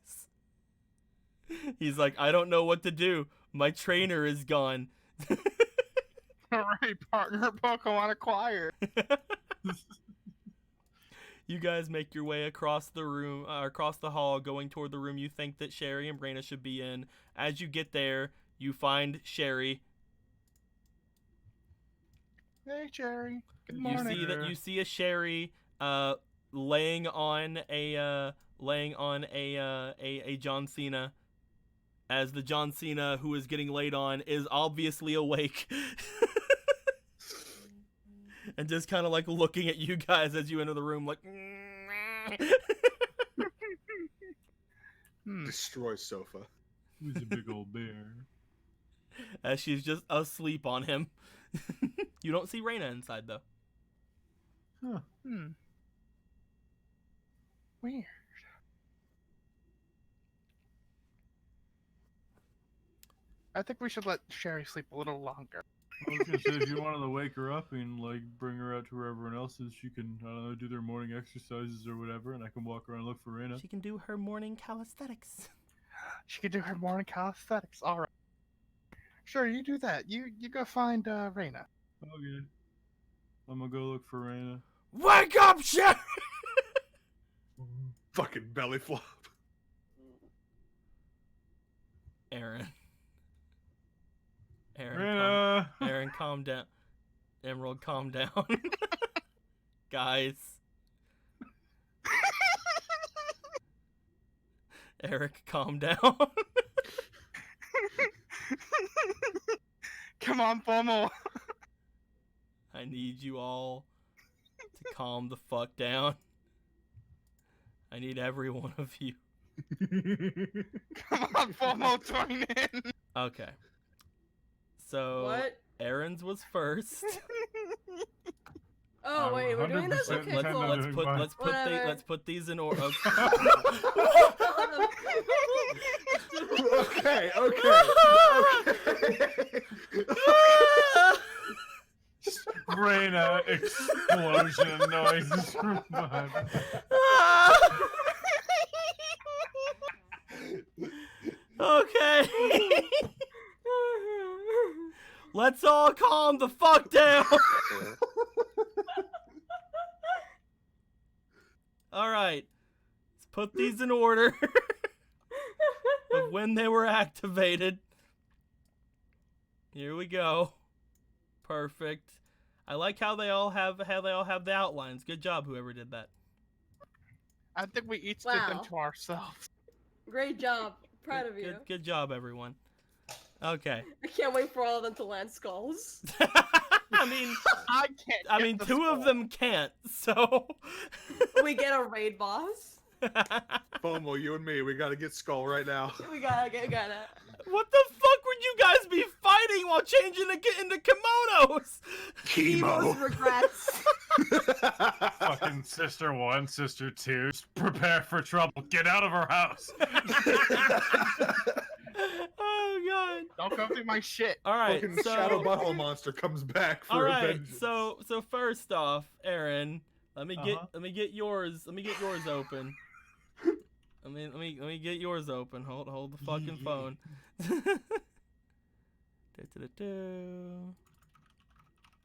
He's like, I don't know what to do. My trainer is gone. Alright, partner, Pokemon acquired. You guys make your way across the room, across the hall, going toward the room you think that Sherry and Reyna should be in. As you get there, you find Sherry. Hey, Sherry. Good You morning. see a Sherry laying on a John Cena, as the John Cena who is getting laid on is obviously awake. And just kind of looking at you guys as you enter the room Destroy sofa. He's a big old bear. as she's just asleep on him. You don't see Reyna inside though. Huh. Weird. I think we should let Sherry sleep a little longer. I was gonna say, if you wanted to wake her up and bring her out to where everyone else is, she can, I don't know, do their morning exercises or whatever, and I can walk around and look for Reyna. She can do her morning calisthenics. She could do her morning calisthenics. Alright. Sure, you do that. You go find Reyna. Okay. I'm gonna go look for Reyna. Wake up, shit! Fucking belly flop. Aaron. Reyna! Aaron, calm down. Emerald, calm down. Guys. Eric, calm down. Come on, Pomo. I need you all to calm the fuck down. I need every one of you. Come on, Pomo, join in. Okay. So What? Aaron's was first. Oh wait, we're doing this? 100% Okay, intend cool. on doing mine. Whatever. let's put these in order. Okay. Reyna explosion noises from behind. Okay. Let's all calm the fuck down. All right. Let's put these in order of when they were activated. Here we go. Perfect. I like how they all have the outlines. Good job, whoever did that. I think we each did them Wow. to ourselves. Great job. Proud of you. Good job, everyone. Okay. I can't wait for all of them to land skulls. I mean, I can't. I get mean, the two of skull. them can't. So. We get a raid boss. FOMO, you and me, we gotta get Skull right now. We gotta. What the fuck would you guys be fighting while changing into kimonos? Emo's regrets. Fucking sister 1, sister 2. Prepare for trouble. Get out of our house. Oh god. Don't go through my shit. All right. Fucking So. Shadow Butthole Monster comes back for All right. vengeance. So first off, Aaron, let me get Uh-huh. let me get yours. Let me get yours open. Let me get yours open. Hold the fucking phone.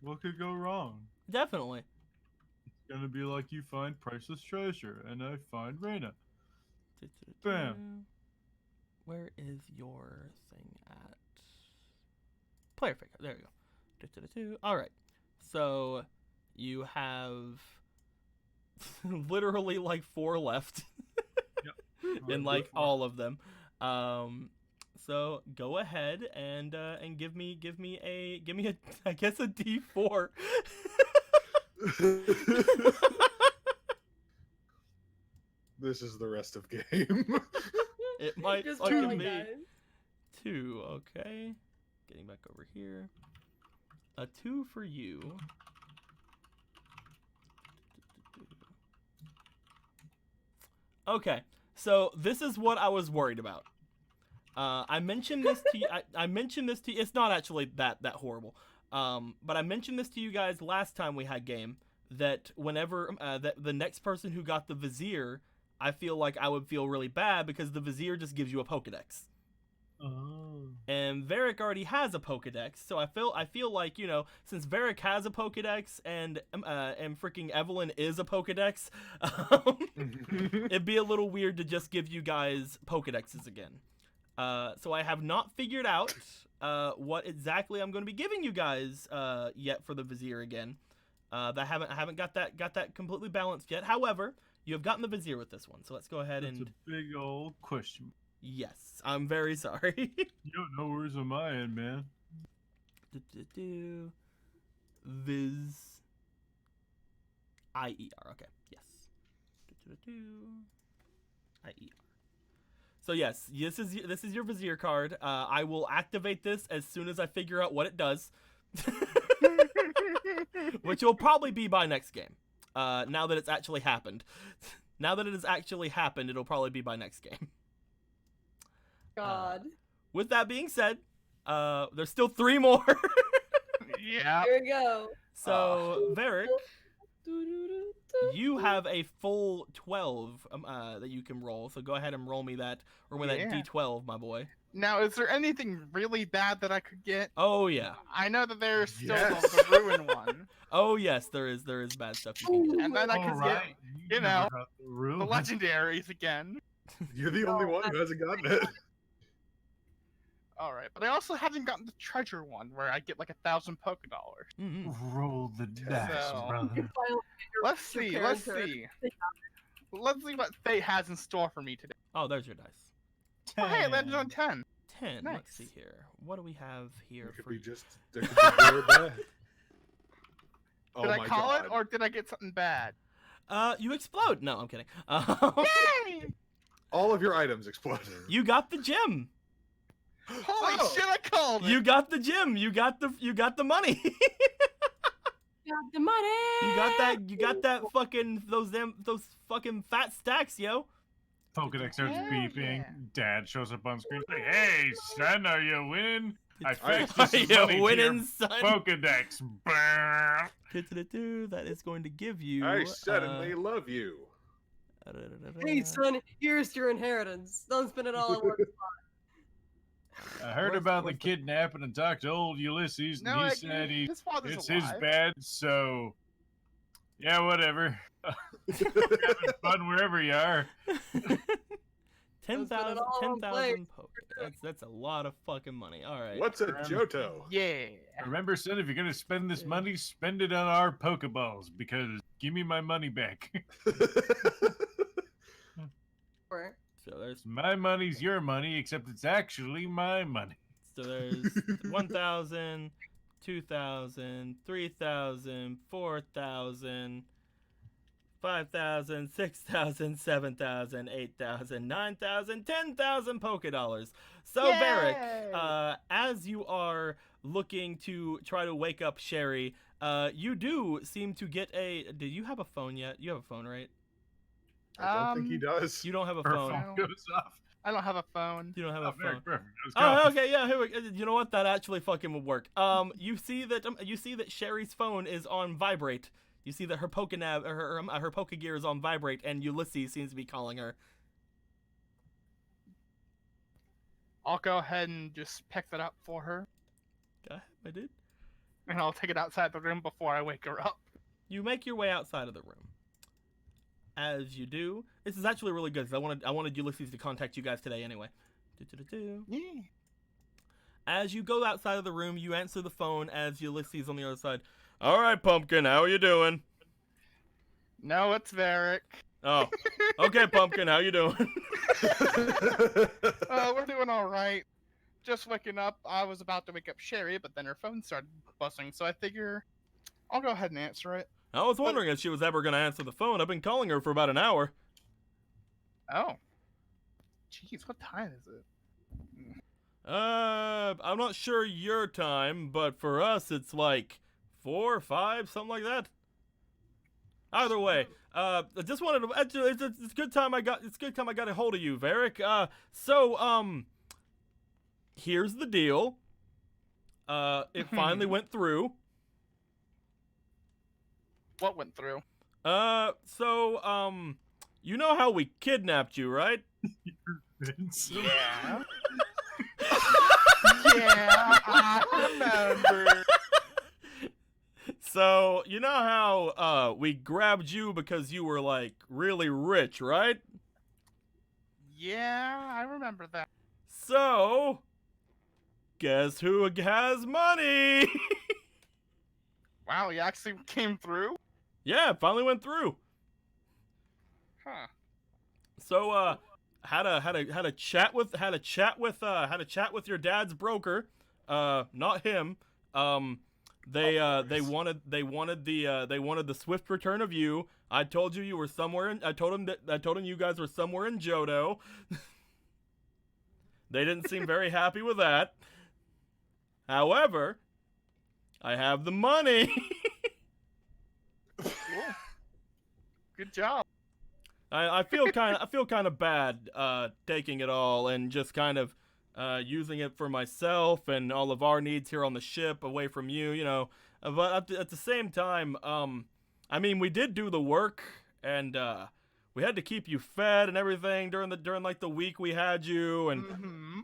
What could go wrong? Definitely. It's gonna be like you find priceless treasure, and I find Reyna. Bam. Where is your thing at? Player figure. There you go. All right. So you have literally like 4 left in like all of them. So go ahead and give me a I guess a D4. This is the rest of game. It might Just fucking rolling be dice. 2. Okay. Getting back over here. A 2 for you. Okay, so this is what I was worried about. I mentioned this to you. I mentioned this to you. It's not actually that horrible. But I mentioned this to you guys last time we had game. That whenever that the next person who got the Vizier, I feel like I would feel really bad because the Vizier just gives you a Pokedex. Oh. And Varric already has a Pokedex, so I feel like, you know, since Varric has a Pokedex and freaking Evelyn is a Pokedex, it'd be a little weird to just give you guys Pokedexes again. So I have not figured out what exactly I'm going to be giving you guys yet for the Vizier again. I haven't got that completely balanced yet. However, you have gotten the Vizier with this one, so let's go ahead That's and a big old question. yes, I'm very sorry. You don't know where's on my end, man. Viz IER. Okay. Yes. IER. So yes, this is your Vizier card. I will activate this as soon as I figure out what it does, which will probably be by next game. Now that it's actually happened. Now that it has actually happened, it'll probably be by next game. God. With that being said, there's still 3 more. Yeah. Here we go. So, Varric, you have a full 12 that you can roll. So go ahead and roll me that. Roll me that Yeah. D12, my boy. Now, is there anything really bad that I could get? Oh yeah. I know that there's still Yes. the ruin one. Oh yes, there is bad stuff you can get. And then I All could right, you never know, got the get room. the legendaries again. You're the only one who hasn't gotten it. All right, but I also haven't gotten the treasure one where I get like 1,000 Poké Dollars. Mm-hmm. Roll the dice, So- brother. Finally, Let's your see. parents Let's are- see. Let's see what fate has in store for me today. Oh, there's your dice. Oh, hey, it landed on 10. 10. Nice. Let's see here. What do we have here It could for be you? just. It could be good or bad. Oh Did I my call God. it, or did I get something bad? You explode. No, I'm kidding. Yay! All of your items exploded. You got the gem. Holy Oh. shit! I called it. You got the gem. You got the money. Got the money. You got that fucking those fucking fat stacks, yo. Pokedex starts Yeah, beeping. yeah. Dad shows up on screen. Like, hey, son, are you winning? I Are fixed this you money to winning, your son? Pokedex. Brrr. That is going to give you. I suddenly love you. Hey son, here's your inheritance. Don't spend it all at once. I heard What's- about the what's the- kidnapping and talked to old Ulysses, No, and he I- said his father's it's alive. his bad, so yeah, whatever. Having fun wherever you are. 10,000 all on 10,000 poke. That's a lot of fucking money. All right. What's a Johto? Yeah. Remember, son, if you're gonna spend this money, spend it on our Pokeballs because give me my money back. Or- So there's It's my money's your money, except it's actually my money. So there's 1,000, 2,000, 3,000, 4,000, 5,000, 6,000, 7,000, 8,000, 9,000, 10,000 Poké Dollars. So Yay! Varric, as you are looking to try to wake up Sherry, you do seem to get a. Do you have a phone yet? You have a phone, right? I don't think he does. You don't have a Her phone. phone goes off. I don't have a phone. You don't have Oh, a very phone. perfect. Let's Oh, go. okay, yeah. Here we, you know what? That actually fucking would work. You see that Sherry's phone is on vibrate. You see that her Pokenav, her Pokegear is on vibrate, and Ulysses seems to be calling her. I'll go ahead and just pick that up for her, Go ahead, my dude. and I'll take it outside the room before I wake her up. You make your way outside of the room. As you do, this is actually really good because I wanted Ulysses to contact you guys today anyway. Do-do-do-do. Yeah. As you go outside of the room, you answer the phone as Ulysses on the other side. All right, Pumpkin, how are you doing? No, it's Varric. Oh, okay, Pumpkin, how you doing? We're doing all right. Just waking up. I was about to wake up Sherry, but then her phone started buzzing, so I figure I'll go ahead and answer it. I was wondering if she was ever going to answer the phone. I've been calling her for about an hour. Oh. Jeez, what time is it? I'm not sure your time, but for us, it's like 4 or 5, something like that. Either way, I just wanted to. Actually, it's a good time I got. It's a good time I got a hold of you, Varric. Here's the deal. It finally went through. What went through? You know how we kidnapped you, right? Vince. Yeah. Yeah, I remember. So, you know how we grabbed you because you were like really rich, right? Yeah, I remember that. So, guess who has money? Wow, you actually came through? Yeah, it finally went through. Huh. So, had a chat with your dad's broker. Not him. They wanted the swift return of you. I told you were somewhere. I told him you guys were somewhere in Johto. They didn't seem very happy with that. However, I have the money. Cool. Good job. I feel kind of bad taking it all and just kind of using it for myself and all of our needs here on the ship away from you, you know. But at the same time, I mean, we did do the work, and we had to keep you fed and everything during like the week we had you, and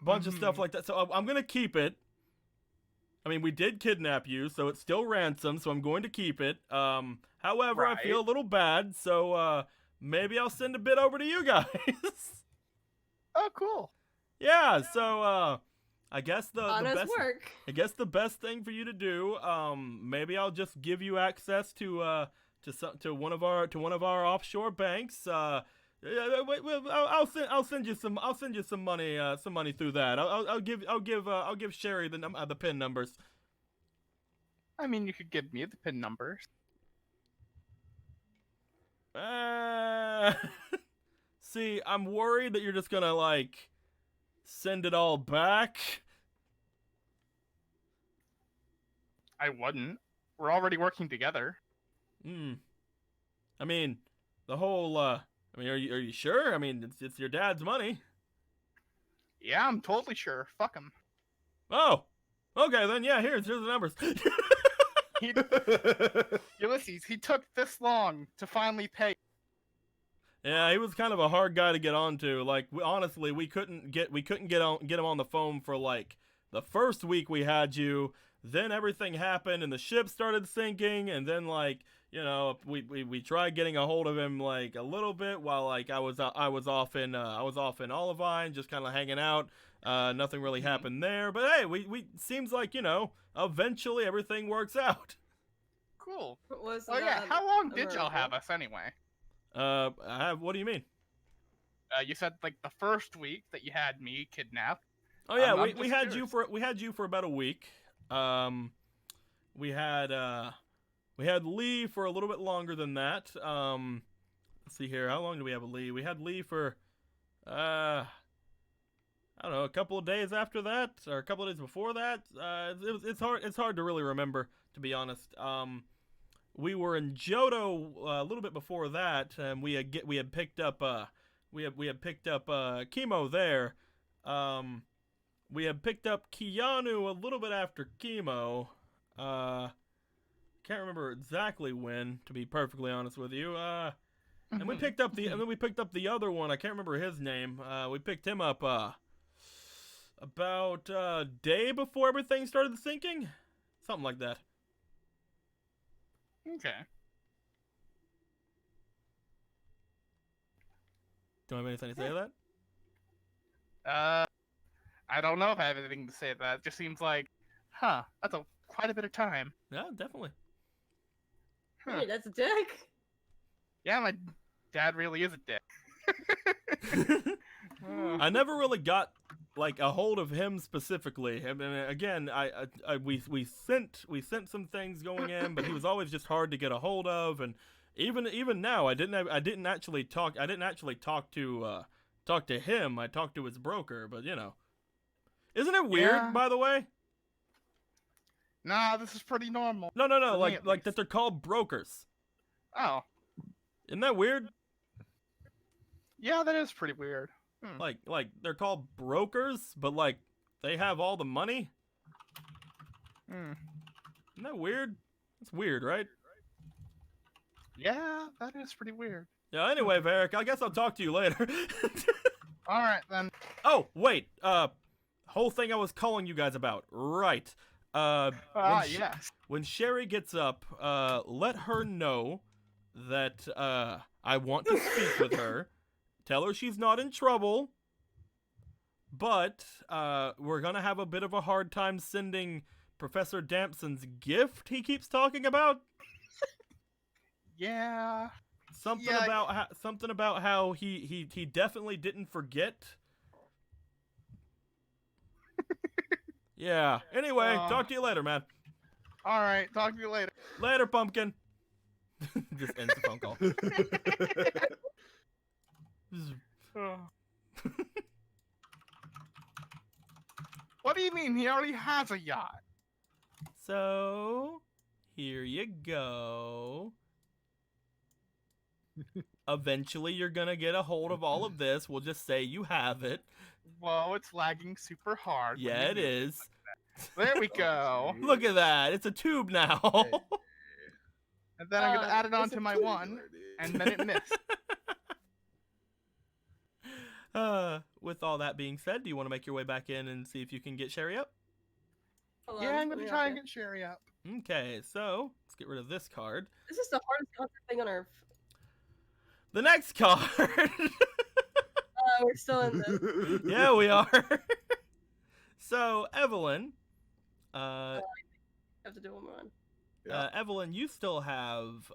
a bunch of stuff like that. So I'm gonna keep it. I mean, we did kidnap you, so it's still ransom, so I'm going to keep it. However, I feel a little bad, so maybe I'll send a bit over to you guys. Oh, cool. Yeah, so I guess the Honest best work. I guess the best thing for you to do, maybe I'll just give you access to one of our offshore banks. I'll send you some money through that. I'll give Sherry the PIN numbers. I mean, you could give me the PIN numbers. See, I'm worried that you're just gonna like send it all back. I wouldn't. We're already working together. I mean, the whole. I mean, are you sure? I mean, it's your dad's money. Yeah, I'm totally sure. Fuck him. Oh, okay then. Yeah, here's the numbers. Ulysses, he took this long to finally pay. Yeah, he was kind of a hard guy to get onto. Like, honestly, we couldn't get him on the phone for like the first week we had you. Then everything happened, and the ship started sinking, and then like we tried getting a hold of him like a little bit while like I was off in Olivine, just kind of hanging out. Nothing really happened there, but hey, we seems like eventually everything works out. Cool. Oh yeah, how long did y'all have us anyway? What do you mean? You said like the first week that you had me kidnapped. Oh yeah, I'm we had you for about a week. We had Lee for a little bit longer than that. Let's see here. How long do we have Lee? We had Lee for I don't know, a couple of days after that, or a couple of days before that. It's hard to really remember, to be honest. We were in Johto a little bit before that, and we had picked up Chemo there. We had picked up Keanu a little bit after Chemo. Can't remember exactly when, to be perfectly honest with you. And we picked up and then we picked up the other one. I can't remember his name. We picked him up about a day before everything started sinking, something like that. Okay. Don't have anything to say to that? I don't know if I have anything to say to that. It just seems like, that's quite a bit of time. Yeah, definitely. Hey, that's a dick. Yeah, my dad really is a dick. I never really got like a hold of him specifically. I mean, again, we sent some things going in, but he was always just hard to get a hold of, and even now, I didn't actually talk to him. I talked to his broker, but isn't it weird? Yeah. By the way, Nah, this is pretty normal. no, For me, like at that least. they're called brokers. Oh, Isn't that weird? yeah, that is pretty weird. Like they're called brokers, but like they have all the money. Isn't that weird? It's weird, right? Yeah, that is pretty weird. Yeah. Anyway, Varric, I guess I'll talk to you later. All right then. Oh wait, whole thing I was calling you guys about. Right. Yes. When Sherry gets up, let her know that I want to speak with her. Tell her she's not in trouble, but we're gonna have a bit of a hard time sending Professor Damson's gift he keeps talking about. Yeah. Something Yeah. about how he definitely didn't forget. Yeah. Anyway, talk to you later, man. All right. Talk to you later. Later, pumpkin. Just ends the phone call. What do you mean? He already has a yacht. So, here you go. Eventually, you're gonna get a hold of all of this. We'll just say you have it. Whoa, it's lagging super hard. Yeah, it is. There we go. Look at that. It's a tube now. And then I'm gonna add it it's on to a my two. one, and then it missed. With all that being said, do you want to make your way back in and see if you can get Sherry up? Hold Yeah, on, I'm let gonna me try up and here. get Sherry up. Okay, so let's get rid of this card. This is the hardest concept thing on earth. The next card. We're still in this. Yeah, we are. So Evelyn, I have to do one more one. Yeah. Evelyn, you still have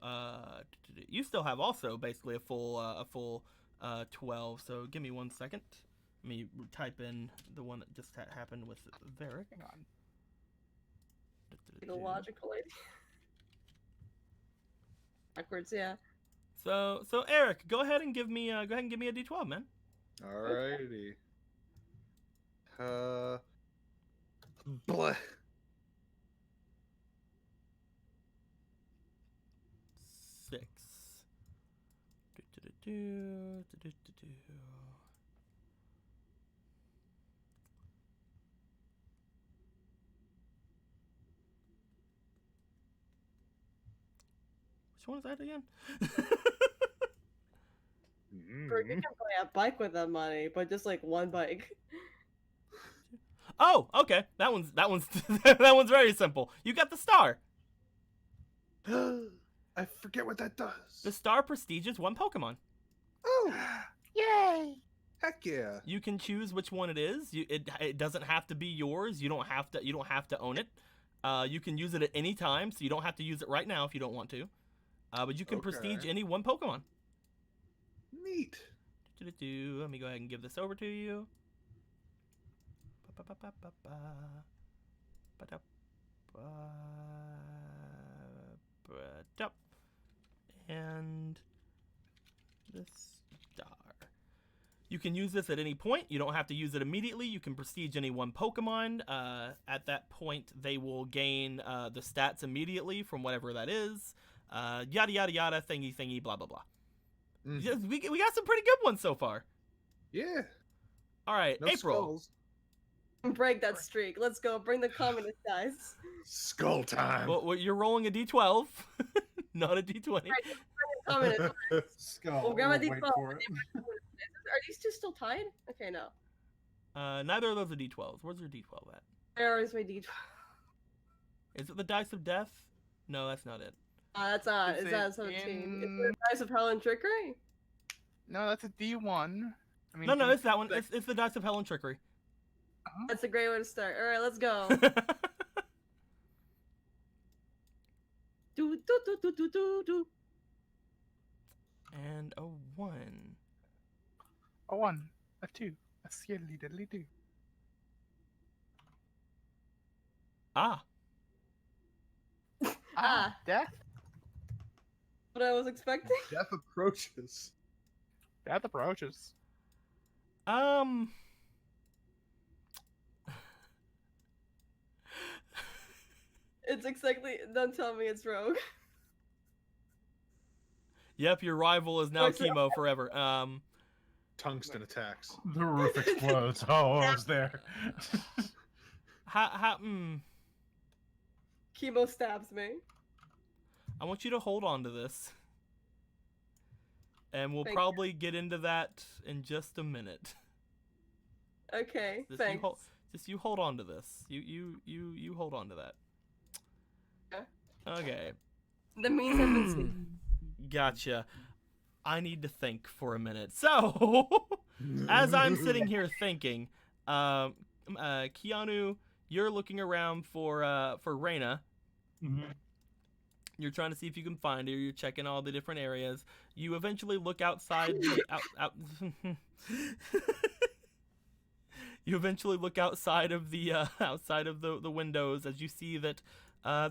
also basically a full 12. So give me 1 second. Let me type in the one that just happened with Varric. Hang on. The logical lady. Backwards, yeah. So Eric, go ahead and give me a D12, man. Alrighty. Blah. 6. Do. Which one is that again? Or you can buy a bike with that money, but just like one bike. Oh, okay. That one's that one's very simple. You got the star. I forget what that does. The star prestiges one Pokemon. Oh, Yay! heck yeah. You can choose which one it is. It doesn't have to be yours. You don't have to own it. You can use it at any time, so you don't have to use it right now if you don't want to. But you can prestige Okay. any one Pokemon. Neat. Let me go ahead and give this over to you. And the star. You can use this at any point. You don't have to use it immediately. You can prestige any one Pokemon. At that point, they will gain the stats immediately from whatever that is. Yada yada yada, thingy, blah blah blah. Mhm. Just, we got some pretty good ones so far. Yeah. All right, No April. skulls. Break that streak. Let's go. Bring the communist guys. Skull time. Well, you're rolling a d12, not a d20. Communist. Skull. We'll grab a we'll wait D12. for it. Are these two still tied? Okay, no. Neither of those are d12s. Where's your d12 at? Where is my D12? Is it the dice of death? No, that's not it. That's not. Is Is that it 17? Is in- it Dice of Hell and Trickery? No, that's a D1. I mean, No, it's that one. like- It's the dice of hell and trickery. That's a great way to start. All right, let's go. do do do do do do do. And a 1. A 1, a 2, a silly diddly do. Ah. Ah. Death? What I was expecting. Death approaches. Death approaches. It's exactly. Don't tell me it's Rogue. Yep, your rival is now What's that? chemo forever. Tungsten attacks. The roof explodes. Oh, I was there. Chemo stabs me. I want you to hold on to this. And we'll Thank you. probably get into that in just a minute. Okay, Just thanks. you hold on to this. You hold on to that. Okay. The means have been seen. Gotcha. I need to think for a minute. So, as I'm sitting here thinking, Keanu, you're looking around for Reyna. Mhm. You're trying to see if you can find her. You're checking all the different areas. You eventually look outside the You eventually look outside of the the windows as you see that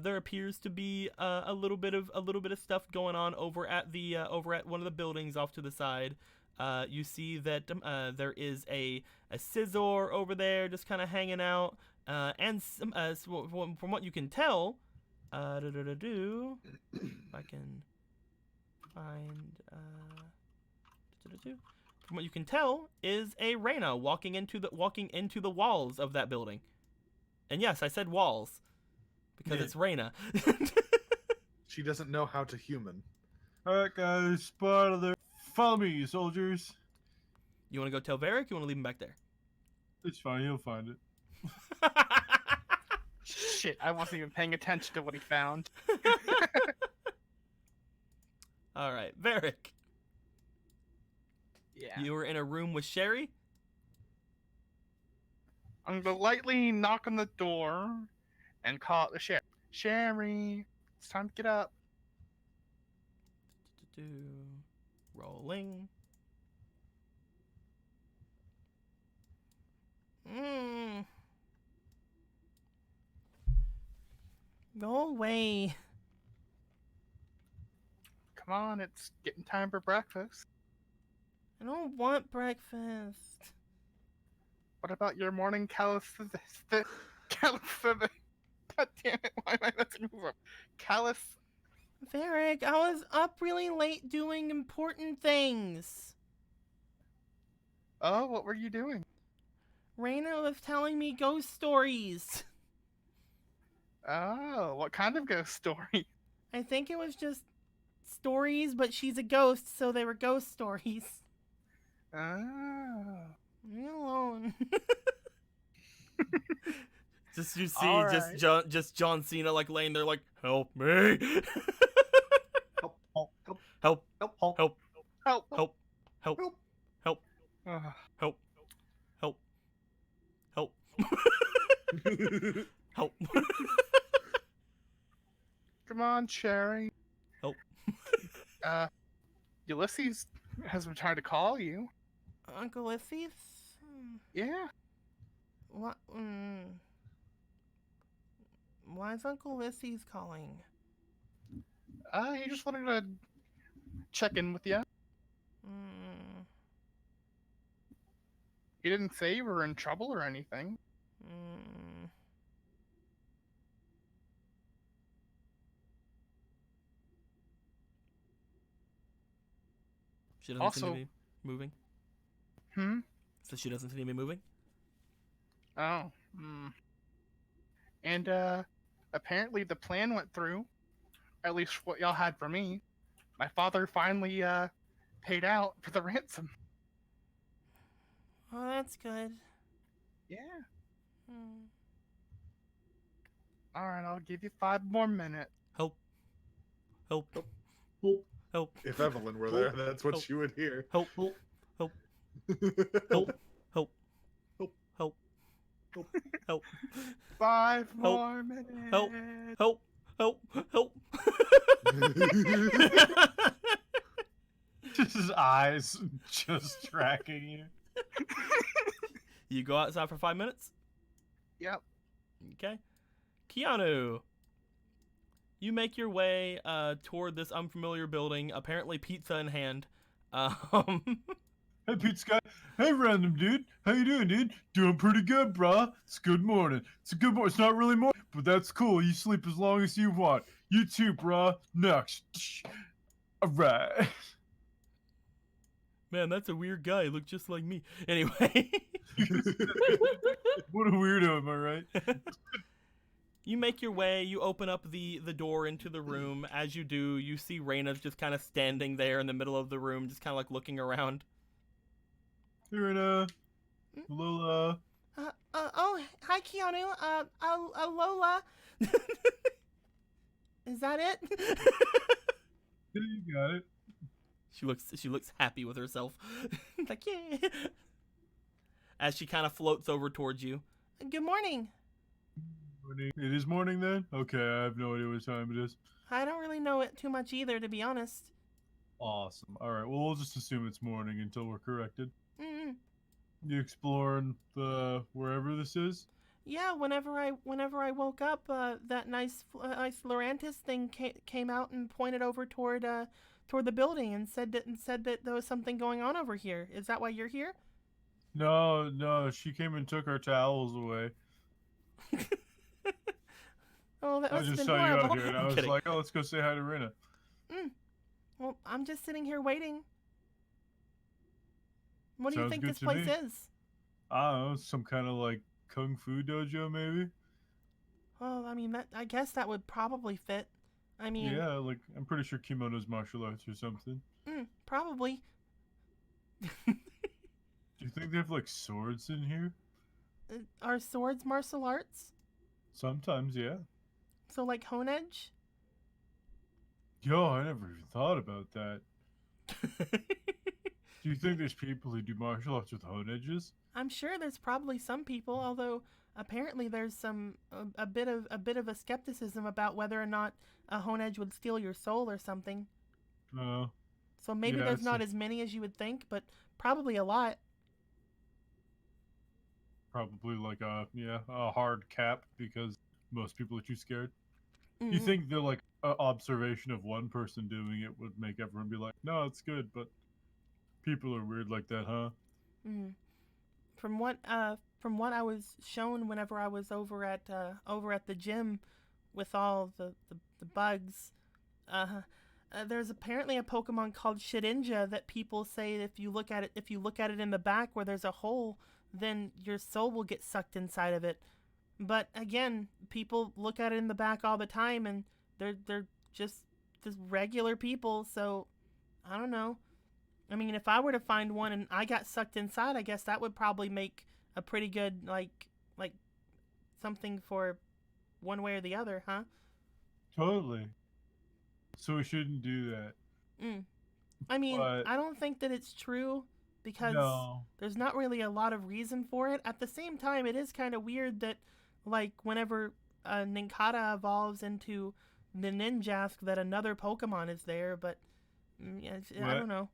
there appears to be a little bit of stuff going on over at one of the buildings off to the side. You see that there is a Scizor over there just kind of hanging out, and some, from what you can tell, if I can find from what you can tell is a Reyna walking into the walls of that building. And yes, I said walls because Yeah. it's Reyna. She doesn't know how to human. Alright, guys, spot of there. Follow me, you soldiers. You want to go tell Varric? You want to leave him back there? It's fine, he'll find it. Shit, I wasn't even paying attention to what he found. All right, Varric. Yeah. You were in a room with Sherry. I'm gonna lightly knock on the door and call it the sheriff. Sherry, it's time to get up. Rolling. Mm. Go away. Come on, it's getting time for breakfast. I don't want breakfast. What about your morning calisthenics? Calisthenics. God damn it, why am I messing this up? Varric, I was up really late doing important things. Oh, what were you doing? Raina was telling me ghost stories. Oh, what kind of ghost story? I think it was just stories, but she's a ghost, so they were ghost stories. Oh. Leave me alone. Just you see, All just John Cena like laying there, like, help me, Help, help, help, help, help, help, help. Help. help, help, Help. help, Ugh. help, help, help, help. Come on, Sherry. Help. Ulysses has been trying to call you. Uncle Ulysses? Yeah. What? Why is Uncle Ulysses calling? He just wanted to check in with you. Mm, He didn't say you were in trouble or anything. mm. She doesn't seem to Also- be moving. Hmm? So she doesn't seem to be moving? Oh. Hmm. And, apparently the plan went through. At least what y'all had for me. My father finally, paid out for the ransom. Oh, that's good. Yeah. Hmm. Alright, I'll give you 5 more minutes. Help. Help. Help. Help. If Evelyn were there, that's what Help. she would hear. Help. Help. Help. Help. Help. Help. Help. Help. Help. 5 more minutes. Help. Help. Help. Help. Just his eyes just tracking you. You go outside for 5 minutes? Yep. Okay. Keanu, you make your way toward this unfamiliar building, apparently pizza in hand. Hey, Pete Scott. Hey, random dude. How you doing, dude? Doing pretty good, brah. It's good morning. It's a good morning. It's not really morning, but that's cool. You sleep as long as you want. You too, brah. Next. All right. Man, that's a weird guy. He looked just like me. Anyway. What a weirdo, am I right? You make your way, you open up the door into the room. As you do, you see Raina just kind of standing there in the middle of the room, just kind of like looking around. Here in Lola. Oh, hi, Keanu. Lola. Is that it? Yeah, you got it. She looks happy with herself. Like, yeah. As she kind of floats over towards you. Good morning. Morning. It is morning then? Okay, I have no idea what time it is. I don't really know it too much either, to be honest. Awesome. All right, well, we'll just assume it's morning until we're corrected. Mm. You exploring the wherever this is? Yeah, whenever I woke up, that nice Lorantis thing came out and pointed over toward the building and said that there was something going on over here. Is that why you're here? No, she came and took our towels away. Oh, that I must have just been saw you horrible. out here, and I I'm was kidding. like, oh, let's go say hi to Rena. Well, I'm just sitting here waiting. What do you Sounds think good this to place me. is? I don't know, some kind of like kung fu dojo, maybe? Well, I mean, I guess that would probably fit. I mean, Yeah, like I'm pretty sure kimono's martial arts or something. probably. Do you think they have like swords in here? Are swords martial arts? Sometimes, yeah. So like Honedge? Yo, I never even thought about that. Do you think there's people who do martial arts with hone edges? I'm sure there's probably some people, although apparently there's a bit of a skepticism about whether or not a Honedge would steal your soul or something. So maybe Yeah, there's it's not a- as many as you would think, but probably a lot. Probably like a hard cap because most people are too scared. You Mhm. think the like observation of one person doing it would make everyone be like, no, it's good, but people are weird like that, huh? Mhm. From what I was shown whenever I was over at the gym with all the bugs, there's apparently a Pokemon called Shedinja that people say if you look at it in the back where there's a hole, then your soul will get sucked inside of it. But again, people look at it in the back all the time, and they're just regular people. So I don't know. I mean, if I were to find one and I got sucked inside, I guess that would probably make a pretty good like something for one way or the other, huh? Totally. So we shouldn't do that. I mean, But I don't think that it's true because no. there's not really a lot of reason for it. At the same time, it is kind of weird that like whenever Ninkata evolves into the Ninjask, that another Pokemon is there, but I What? don't know.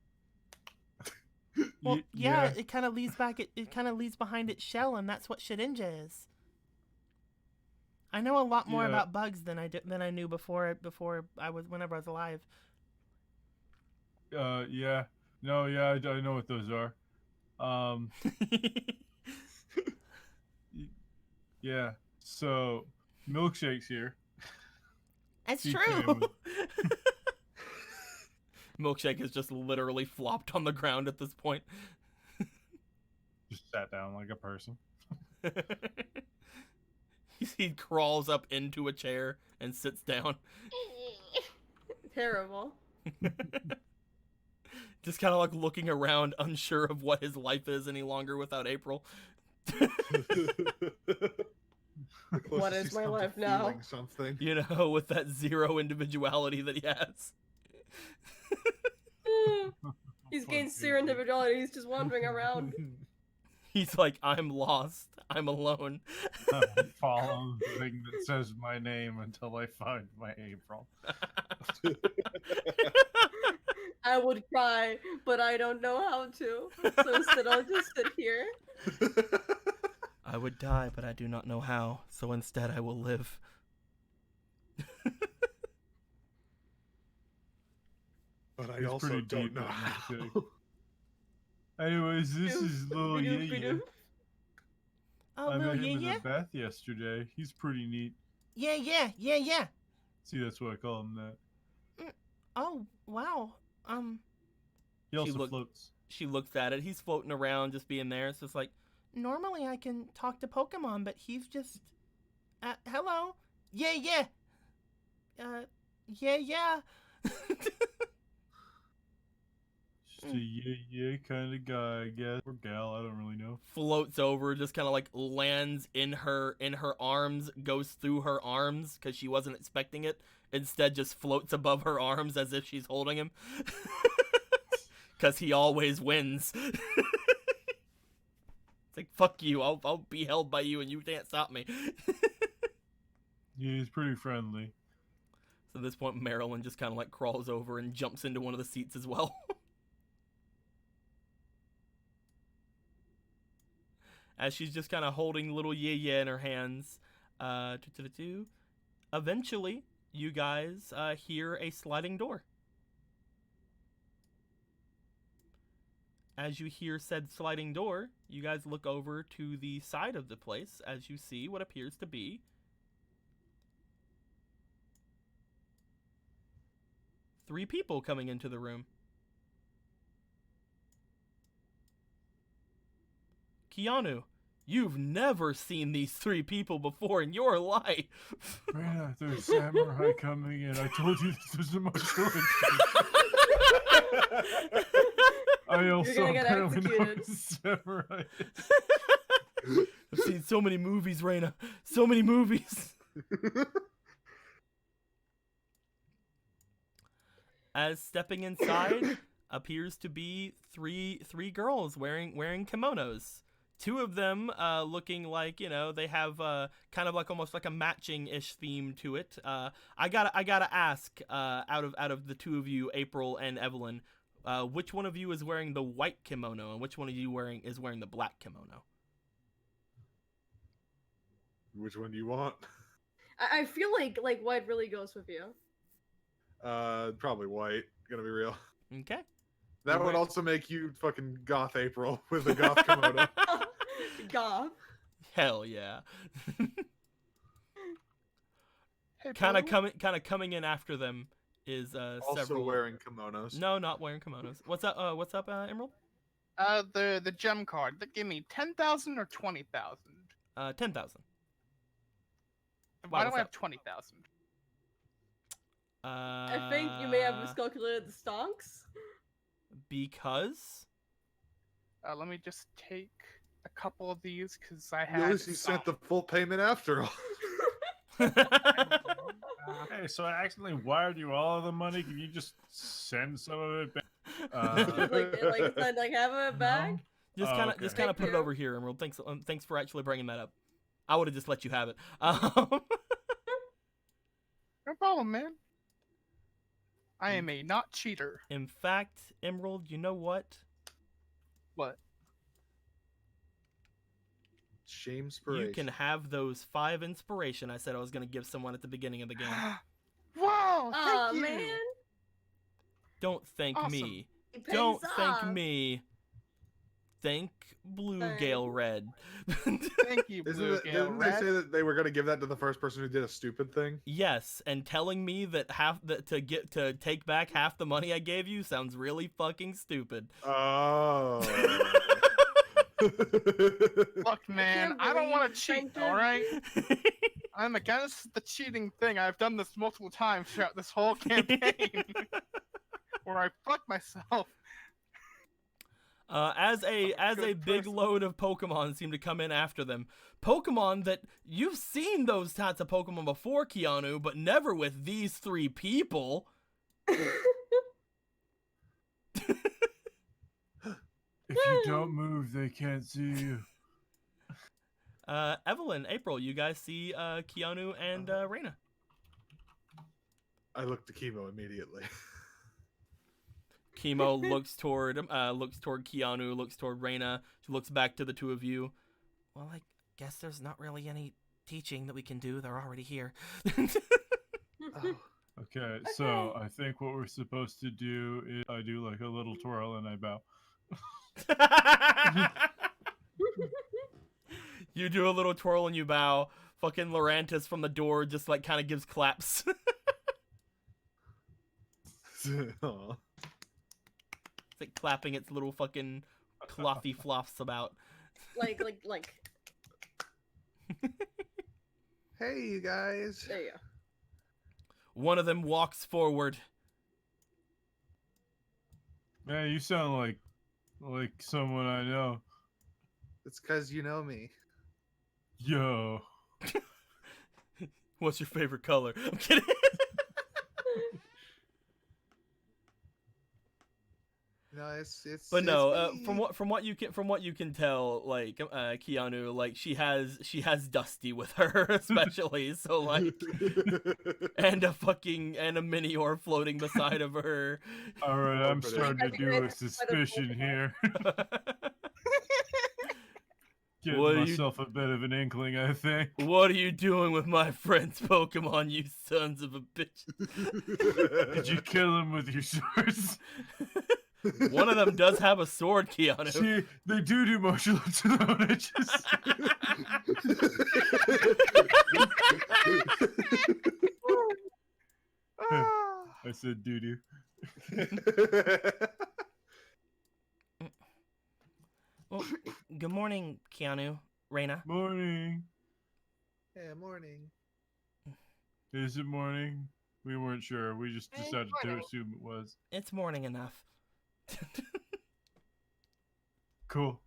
Well, Y- yeah, yeah. it kind of leaves back. It kind of leaves behind its shell, and that's what Shedinja is. I know a lot more Yeah. about bugs than I knew before whenever I was alive. Yeah. No, yeah, I know what those are. Um, yeah. So, Milkshake's here. It's He true. came. Milkshake has just literally flopped on the ground at this point. Just sat down like a person. He crawls up into a chair and sits down. Terrible. Just kind of like looking around, unsure of what his life is any longer without April. The What closest is he's my come to life now? feeling Something. You know, with that zero individuality that he has. He's Poor gained zero baby. individuality. He's just wandering around. He's like, I'm lost. I'm alone. I follow the thing that says my name until I find my April. I would cry, but I don't know how to. So instead, I'll just sit here. I would die, but I do not know how. So instead, I will live. But I He's also pretty don't deep, know that how. milkshake. Anyways, this is little Yeye. Oh, I little met him yeah, in the bath yesterday. He's pretty neat. yeah. See, that's why I call him that. Oh, wow. He She also looked- floats. She looks at it. He's floating around, just being there. So it's like, normally I can talk to Pokemon, but he's just, hello, yeah. Yeah. Just a yeah kind of guy, I guess. Or gal, I don't really know. Floats over, just kind of like lands in her arms, goes through her arms because she wasn't expecting it. Instead, just floats above her arms as if she's holding him. Because he always wins. It's like, fuck you, I'll be held by you and you can't stop me. Yeah, he's pretty friendly. So at this point, Marilyn just kind of like crawls over and jumps into one of the seats as well. As she's just kind of holding little Yeye in her hands. Eventually, you guys hear a sliding door. As you hear said sliding door, you guys look over to the side of the place as you see what appears to be 3 people coming into the room. Keanu, You've never seen these three people before in your life. Reina, there's samurai coming in. I told you this was a martial arts. I also gonna get apparently know executed. what a samurai is. I've seen so many movies, Reina. So many movies. As stepping inside appears to be three girls wearing kimonos. Two of them looking like, you know, they have kind of like almost like a matching-ish theme to it. I gotta ask, out of the two of you, April and Evelyn, which one of you is wearing the white kimono and which one of you is wearing the black kimono? Which one do you want? I feel like white really goes with you. Probably white. Gonna be real. Okay. That would White. also make you fucking goth April with a goth kimono. Goth. Hell yeah. Hey, kind of bro. coming in after them is Also several. wearing kimonos. No, not wearing kimonos. What's up? Emerald? The gem card. Give me 10,000 or 20,000. 10,000. Why what's do I have up? 20,000? I think you may have miscalculated the stonks. Because. Let me just take a couple of these because I At had. least you sent the full payment after all. Hey, so I accidentally wired you all of the money. Can you just send some of it back? like have it back. No? Just Oh, kind of okay. just kind of put Thank it you. over here, Emerald. Thanks for actually bringing that up. I would have just let you have it. No problem, man. I am a not cheater. In fact, Emerald, you know what? What? Shame You inspiration. can have those 5 inspiration I said I was going to give someone at the beginning of the game. Wow! Oh Thank you. man. Don't thank Awesome. me. It pays Don't thank off. me. Thank Blue Thank- Gale Red. Thank you, Blue Gale Didn't they Red. say that they were gonna give that to the first person who did a stupid thing? Yes, and telling me that to take back half the money I gave you sounds really fucking stupid. Oh. Look, man, can't I don't want believe to cheat, Franklin- alright? I'm against the cheating thing. I've done this multiple times throughout this whole campaign. Where I fuck myself. As a good big person. load of Pokemon seem to come in after them. Pokemon that you've seen those types of Pokemon before, Keanu, but never with these 3 people. If you don't move, they can't see you. Evelyn, April, you guys see Keanu and Reina. I looked to Chemo immediately. Chemo looks toward Keanu, looks toward Reina. She looks back to the two of you. Well, I guess there's not really any teaching that we can do. They're already here. Oh. Okay, so I think what we're supposed to do is I do like a little twirl and I bow. You do a little twirl and you bow. Fucking Lorantis from the door just like kind of gives claps. Aw. It's like clapping its little fucking clothy flops about. like. Hey, you guys. There you go. One of them walks forward. Man, you sound like someone I know. It's because you know me. Yo. What's your favorite color? I'm kidding. No, it's. But no, it's me. from what you can tell, like Keanu, like she has Dusty with her especially, so like, and a mini orb floating beside of her. All right, I'm Confident. starting to do a suspicion here. Getting What are you- myself a bit of an inkling, I think. What are you doing with my friend's Pokemon, you sons of a bitch? Did you kill him with your swords? One of them does have a sword, Keanu. See, they do martial arts of their own edges. I said doo doo. Well, good morning, Keanu. Raina. Morning. Yeah, morning. Is it morning? We weren't sure. We just Hey, decided to morning. assume it was. It's morning enough. Cool.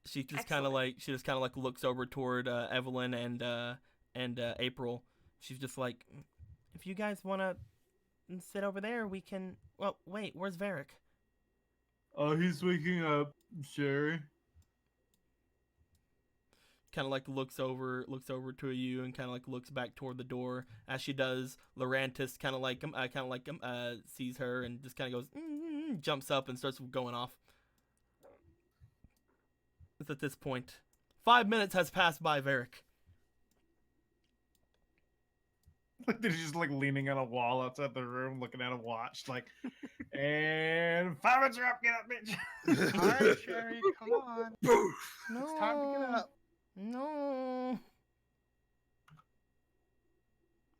She just kind of like looks over toward Evelyn and April. She's just like, if you guys want to sit over there, we can. Well, wait, where's Varric? Oh, he's waking up, Sherry. Kind of like looks over to you and kind of like looks back toward the door. As she does, Lorantis kind of sees her and just kind of goes, jumps up and starts going off. It's at this point, 5 minutes has passed by, Varric. Like they're just like leaning on a wall outside the room, looking at a watch, like, and 5 minutes are up. Get up, bitch. All right, Sherry, come on. No, It's time to get up. No.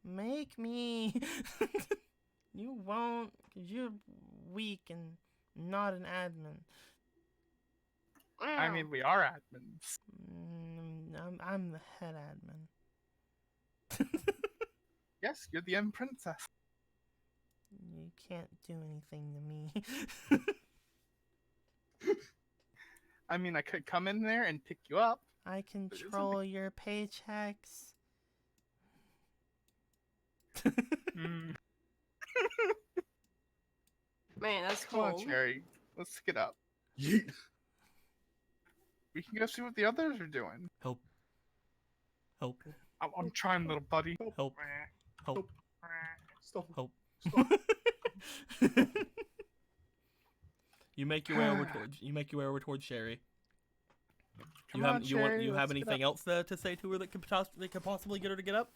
Make me. You won't, because you're weak and not an admin. I mean, we are admins. I'm the head admin. Yes, you're the M princess. You can't do anything to me. I mean, I could come in there and pick you up. I control your paychecks. Mm. Man, that's Come on, cold. Cherry. Let's get up. Yeet. We can go see what the others are doing. Help. I'm trying, little buddy. Help. Help. Stop. Help. Stop. You make your way over towards Sherry. Come on, Cherry, You let's have get anything else to say to her that could possibly get her to get up?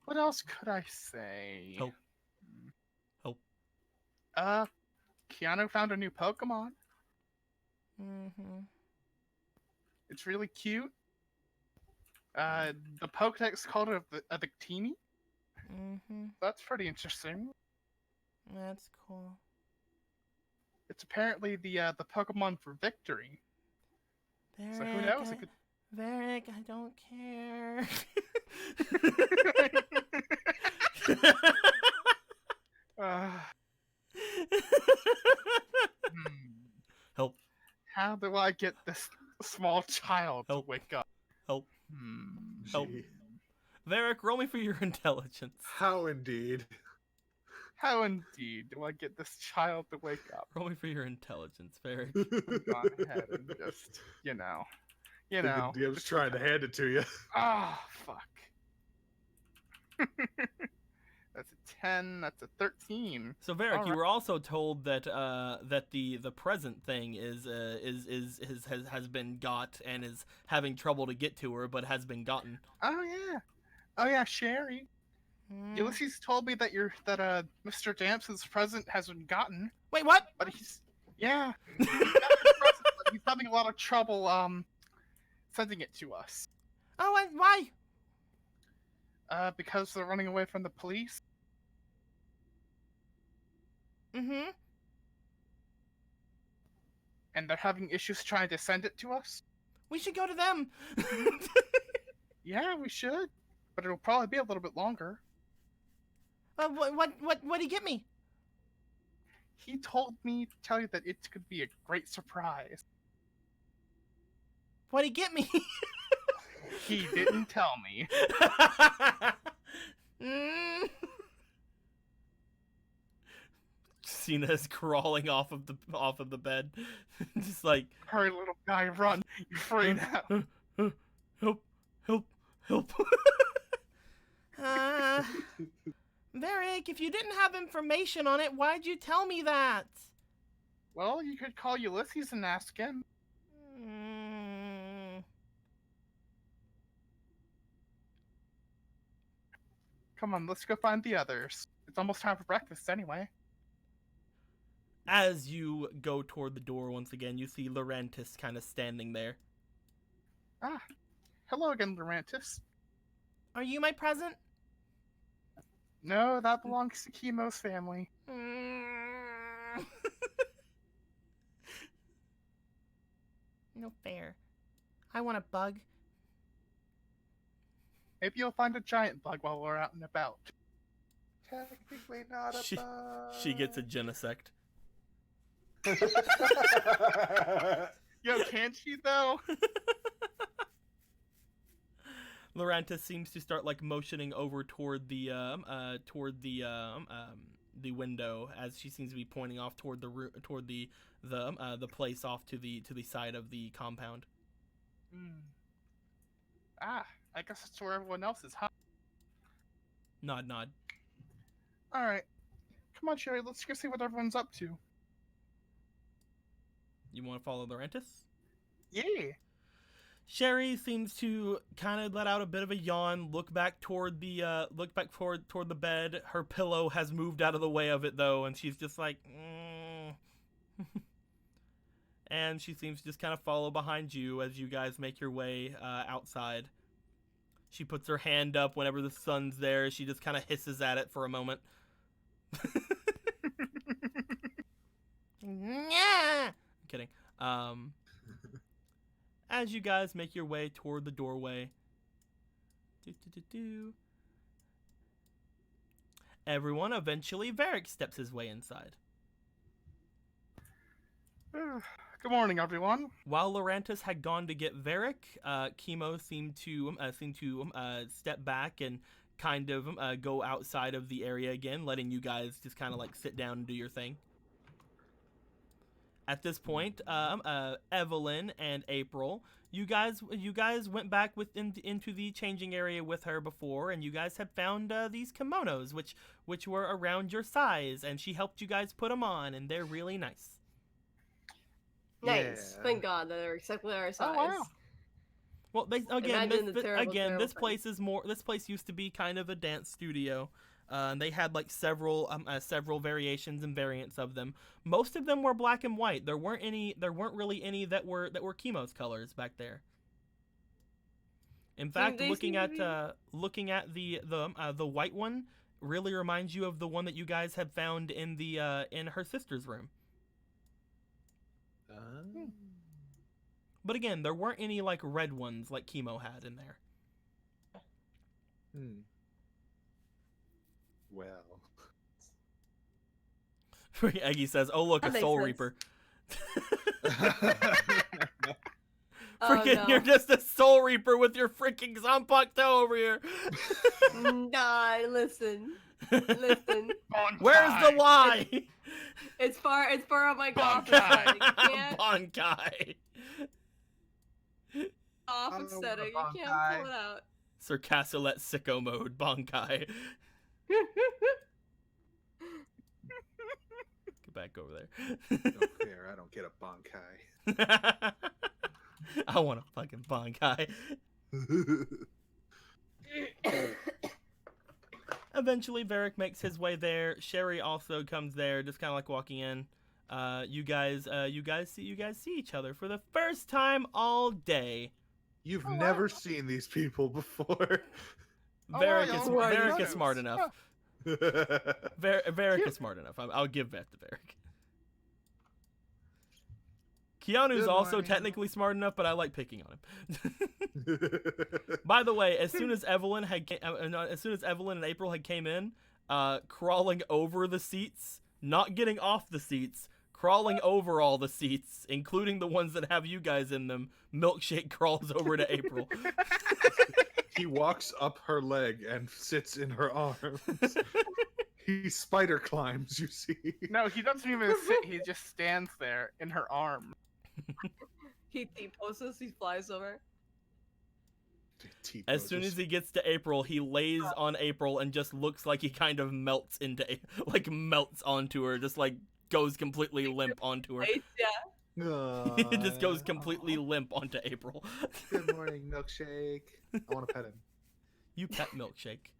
What else could I say? Help. Help. Keanu found a new Pokemon. Mm-hmm. It's really cute. The Pokedex called it a Victini. Mm-hmm. That's pretty interesting. That's cool. It's apparently the Pokemon for victory. So who knows? It could... Varric, I don't care. Help. How do I get this small child Help. to wake up? Help. Help. Gee. Varric, roll me for your intelligence. How indeed. How indeed do I get this child to wake up? Roll me for your intelligence, Varric. Go ahead and just, you know. The DM's trying to hand it to you. Ah, fuck. That's a 10. That's a 13. So Varric, All you right. were also told that that the present thing has been got and is having trouble to get to her, but has been gotten. Oh yeah, Sherry. Ulysses told me that Mr. Dampson's present has been gotten, Wait, what? but he's got his present, but he's having a lot of trouble sending it to us. Oh, why? Because they're running away from the police. Mm-hmm. And they're having issues trying to send it to us. We should go to them. Yeah, we should, but it'll probably be a little bit longer. What did he get me? He told me to tell you that it could be a great surprise. What did he get me? He didn't tell me. Cena's crawling off of the bed, just like, Hurry, little guy, run! You're afraid now. help! Varric, if you didn't have information on it, why'd you tell me that? Well, you could call Ulysses and ask him. Come on, let's go find the others. It's almost time for breakfast anyway. As you go toward the door once again, you see Lorantis kind of standing there. Ah, hello again, Lorantis. Are you my present? No, that belongs to Chemo's family. No fair. I want a bug. Maybe you'll find a giant bug while we're out and about. Technically not a bug. She gets a genesect. Yo, can't she though? Lorantis seems to start like motioning over toward the window as she seems to be pointing off toward the place off to the side of the compound. Ah, I guess that's where everyone else is, huh? Nod. All right, come on, Sherry. Let's go see what everyone's up to. You want to follow Lorantis? Yeah. Sherry seems to kind of let out a bit of a yawn, look back toward the bed. Her pillow has moved out of the way of it though, and she's just like, and she seems to just kind of follow behind you as you guys make your way outside. She puts her hand up whenever the sun's there. She just kind of hisses at it for a moment. I'm kidding. As you guys make your way toward the doorway, everyone eventually Varric steps his way inside. Good morning, everyone. While Lorantis had gone to get Varric, Chemo seemed to step back and kind of go outside of the area again, letting you guys just kind of like sit down and do your thing. At this point, Evelyn and April, you guys went back into the changing area with her before, and you guys had found these kimonos, which were around your size, and she helped you guys put them on, and they're really nice. Nice. Yeah. Thank God that they're exactly our size. Oh, wow. Well, Imagine the terrible, this terrible place is more. This place used to be kind of a dance studio. And they had like several variations and variants of them. Most of them were black and white. There weren't really any that were Chemo's colors back there. In fact, they looking seem at to the white one really reminds you of the one that you guys had found in in her sister's room. But again, there weren't any like red ones like Chemo had in there. Well. Eggy says, "Oh look, That a makes Soul sense. Reaper." Oh, Freaking, no. you're just a Soul Reaper with your freaking Zanpakuto over here. Nah, listen. Listen. Where's the lie? It's far on my golf Bankai. aesthetic. You can't Bankai. off Oh, aesthetic. You Bankai. can't pull it out. Sir Castellet sicko mode, Bankai. Get back over there. Don't care. I don't get a bankai. I want a fucking Bankai. Eventually, Varric makes his way there. Sherry also comes there, just kind of like walking in. You guys see each other for the first time all day. You've Oh, never wow. seen these people before. Varric wow, is y'all already Varric know is smart this. enough. Varric is smart enough. I'll give that to Varric. Keanu's Good also morning. technically smart enough, but I like picking on him. By the way, as soon as Evelyn and April had came in, crawling over the seats, not getting off the seats, crawling over all the seats, including the ones that have you guys in them, Milkshake crawls over to April. He walks up her leg and sits in her arms. He spider climbs, you see. No, he doesn't even sit. He just stands there in her arm. He poses, he flies over. As soon as he gets to April, he lays on April and just looks like he kind of melts onto her, just like goes completely limp onto her. Right? Yeah. He just goes completely limp onto April. Good morning, milkshake. I want to pet him. You pet Milkshake.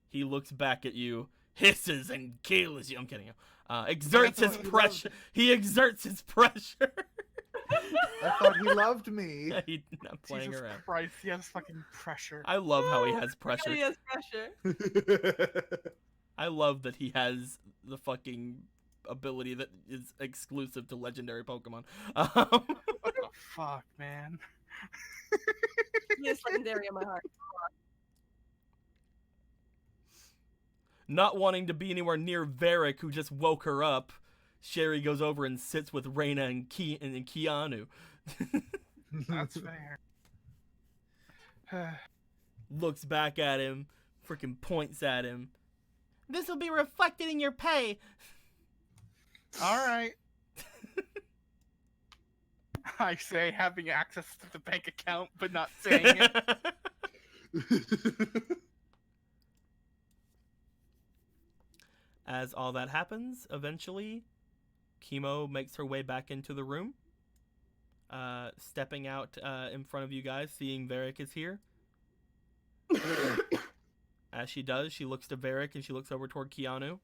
He looks back at you, hisses and kills you. I'm kidding you. Exerts his thought he pressure. He exerts his pressure. I thought he loved me. He's not playing Jesus around. Christ, he has fucking pressure. I love how he has He pressure. has pressure. I love that he has the fucking ability that is exclusive to legendary Pokemon. What the fuck, man. He is legendary in my heart. Not wanting to be anywhere near Varric, who just woke her up, Sherry goes over and sits with Reyna and Keanu. That's fair. Looks back at him, freaking points at him. This will be reflected in your pay. All right. I say, having access to the bank account, but not saying it. As all that happens, eventually, Chemo makes her way back into the room, stepping out in front of you guys, seeing Varric is here. As she does, she looks to Varric and she looks over toward Keanu.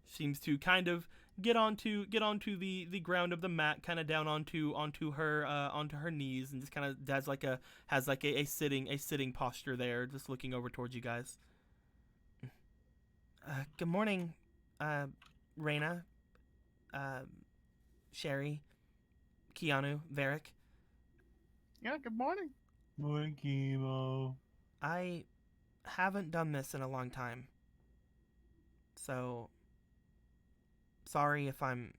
Seems to kind of get onto the ground of the mat, kind of down onto her knees, and just kind of has a sitting posture there, just looking over towards you guys. Good morning, Reyna, Sherry, Keanu, Varric. Yeah, good morning. Morning, Chemo. I haven't done this in a long time, so sorry if I'm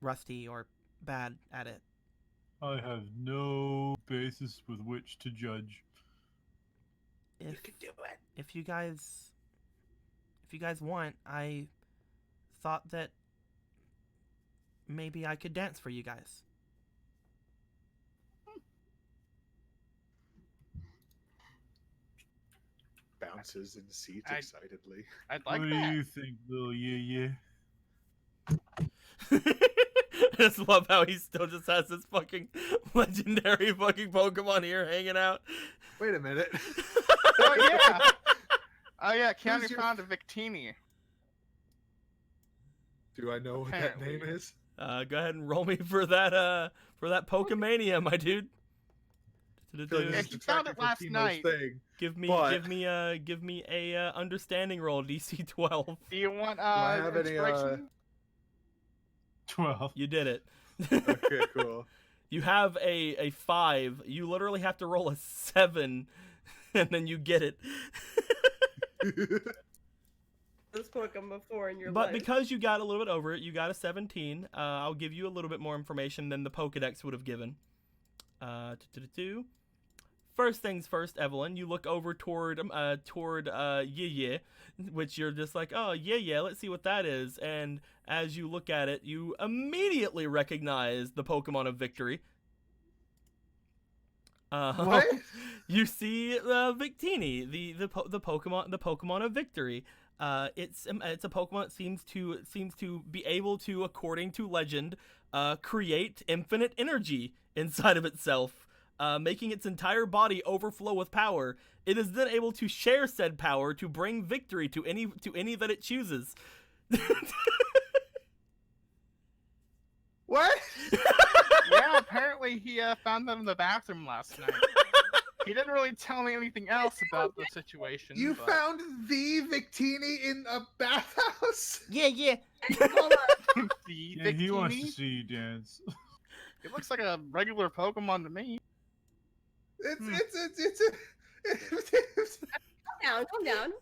rusty or bad at it. I have no basis with which to judge. You can do it. If you guys want, I thought that maybe I could dance for you guys. Bounces in the seat I- excitedly. I'd like what that. do you think, little yeah? I just love how he still just has this fucking legendary fucking Pokemon here hanging out. Wait a minute. Oh yeah. Oh yeah, Who's Keanu your- found a Victini. Do I know what that name Apparently. is? Go ahead and roll me for that Pokemania, my dude. I feel like Yeah, this is he found detracting it from last Chemo's night. thing. Give me But- a understanding roll, DC 12. Do you want I have any, inspiration? 12. You did it. Okay, cool. You have a 5. You literally have to roll a 7, and then you get it. This Pokemon before in your But life. because you got a little bit over it, you got a 17. I'll give you a little bit more information than the Pokedex would have given. First things first, Evelyn. You look over toward Yeye, which you're just like, oh yeah, let's see what that is. And as you look at it, you immediately recognize the Pokemon of Victory. What? You see Victini, the Pokemon of Victory. It's a Pokemon that seems to be able to, according to legend, create infinite energy inside of itself, making its entire body overflow with power. It is then able to share said power to bring victory to any that it chooses. What? Yeah, apparently he found them in the bathroom last night. He didn't really tell me anything else about the situation. You but... found the Victini in a bathhouse? Yeah. Hold on. the Yeah, he wants to Victini? see you dance. It looks like a regular Pokemon to me. It's Calm down.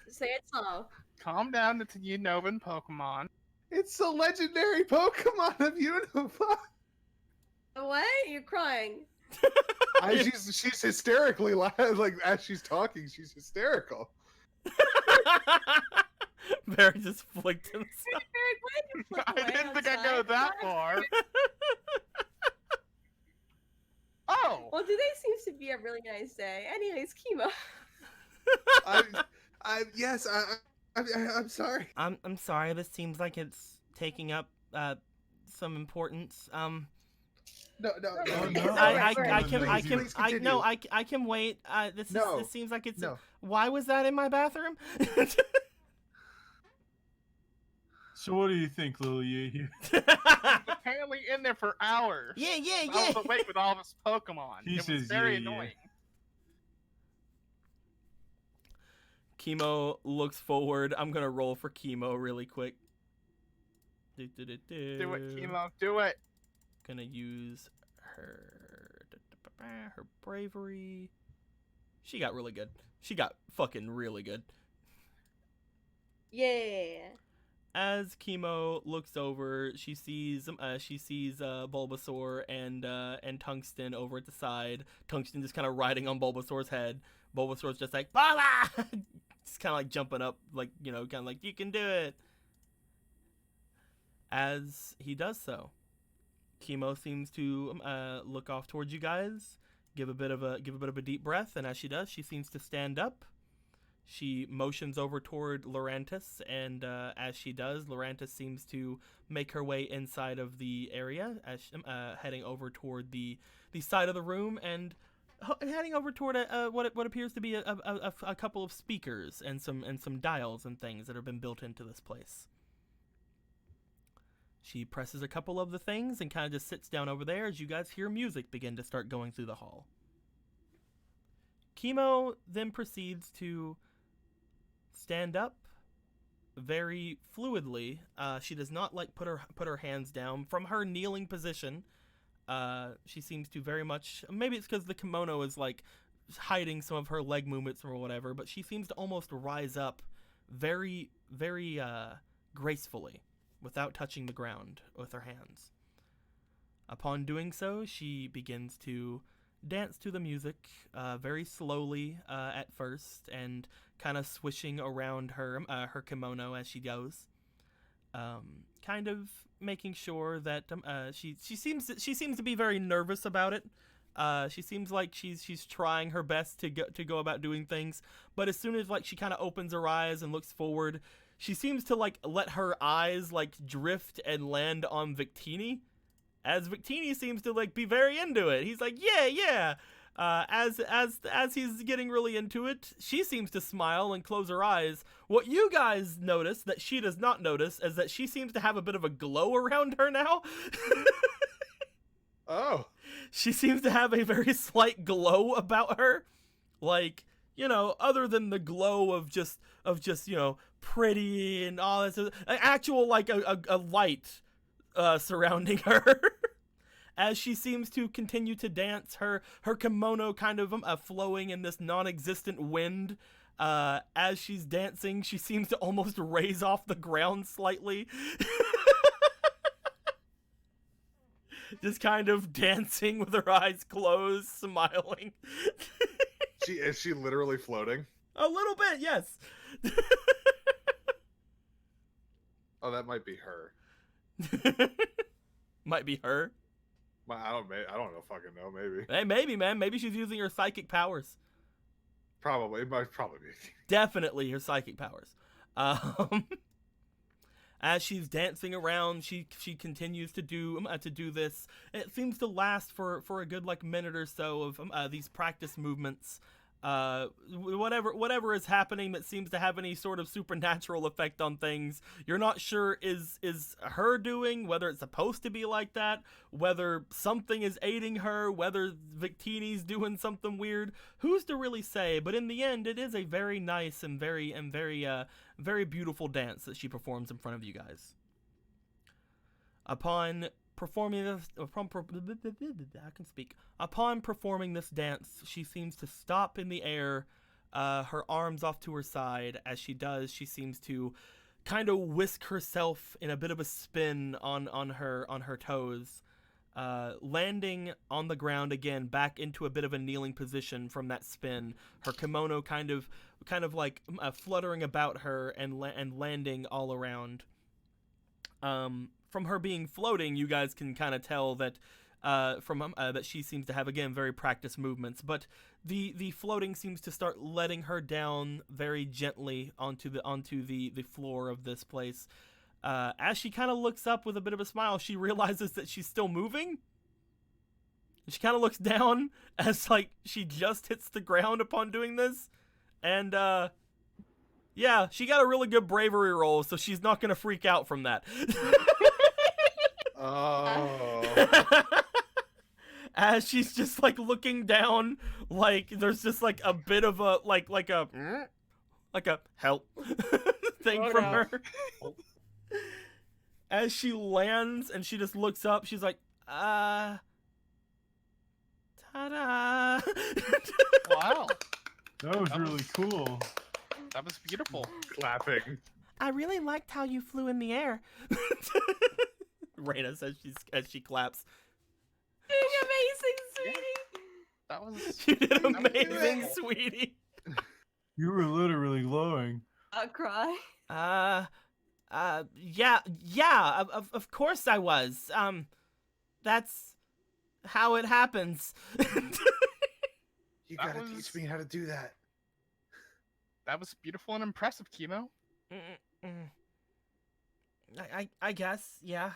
Say it slow. Calm down, it's a Unova Pokemon. it's a legendary Pokemon of Unova. What? You're crying. She's hysterically like as she's talking, she's hysterical. Barry just flicked himself. Eric, why did you flip I away didn't think I'd outside? go that far. Oh! Well, today seems to be a really nice day. Anyways, Chemo. I'm sorry. I'm sorry. This seems like it's taking up some importance. No. no. I Please continue. can wait. This No. seems like it's. No. Why was that in my bathroom? So what do you think, little yeah? Apparently in there for hours. yeah. I was awake with all of his Pokemon. He It was says, very yeah, yeah. annoying. Chemo looks forward. I'm gonna roll for Chemo really quick. Do it, Chemo. Do it. gonna use her bravery. She got really good. She got fucking really good. Yeah. As Chemo looks over, she sees Bulbasaur and Tungsten over at the side. Tungsten just kind of riding on Bulbasaur's head. Bulbasaur's just like, Bala! Just kind of like jumping up, like, you know, kind of like, you can do it. As he does so, Chemo seems to look off towards you guys, give a bit of a deep breath, and as she does, she seems to stand up. She motions over toward Lurantis, and as she does, Lurantis seems to make her way inside of the area, as heading over toward the side of the room, and heading over toward what appears to be a couple of speakers and some dials and things that have been built into this place. She presses a couple of the things and kind of just sits down over there as you guys hear music begin to start going through the hall. Chemo then proceeds to stand up very fluidly. She does not like put her hands down from her kneeling position. She seems to very much, maybe it's because the kimono is like hiding some of her leg movements or whatever, but she seems to almost rise up very, very gracefully without touching the ground with her hands. Upon doing so, she begins to dance to the music very slowly at first, and kind of swishing around her kimono as she goes, kind of making sure that she seems to be very nervous about it. She seems like she's trying her best to go about doing things, but as soon as like she kind of opens her eyes and looks forward, she seems to like let her eyes like drift and land on Victini, as Victini seems to like be very into it. He's like, yeah. As he's getting really into it, she seems to smile and close her eyes. What you guys notice that she does not notice is that she seems to have a bit of a glow around her now. Oh. She seems to have a very slight glow about her. Like, you know, other than the glow of just you know, pretty and all that, an actual like a light surrounding her. As she seems to continue to dance, her kimono kind of flowing in this non-existent wind. As she's dancing, she seems to almost raise off the ground slightly. Just kind of dancing with her eyes closed, smiling. Is she literally floating? A little bit, yes. Oh, that might be her. Might be her. I don't know. Fucking know. Maybe. Hey, maybe, man. Maybe she's using her psychic powers. Probably. It might probably be. Definitely her psychic powers. As she's dancing around, she continues to do this. It seems to last for a good like minute or so of these practice movements. Whatever is happening that seems to have any sort of supernatural effect on things, you're not sure is her doing, whether it's supposed to be like that, whether something is aiding her, whether Victini's doing something weird. Who's to really say? But in the end, it is a very nice and very beautiful dance that she performs in front of you guys. Upon performing this dance, she seems to stop in the air, her arms off to her side. As she does, she seems to kind of whisk herself in a bit of a spin on her toes, landing on the ground again, back into a bit of a kneeling position from that spin. Her kimono kind of like fluttering about her and landing all around. From her being floating, you guys can kind of tell that that she seems to have, again, very practiced movements. But the floating seems to start letting her down very gently onto the floor of this place. As she kind of looks up with a bit of a smile, she realizes that she's still moving. She kind of looks down as like she just hits the ground upon doing this, and yeah, she got a really good bravery roll, so she's not gonna freak out from that. Oh. As she's just like looking down, like there's just like a bit of a like a help thing from her. As she lands and she just looks up, she's like, Ta-da! Wow, That was That really was- cool. that was beautiful. Clapping. I really liked how you flew in the air. Raina says as she claps. Doing amazing, sweetie. That was You did was amazing, beautiful. sweetie. You were literally glowing. I'll cry. Yeah, of course I was. That's how it happens. You That gotta was- teach me how to do that. that was beautiful and impressive, Chemo. I guess, yeah.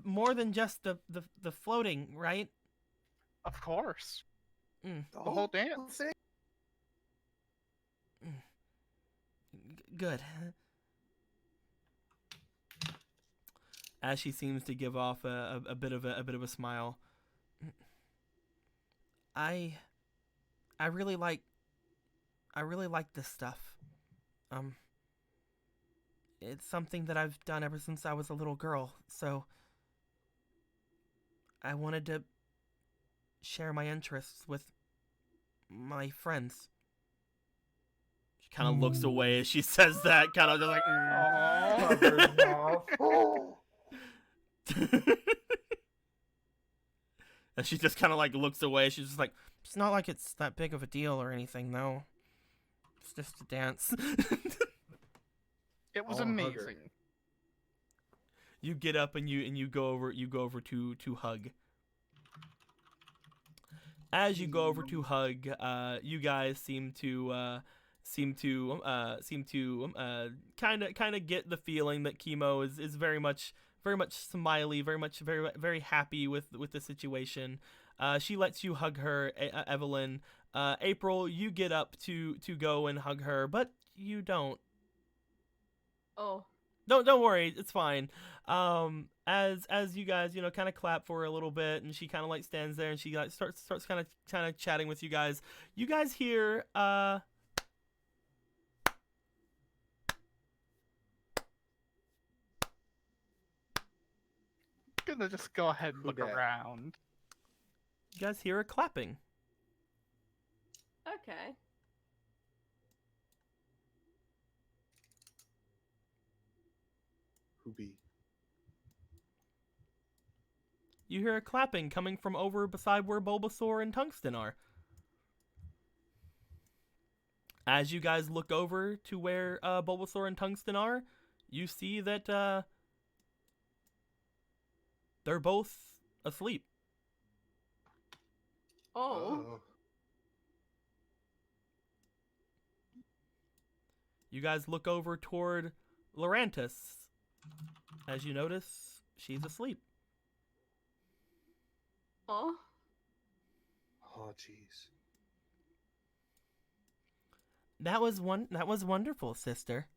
More than just the floating, right? Of course, Mm. the whole dance. thing. Good. As she seems to give off a bit of a smile. I really like this stuff. It's something that I've done ever since I was a little girl, so I wanted to share my interests with my friends. She kind of looks away as she says that, kind of just like. And she just kind of like looks away. She's just like, it's not like it's that big of a deal or anything, though. It's just a dance. It was I'll hug her. amazing. You get up and you go over to hug. As you go over to hug, you guys seem to kind of get the feeling that Chemo is very much smiley, very happy with the situation. She lets you hug her, Evelyn. April, you get up to go and hug her, but you don't. Oh. Don't worry, it's fine. As you guys, kind of clap for her a little bit, and she kind of like stands there and she like starts kind of chatting with you guys. You guys hear Gonna just go ahead and Who look dat? around. you guys hear a clapping. Okay. Who be? You hear a clapping coming from over beside where Bulbasaur and Tungsten are. As you guys look over to where Bulbasaur and Tungsten are, you see that they're both asleep. Oh. You guys look over toward Lorantis. As you notice, she's asleep. Oh. Oh, jeez. That was wonderful, sister.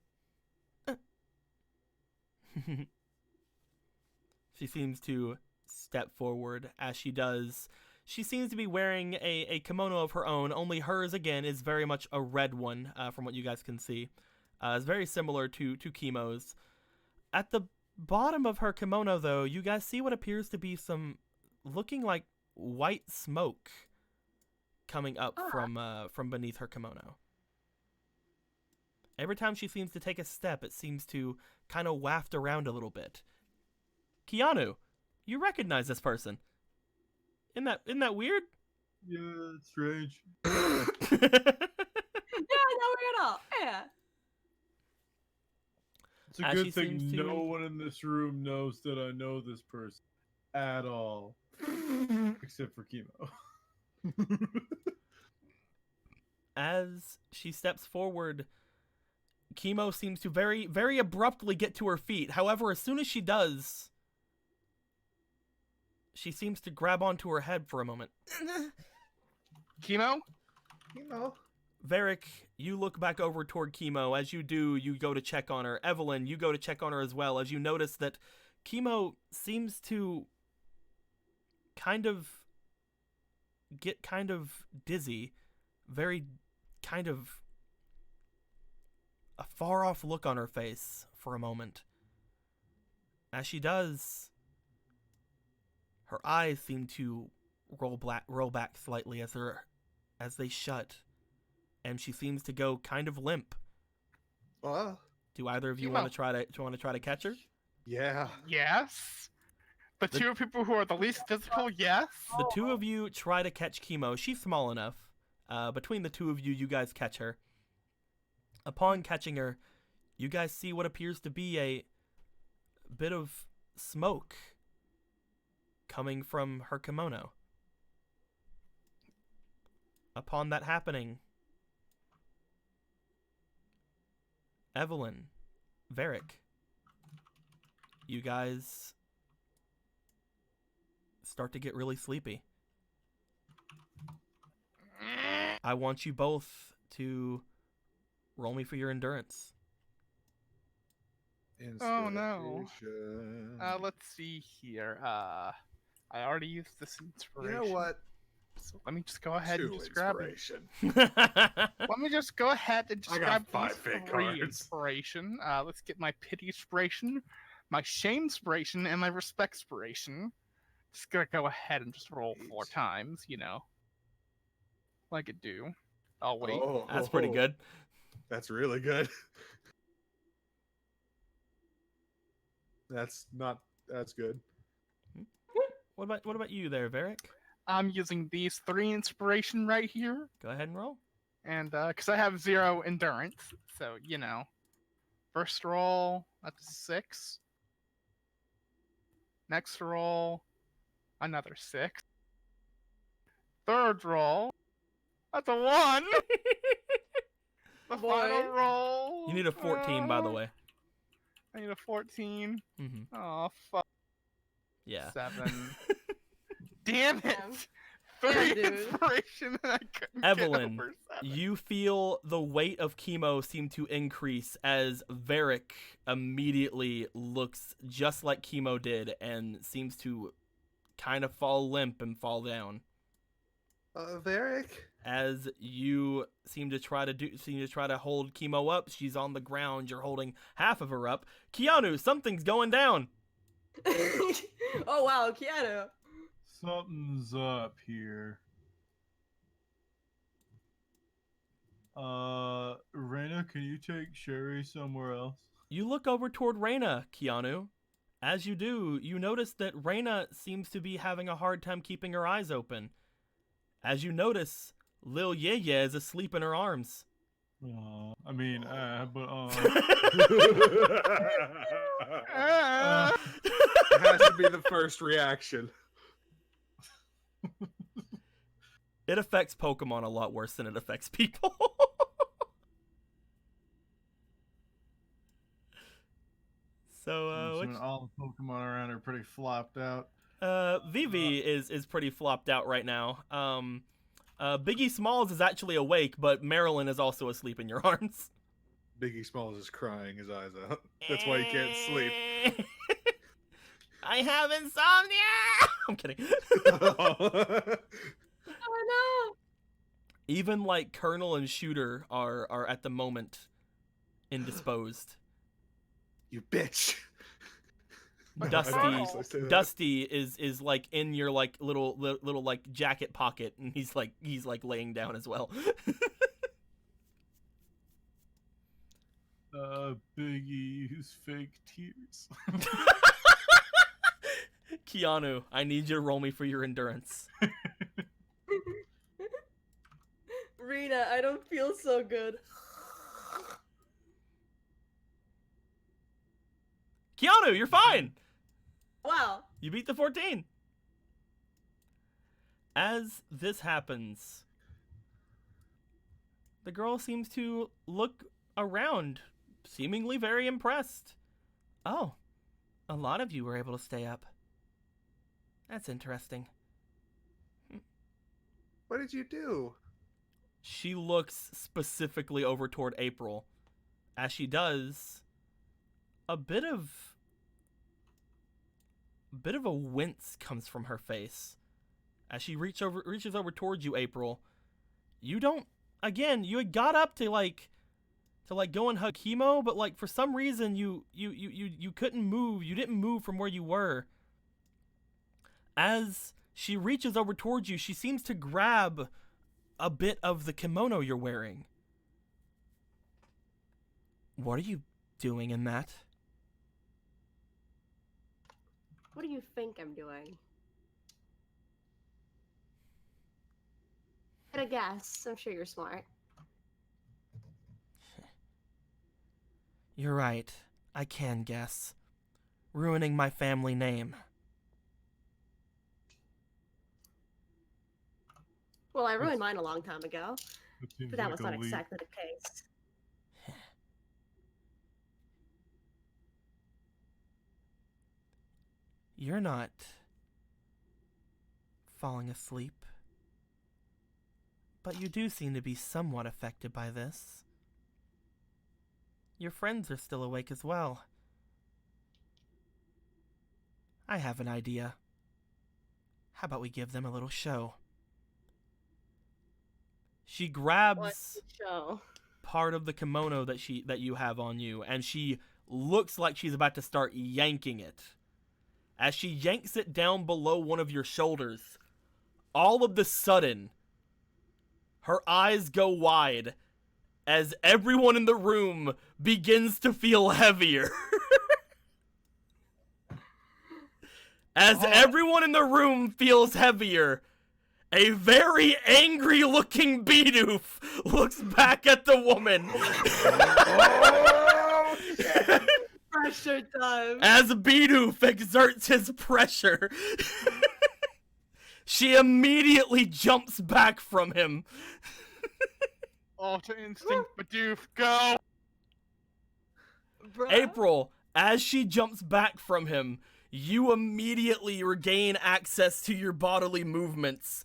She seems to step forward. As she does, she seems to be wearing a kimono of her own, only hers, again, is very much a red one, from what you guys can see. It's very similar to Chemo's. At the bottom of her kimono, though, you guys see what appears to be some looking like white smoke coming up from beneath her kimono. Every time she seems to take a step, it seems to kind of waft around a little bit. Keanu, you recognize this person. Isn't that weird? Yeah, that's strange. Yeah, no, we're not. Yeah. It's a As she good thing seems to- no one in this room knows that I know this person at all, except for Chemo. As she steps forward, Chemo seems to very, very abruptly get to her feet. However, as soon as she does, she seems to grab onto her head for a moment. Chemo? You know. Varric, you look back over toward Chemo. As you do, you go to check on her. Evelyn, you go to check on her as well, as you notice that Chemo seems to get kind of dizzy. Very kind of a far-off look on her face for a moment. As she does, her eyes seem to roll back slightly as they shut, and she seems to go kind of limp. Do either of you want to try to catch her? Yeah. Yes. The two people who are the least physical, yes. The two of you try to catch Chemo. She's small enough. Between the two of you, you guys catch her. Upon catching her, you guys see what appears to be a bit of smoke coming from her kimono. Upon that happening, Evelyn, Varric, you guys start to get really sleepy. I want you both to roll me for your endurance. Oh no. Inspiration. Let's see here. I already used this You inspiration. know what? So let me just go ahead and Two just grab it. inspiration. Let me just go ahead and just I got grab 5 these fake 3 cards. inspiration. Let's get my pity inspiration, my shame inspiration, and my respect inspiration. Just gonna go ahead and just roll 4 Eight. times, you know, like it do. Oh wait. Oh, That's pretty good. That's really good. That's good. What about you there, Varric? I'm using these 3 inspiration right here, Go ahead and roll. and because I have 0 endurance, so you know. First roll, that's a 6. Next roll, another 6. Third roll, that's a 1. The Boy. final roll. You need a 14, by the way. I need a 14. Mm-hmm. Oh fuck. Yeah. 7. Damn it! Damn. 3 Yeah, dude. inspiration and I couldn't Evelyn, get over 7. You feel the weight of Chemo seem to increase as Varric immediately looks just like Chemo did and seems to kind of fall limp and fall down. Varric? As you seem to try to hold Chemo up, she's on the ground. You're holding half of her up. Keanu, something's going down. Oh wow, Keanu. Something's up here. Reyna, can you take Sherry somewhere else? You look over toward Reyna, Keanu. As you do, you notice that Reyna seems to be having a hard time keeping her eyes open. As you notice, Lil Yeye is asleep in her arms. But It has to be the first reaction. It affects Pokemon a lot worse than it affects people. So, all the Pokemon around are pretty flopped out. Vivi is pretty flopped out right now. Biggie Smalls is actually awake, but Marilyn is also asleep in your arms. Biggie Smalls is crying his eyes out. That's why he can't sleep. I have insomnia! I'm kidding. Oh Even like Colonel and Shooter are at the moment indisposed. You bitch. Dusty I don't usually say that. Dusty is like in your like little like jacket pocket, and he's like laying down as well. Biggie's fake tears. Keanu, I need you to roll me for your endurance. no. Rena, I don't feel so good. Keanu, you're fine. Wow. You beat the 14. As this happens, the girl seems to look around, seemingly very impressed. Oh, a lot of you were able to stay up. That's interesting. What did you do? She looks specifically over toward April. As she does, a bit of a wince comes from her face. As she reaches over towards you, April. You don't, again, you had got up to to like go and hug Chemo, but like for some reason you couldn't move. You didn't move from where you were. As she reaches over towards you, she seems to grab a bit of the kimono you're wearing. What are you doing in that? What do you think I'm doing? Get a guess. I'm sure you're smart. You're right. I can guess. Ruining my family name. Well, I ruined mine a long time ago, That seems but that like was a not leap. exactly the case. You're not falling asleep. But you do seem to be somewhat affected by this. Your friends are still awake as well. I have an idea. How about we give them a little show? She grabs What's the show? part of the kimono that you have on you, and she looks like she's about to start yanking it. As she yanks it down below one of your shoulders, all of the sudden, her eyes go wide as everyone in the room begins to feel heavier. As everyone in the room feels heavier, a very angry-looking Bidoof looks back at the woman. Pressure time. As Bidoof exerts his pressure, she immediately jumps back from him. Ultra Instinct Bidoof, go! Bruh. April, as she jumps back from him, you immediately regain access to your bodily movements.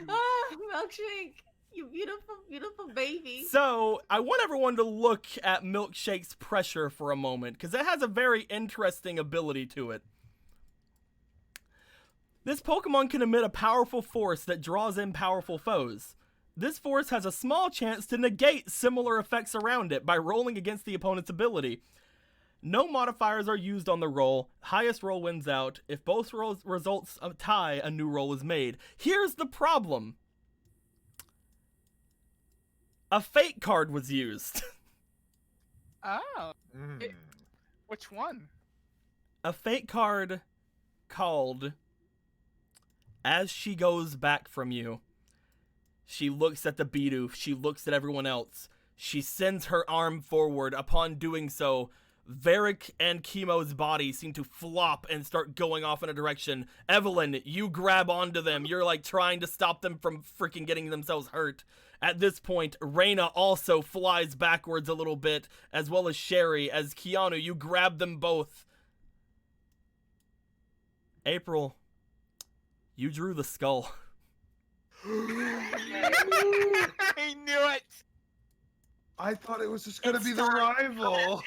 Ah, Milkshake, you beautiful, beautiful baby. So, I want everyone to look at Milkshake's pressure for a moment, because it has a very interesting ability to it. This Pokemon can emit a powerful force that draws in powerful foes. This force has a small chance to negate similar effects around it by rolling against the opponent's ability. No modifiers are used on the roll. Highest roll wins out. If both rolls results tie, a new roll is made. Here's the problem. A fate card was used. Oh, Mm. which one? A fate card called As She Goes Back From You. She looks at the Bidoof. She looks at everyone else. She sends her arm forward. Upon doing so, Varric and Chemo's body seem to flop and start going off in a direction. Evelyn, you grab onto them. You're like trying to stop them from freaking getting themselves hurt. At this point, Reina also flies backwards a little bit, as well as Sherry. As Keanu, you grab them both. April, you drew the skull. I knew it! I thought it was just gonna It's be the not- rival.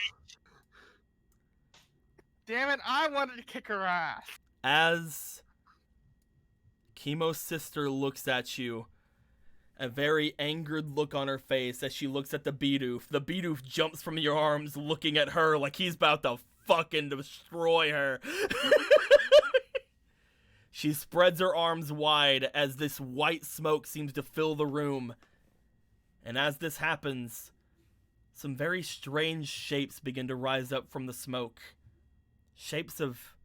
Damn it, I wanted to kick her ass. As Chemo's sister looks at you, a very angered look on her face as she looks at the Bidoof jumps from your arms looking at her like he's about to fucking destroy her. She spreads her arms wide as this white smoke seems to fill the room. And as this happens, some very strange shapes begin to rise up from the smoke. Shapes of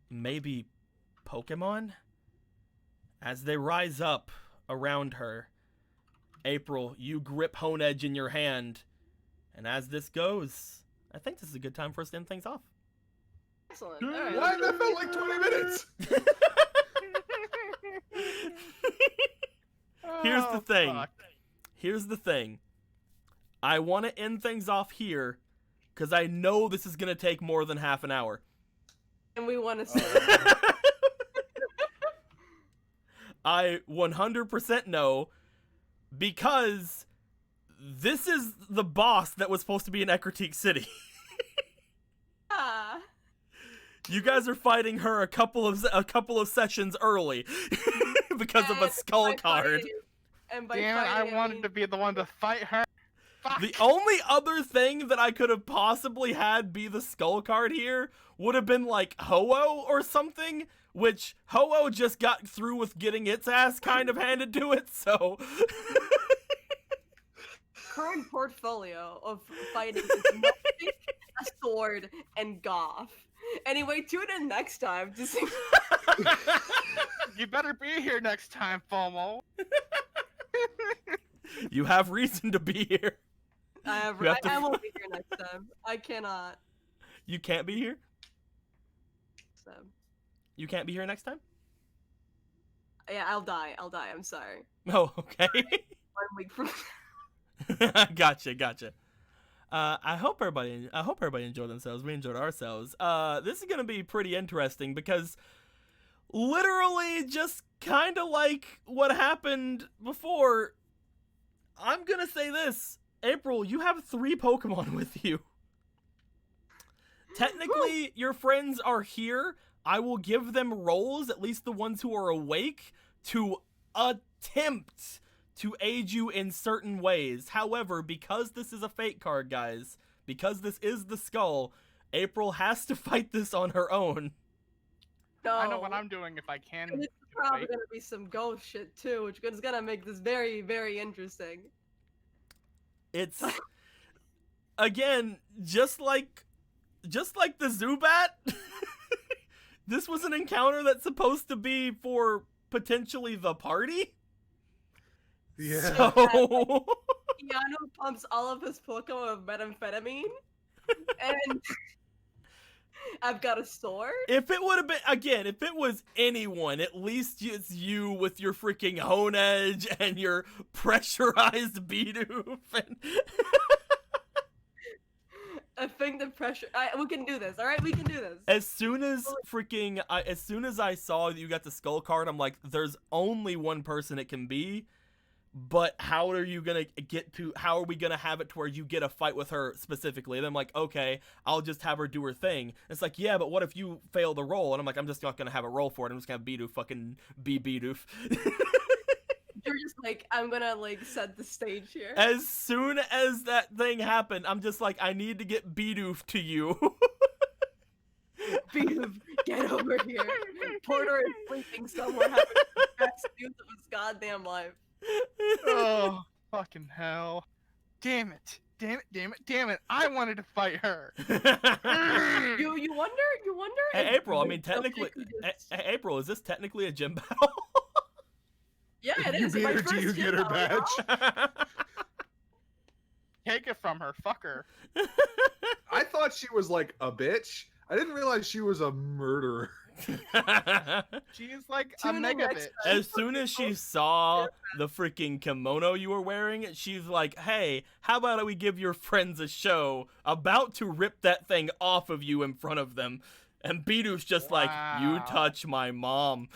maybe Pokemon? As they rise up around her, April, you grip Honedge in your hand. And as this goes, I think this is a good time for us to end things off. Excellent. Yeah. Alright. Why? That felt like 20 minutes. Here's the Oh, thing. fuck. Here's the thing. I want to end things off here because I know this is going to take more than half an hour. And we want to say I 100% know because this is the boss that was supposed to be in Ecruteak City. ah. You guys are fighting her a couple of sessions early because of a And skull by card. fighting- And by Damn it, I fighting, wanted mean... to be the one to fight her. Fuck. The only other thing that I could have possibly had be the skull card here would have been like Ho-Oh or something, which Ho-Oh just got through with getting its ass kind of handed to it, so... Current portfolio of fighting is mostly a sword and Goth. Anyway, tune in next time to see. You better be here next time, FOMO. You have reason to be here. I You have to- won't be here next time. I cannot. You can't be here? So, You can't be here next time? yeah, I'll die. I'm sorry. Oh, okay. 1 week from. Gotcha. I hope everybody enjoyed themselves. We enjoyed ourselves. This is gonna be pretty interesting because literally just kind of like what happened before. I'm gonna say this, April, you have 3 Pokemon with you. Technically, your friends are here. I will give them roles, at least the ones who are awake, to attempt to aid you in certain ways. However, because this is a fate card, guys, because this is the skull, April has to fight this on her own. No. I know what I'm doing if I can. And it's get probably away. gonna be some ghost shit too, which is gonna make this very, very interesting. It's again just like the Zubat. This was an encounter that's supposed to be for potentially the party. Yeah. So Keanu pumps all of his Pokemon with methamphetamine, and I've got a sword. if it would have been again, if it was anyone, at least it's you with your freaking Hone Edge and your pressurized Bidoof and I think the pressure. We can do this. All right, we can do this. as soon as I saw that you got the skull card, I'm like, there's only one person it can be. But how are we gonna have it to where you get a fight with her specifically? And I'm like, okay, I'll just have her do her thing. It's like, yeah, but what if you fail the roll? And I'm like, I'm just not gonna have a roll for it. I'm just gonna have Bidoof fucking be Bidoof. You're just like, I'm gonna like set the stage here. As soon as that thing happened, I'm just like, I need to get Bidoof to you. Bidoof, get over here. Porter is sleeping somewhere, having the best news of his goddamn life. Oh, fucking hell. Damn it. I wanted to fight her. You wonder. Hey, if April, I mean, Sophia technically, could just- hey, April, is this technically a gym battle? Yeah, it You is. beat My her, do first you gym get her battle, badge? Take it from her. Fuck her. I thought she was like a bitch. I didn't realize she was a murderer. She's like a Tune in mega next bitch. time. As soon as she saw the freaking kimono you were wearing, she's like, hey, how about we give your friends a show? About to rip that thing off of you in front of them. And Bidoof's just like, you Wow. touch my mom.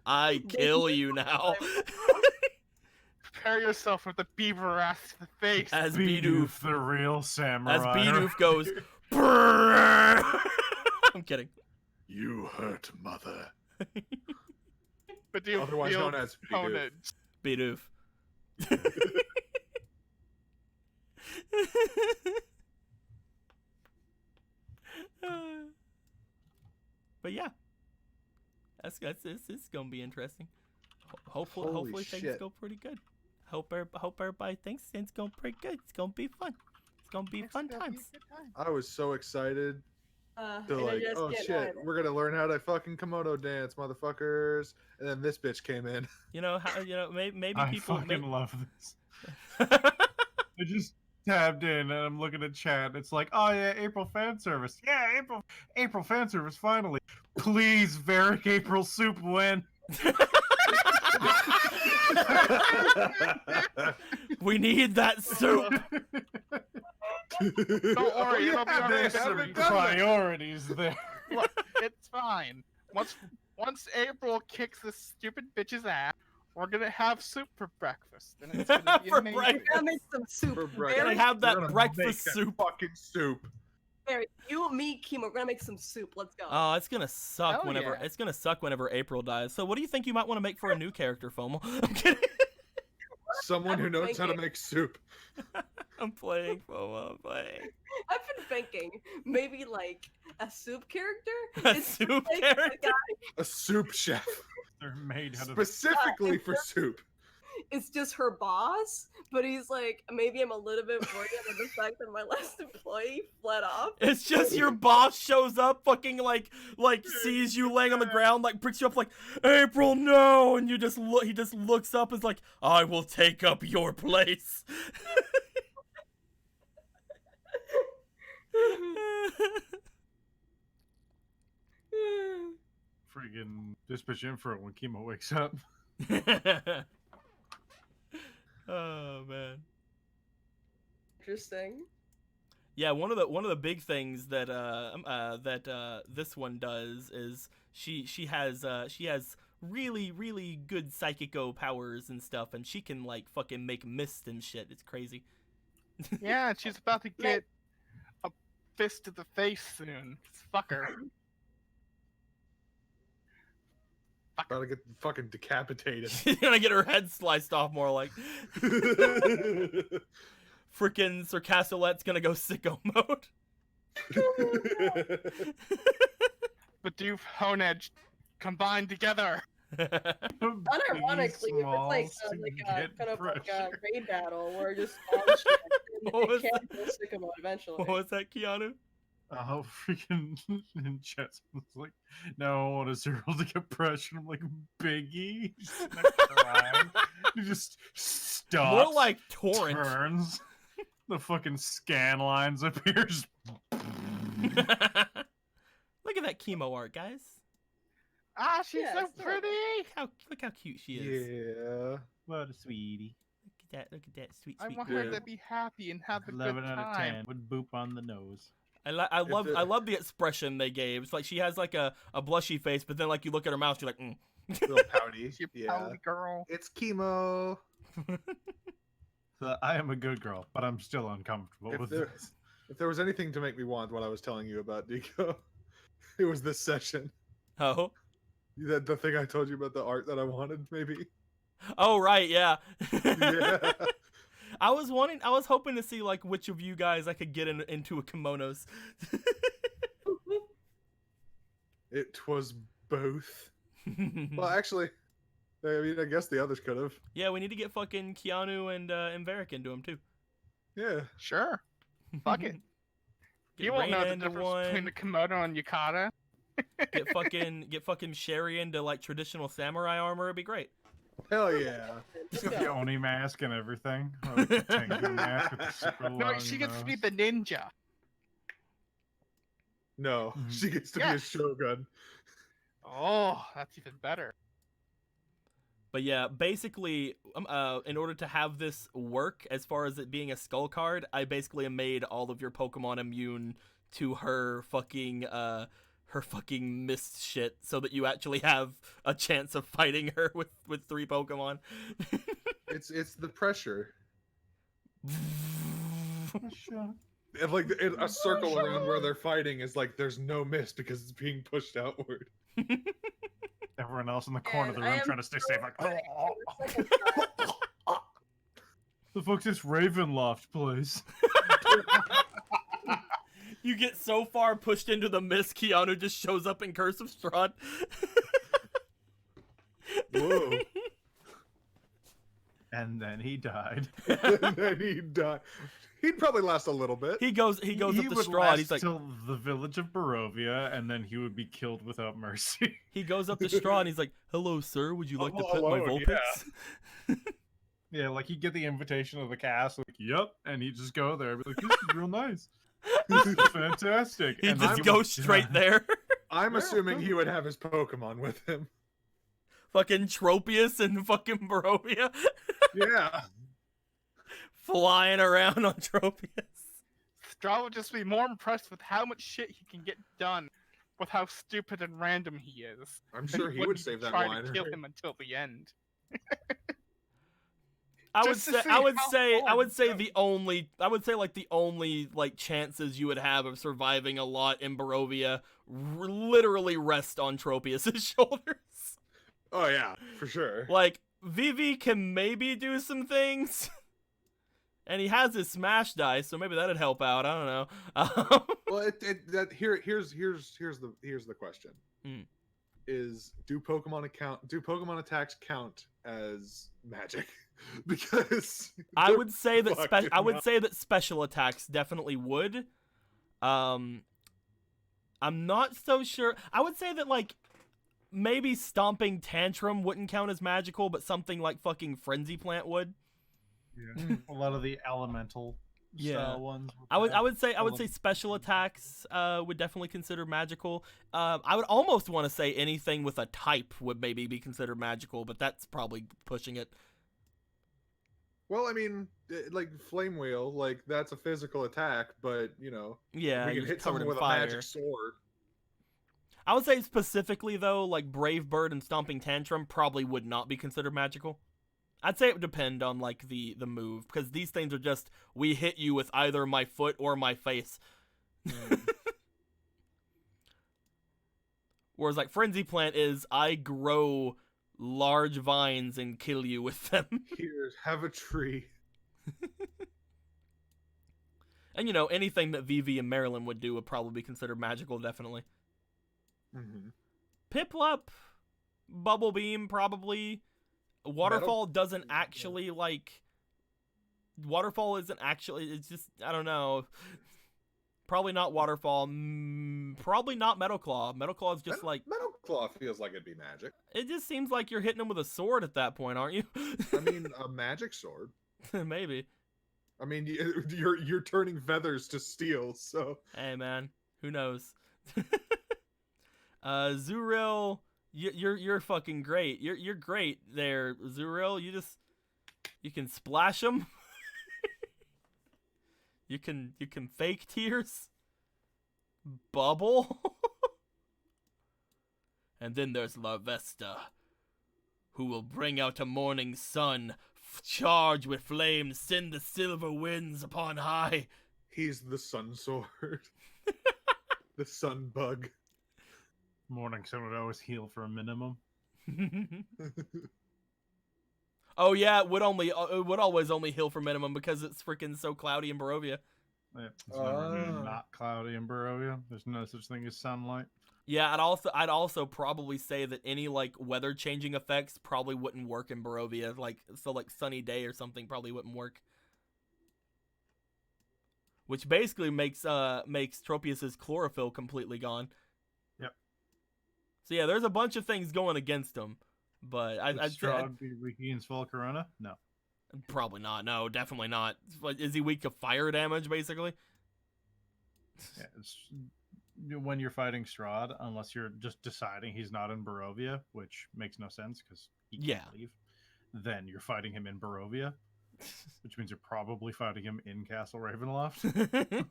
I kill you now. Prepare yourself with the beaver ass to the face. As Bidoof, the real samurai. as Bidoof goes, "Brrrr." I'm kidding. You hurt mother. But do you Otherwise feel known as Bidoof. Bidoof. But yeah, it's gonna be interesting. Hopefully, Holy things shit. go pretty good. Hope everybody thinks it's going pretty good. It's gonna be fun. It's gonna be fun times. I was so excited to and I like, just oh can't shit, hide it. we're gonna learn how to fucking kimono dance, motherfuckers. And then this bitch came in. You know how maybe I people. fucking love this. I just tabbed in and I'm looking at chat. It's like, oh yeah, April fan service. Yeah, April fan service finally. Please, Varric April soup win. We need that soup. Don't worry, it'll be on There's my some screen. priorities there. Look, it's fine. Once April kicks this stupid bitch's ass, we're gonna have soup for breakfast, and it's gonna be For amazing. breakfast. Gotta make some soup. For We're breakfast. gonna have that We're gonna breakfast make that soup. fucking soup. Gary, you, me, Kimo, we're gonna make some soup. Let's go. Oh, it's gonna suck Hell whenever yeah. it's gonna suck whenever April dies. So what do you think you might want to make for a new character, FOMO? I'm kidding. Someone who I'm knows how to thinking. make soup. I'm playing, FOMO. I'm playing. I've been thinking maybe like a soup character. A It's soup like the character? guy- A soup chef. They're made out of Specifically for soup. It's just her boss, but he's like, maybe I'm a little bit worried about the fact that my last employee fled off. It's just your boss shows up, fucking like sees you laying on the ground, like picks you up, like April, no, and you just look. He just looks up, and is like, I will take up your place. friggin' dispatch info when Kimo wakes up. Oh man. Interesting. Yeah, one of the big things that this one does is she has really good psychico powers and stuff, and she can like fucking make mist and shit. It's crazy. Yeah, she's about to get a fist to the face soon. Fuck her. About to get fucking decapitated. She's gonna get her head sliced off more like. Freaking Sir Castellet's gonna go sicko mode. Bidoof, Honedge, combined together. Unironically, Small it's like to a get kind of like a pressure. raid battle where just all shit, and What they was can't go sicko mode eventually. What was that, Keanu? Oh, freaking in chat was like, no, I want a zero to get pressure. I'm like, Biggie. He's not crying. He just stops. More like torrent. Turns. The fucking scan lines appears. Look at that chemo art, guys. Ah, she's Yeah, so it's adorable. pretty. Look how cute she is. Yeah. What a sweetie. Look at that sweet I sweet. want girl. her to be happy and have a good 11 out of 10 time. would boop on the nose. I If love it- I love the expression they gave. It's like she has like a blushy face, but then like you look at her mouth, you're like, Real pouty. She a Yeah. pouty girl. It's chemo. So I am a good girl, but I'm still uncomfortable If with there, this. if there was anything to make me want what I was telling you about, Nico, it was this session. Oh. The thing I told you about the art that I wanted, maybe. Oh right, yeah. Yeah. I was hoping to see like which of you guys I could get into a kimonos. It was both. Well, actually, I mean, I guess the others could have. Yeah, we need to get fucking Keanu and Varric into him too. Yeah. Sure. Fuck it. Get You won't know Reina the into difference one. between the Komodo and Yukata. Get fucking Sherry into like traditional samurai armor. It'd be great. Hell yeah. She's Let's got the go. Oni mask and everything. Or like the Tengu mask with the super No, long she gets to be nose. the ninja. No, Mhm. she gets to be a Yes. shogun. Oh, that's even better. But yeah, basically, in order to have this work, as far as it being a skull card, I basically made all of your Pokemon immune to her fucking mist shit, so that you actually have a chance of fighting her with 3 Pokemon. It's the pressure. Sure. And like a circle around where they're fighting is like there's no mist because it's being pushed outward. Everyone else in the corner of the And I room am trying to stay so safe. Like, excited for the second time. the fuck's this Ravenloft place? You get so far pushed into the mist, Keanu just shows up in Curse of Strahd. Whoa. And then he died. And then he'd die. He'd probably last a little bit. He goes up to would Strahd. last He's like, till the village of Barovia, and then he would be killed without mercy. he goes up to Strahd and he's like, "Hello, sir. Would you like to Oh, pet my hello, Vulpix?" Yeah, like he'd get the invitation of the cast, like, yep, and he'd just go there, and be like, this is real nice. This is fantastic. He and then just he goes would straight die. there. I'm Yeah, assuming he probably. would have his Pokemon with him. Fucking Tropius and fucking Barovia Yeah. flying around on Tropius. Straw would just be more impressed with how much shit he can get done with how stupid and random he is. I'm than sure he when would you save that try line. to kill him until the end. I would Just to say see I would how say I far would you say go. the only like chances you would have of surviving a lot in Barovia literally rest on Tropius's shoulders. Oh yeah, for sure. Like Vivi can maybe do some things. And he has his smash dice, so maybe that'd help out. I don't know. Well, here's the question: Hmm. is do Pokemon attacks count as magic? Because I they're would say that fucking up. special attacks definitely would. I'm not so sure. I would say that like maybe Stomping Tantrum wouldn't count as magical, but something like fucking Frenzy Plant would. Yeah. A lot of the elemental Yeah. style ones. I would say Element- special attacks would definitely consider magical. I would almost want to say anything with a type would maybe be considered magical, but that's probably pushing it. Well, I mean, like Flame Wheel, like that's a physical attack, but you know, Yeah, we can you're hit covered someone in with fire. a magic sword. I would say specifically though, like Brave Bird and Stomping Tantrum probably would not be considered magical. I'd say it would depend on like the move, because these things are just we hit you with either my foot or my face. Whereas like Frenzy Plant is I grow large vines and kill you with them. Here, have a tree. And you know, anything that Vivi and Marilyn would do would probably be considered magical, definitely. Mm-hmm. Piplup, Bubble Beam, probably. Waterfall doesn't actually like. Waterfall isn't actually. It's just I don't know. Probably not Waterfall. Probably not Metal Claw. Metal Claw is just like Metal Claw feels like it'd be magic. it just seems like you're hitting him with a sword at that point, aren't you? I mean, a magic sword. Maybe. I mean, you're turning feathers to steel, so Hey man, who knows? Zuril, you're fucking great. You're great there, Zuril. You can splash them. you can fake tears. Bubble. And then there's Larvesta, who will bring out a morning sun, charge with flames, send the silver winds upon high. he's the sun sword. The sun bug. Morning Sun would always heal for a minimum. Oh yeah, it would always only heal for minimum because it's freaking so cloudy in Barovia. Yeah, it's never been Ah. not cloudy in Barovia. There's no such thing as sunlight. Yeah, I'd also probably say that any like weather changing effects probably wouldn't work in Barovia. Like sunny day or something probably wouldn't work. Which basically makes Tropius's chlorophyll completely gone. Yep. So yeah, there's a bunch of things going against him, but I'd say Strahd be weak against Volcarona? No. probably not. No, definitely not. But is he weak to fire damage basically? Yeah, when you're fighting Strahd, unless you're just deciding he's not in Barovia, which makes no sense because he can't Yeah. leave, then you're fighting him in Barovia, which means you're probably fighting him in Castle Ravenloft.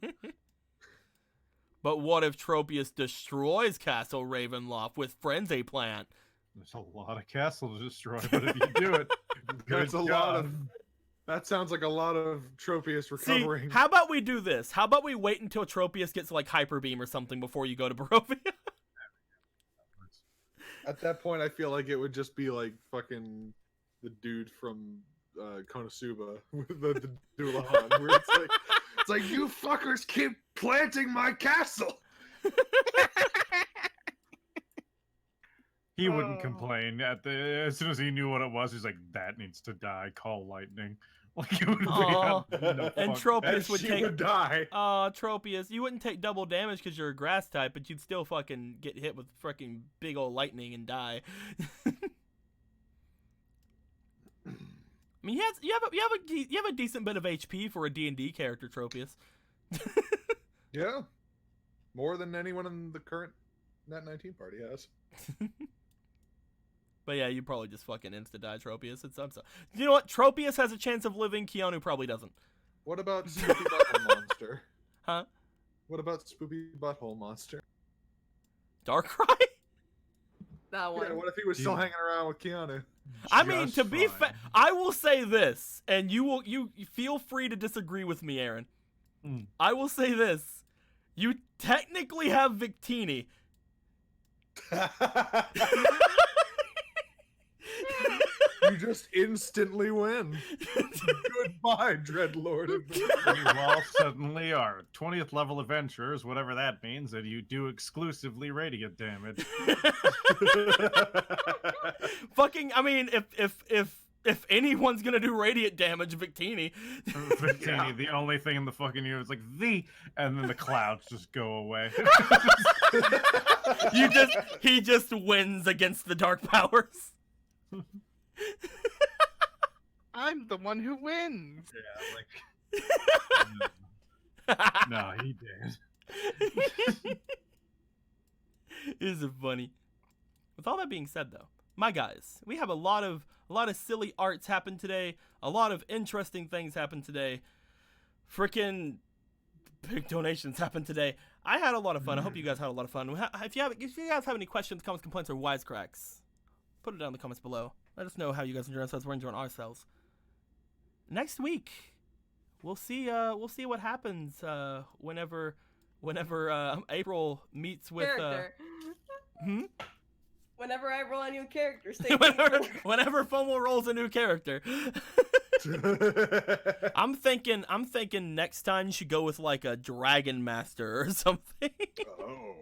But what if Tropius destroys Castle Ravenloft with Frenzy Plant? There's a lot of castle to destroy, but if you do it, That's good a lot job. of. That sounds like a lot of Tropius See, recovering. how about we do this? How about we wait until Tropius gets like Hyper Beam or something before you go to Barovia? At that point, I feel like it would just be like fucking the dude from Konosuba with the Doulahan, where it's like you fuckers keep planting my castle. He wouldn't Oh. complain as soon as he knew what it was. He's like, "That needs to die. Call lightning." Like it would be. Aw. no And fuck- Tropius And would she take. would die. Tropius, you wouldn't take double damage because you're a grass type, but you'd still fucking get hit with fucking big old lightning and die. I mean, you have a decent bit of HP for a D&D character, Tropius. Yeah, more than anyone in the current Nat 19 party has. But yeah, you probably just fucking insta-die Tropius. You know what? Tropius has a chance of living. Keanu probably doesn't. What about Spoopy Butthole Monster? Huh? What about Spoopy Butthole Monster? Darkrai? That one. Yeah, what if he was still Dude. hanging around with Keanu? I mean, to Just be fine. fair, I will say this, and you feel free to disagree with me, Aaron. Hmm. I will say this: you technically have Victini. You just instantly win. Goodbye, Dreadlord. of the- You all suddenly are 20th level adventurers, whatever that means, and you do exclusively radiant damage. Fucking, I mean, if anyone's gonna do radiant damage, Victini. Victini, the only thing in the fucking universe, like and then the clouds just go away. He just wins against the dark powers. I'm the one who wins. No, he did. This is funny. With all that being said, though, my guys, we have a lot of silly arts happen today. A lot of interesting things happen today. Freaking big donations happen today. I had a lot of fun. I hope you guys had a lot of fun. If you guys have any questions, comments, complaints, or wisecracks, put it down in the comments below. Let us know how you guys enjoy ourselves. We're enjoying ourselves. Next week, we'll see what happens whenever April meets with Character. Whenever I roll a new character, stay whenever FOMO rolls a new character. I'm thinking next time you should go with like a Dragon Master or something. Oh.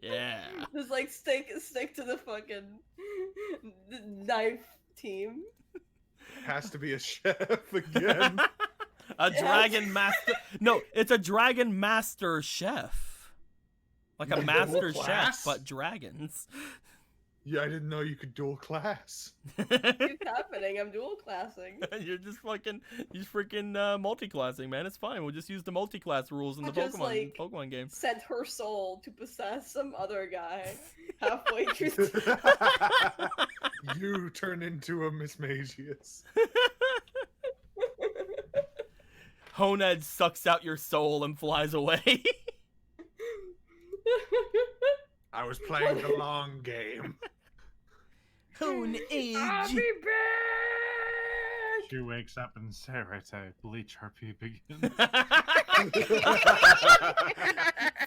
Yeah. Just like stick to the fucking knife team. Has to be a chef again. A Dragon Master. No, it's a Dragon Master Chef. Like a Dual master chef, class? but dragons. Yeah, I didn't know you could dual class. It's happening. I'm dual classing. You're just freaking multi-classing, man. It's fine. We'll just use the multi-class rules in the I'll just, Pokemon game. Sent her soul to possess some other guy halfway through. You turn into a Miss Magius. Honed sucks out your soul and flies away. I was playing the long game. Hone I'll be back. She wakes up and Sarate, Bleach RP begins.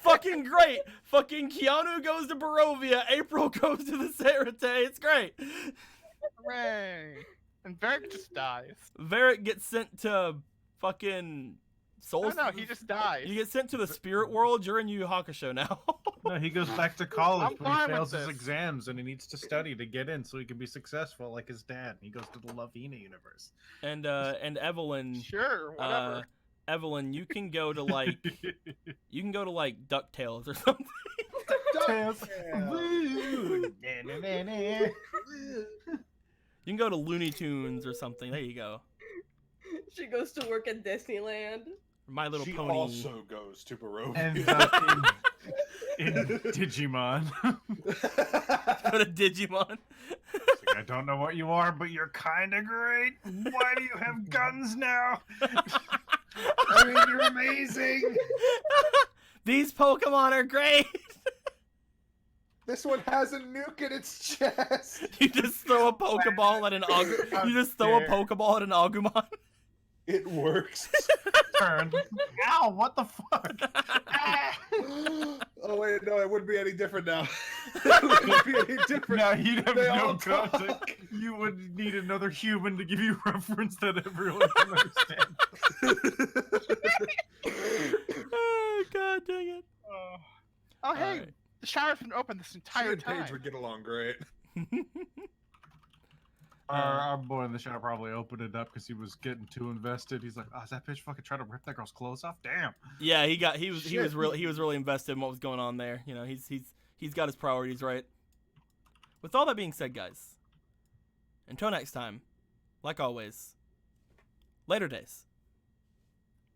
Fucking great. Fucking Keanu goes to Barovia. April goes to the Sarate. It's great. Hooray! And Varric just dies. Varric gets sent to fucking Soul. No, he just dies. You get sent to the spirit world. You're in Yu Yu Hakusho now. No, he goes back to college, I'm but he fine with fails his this. exams and he needs to study to get in so he can be successful like his dad. He goes to the Lavina universe. and Evelyn. Sure, whatever. Evelyn, you can go to like DuckTales or something. You can go to Looney Tunes or something. There you go. She goes to work at Disneyland. My Little She Pony. also goes to Barovia. Ends in Digimon. Go to Digimon. It's like, I don't know what you are, but you're kind of great. Why do you have guns now? I mean, you're amazing. These Pokemon are great. This one has a nuke in its chest. You just throw a Pokeball at an You just throw a Pokeball at an Agumon. It works. Turn. Ow, what the fuck? Oh wait, no, it wouldn't be any different now. It wouldn't be any different. No, you'd have They no all talk. context. You would need another human to give you reference that everyone can understand. Oh, God dang it. Oh, hey, Alright. the shower's been open this She entire and Paige time. would get along great. Our boy in the shower probably opened it up because he was getting too invested. He's like, "Oh, is that bitch fucking trying to rip that girl's clothes off? Damn!" Yeah, he was Shit. really invested in what was going on there. You know, he's got his priorities right. With all that being said, guys, until next time, like always, later days.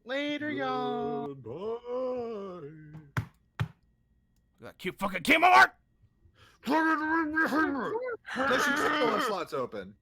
Later, y'all. Goodbye. That cute fucking Kimo art. Unless you still have slots open.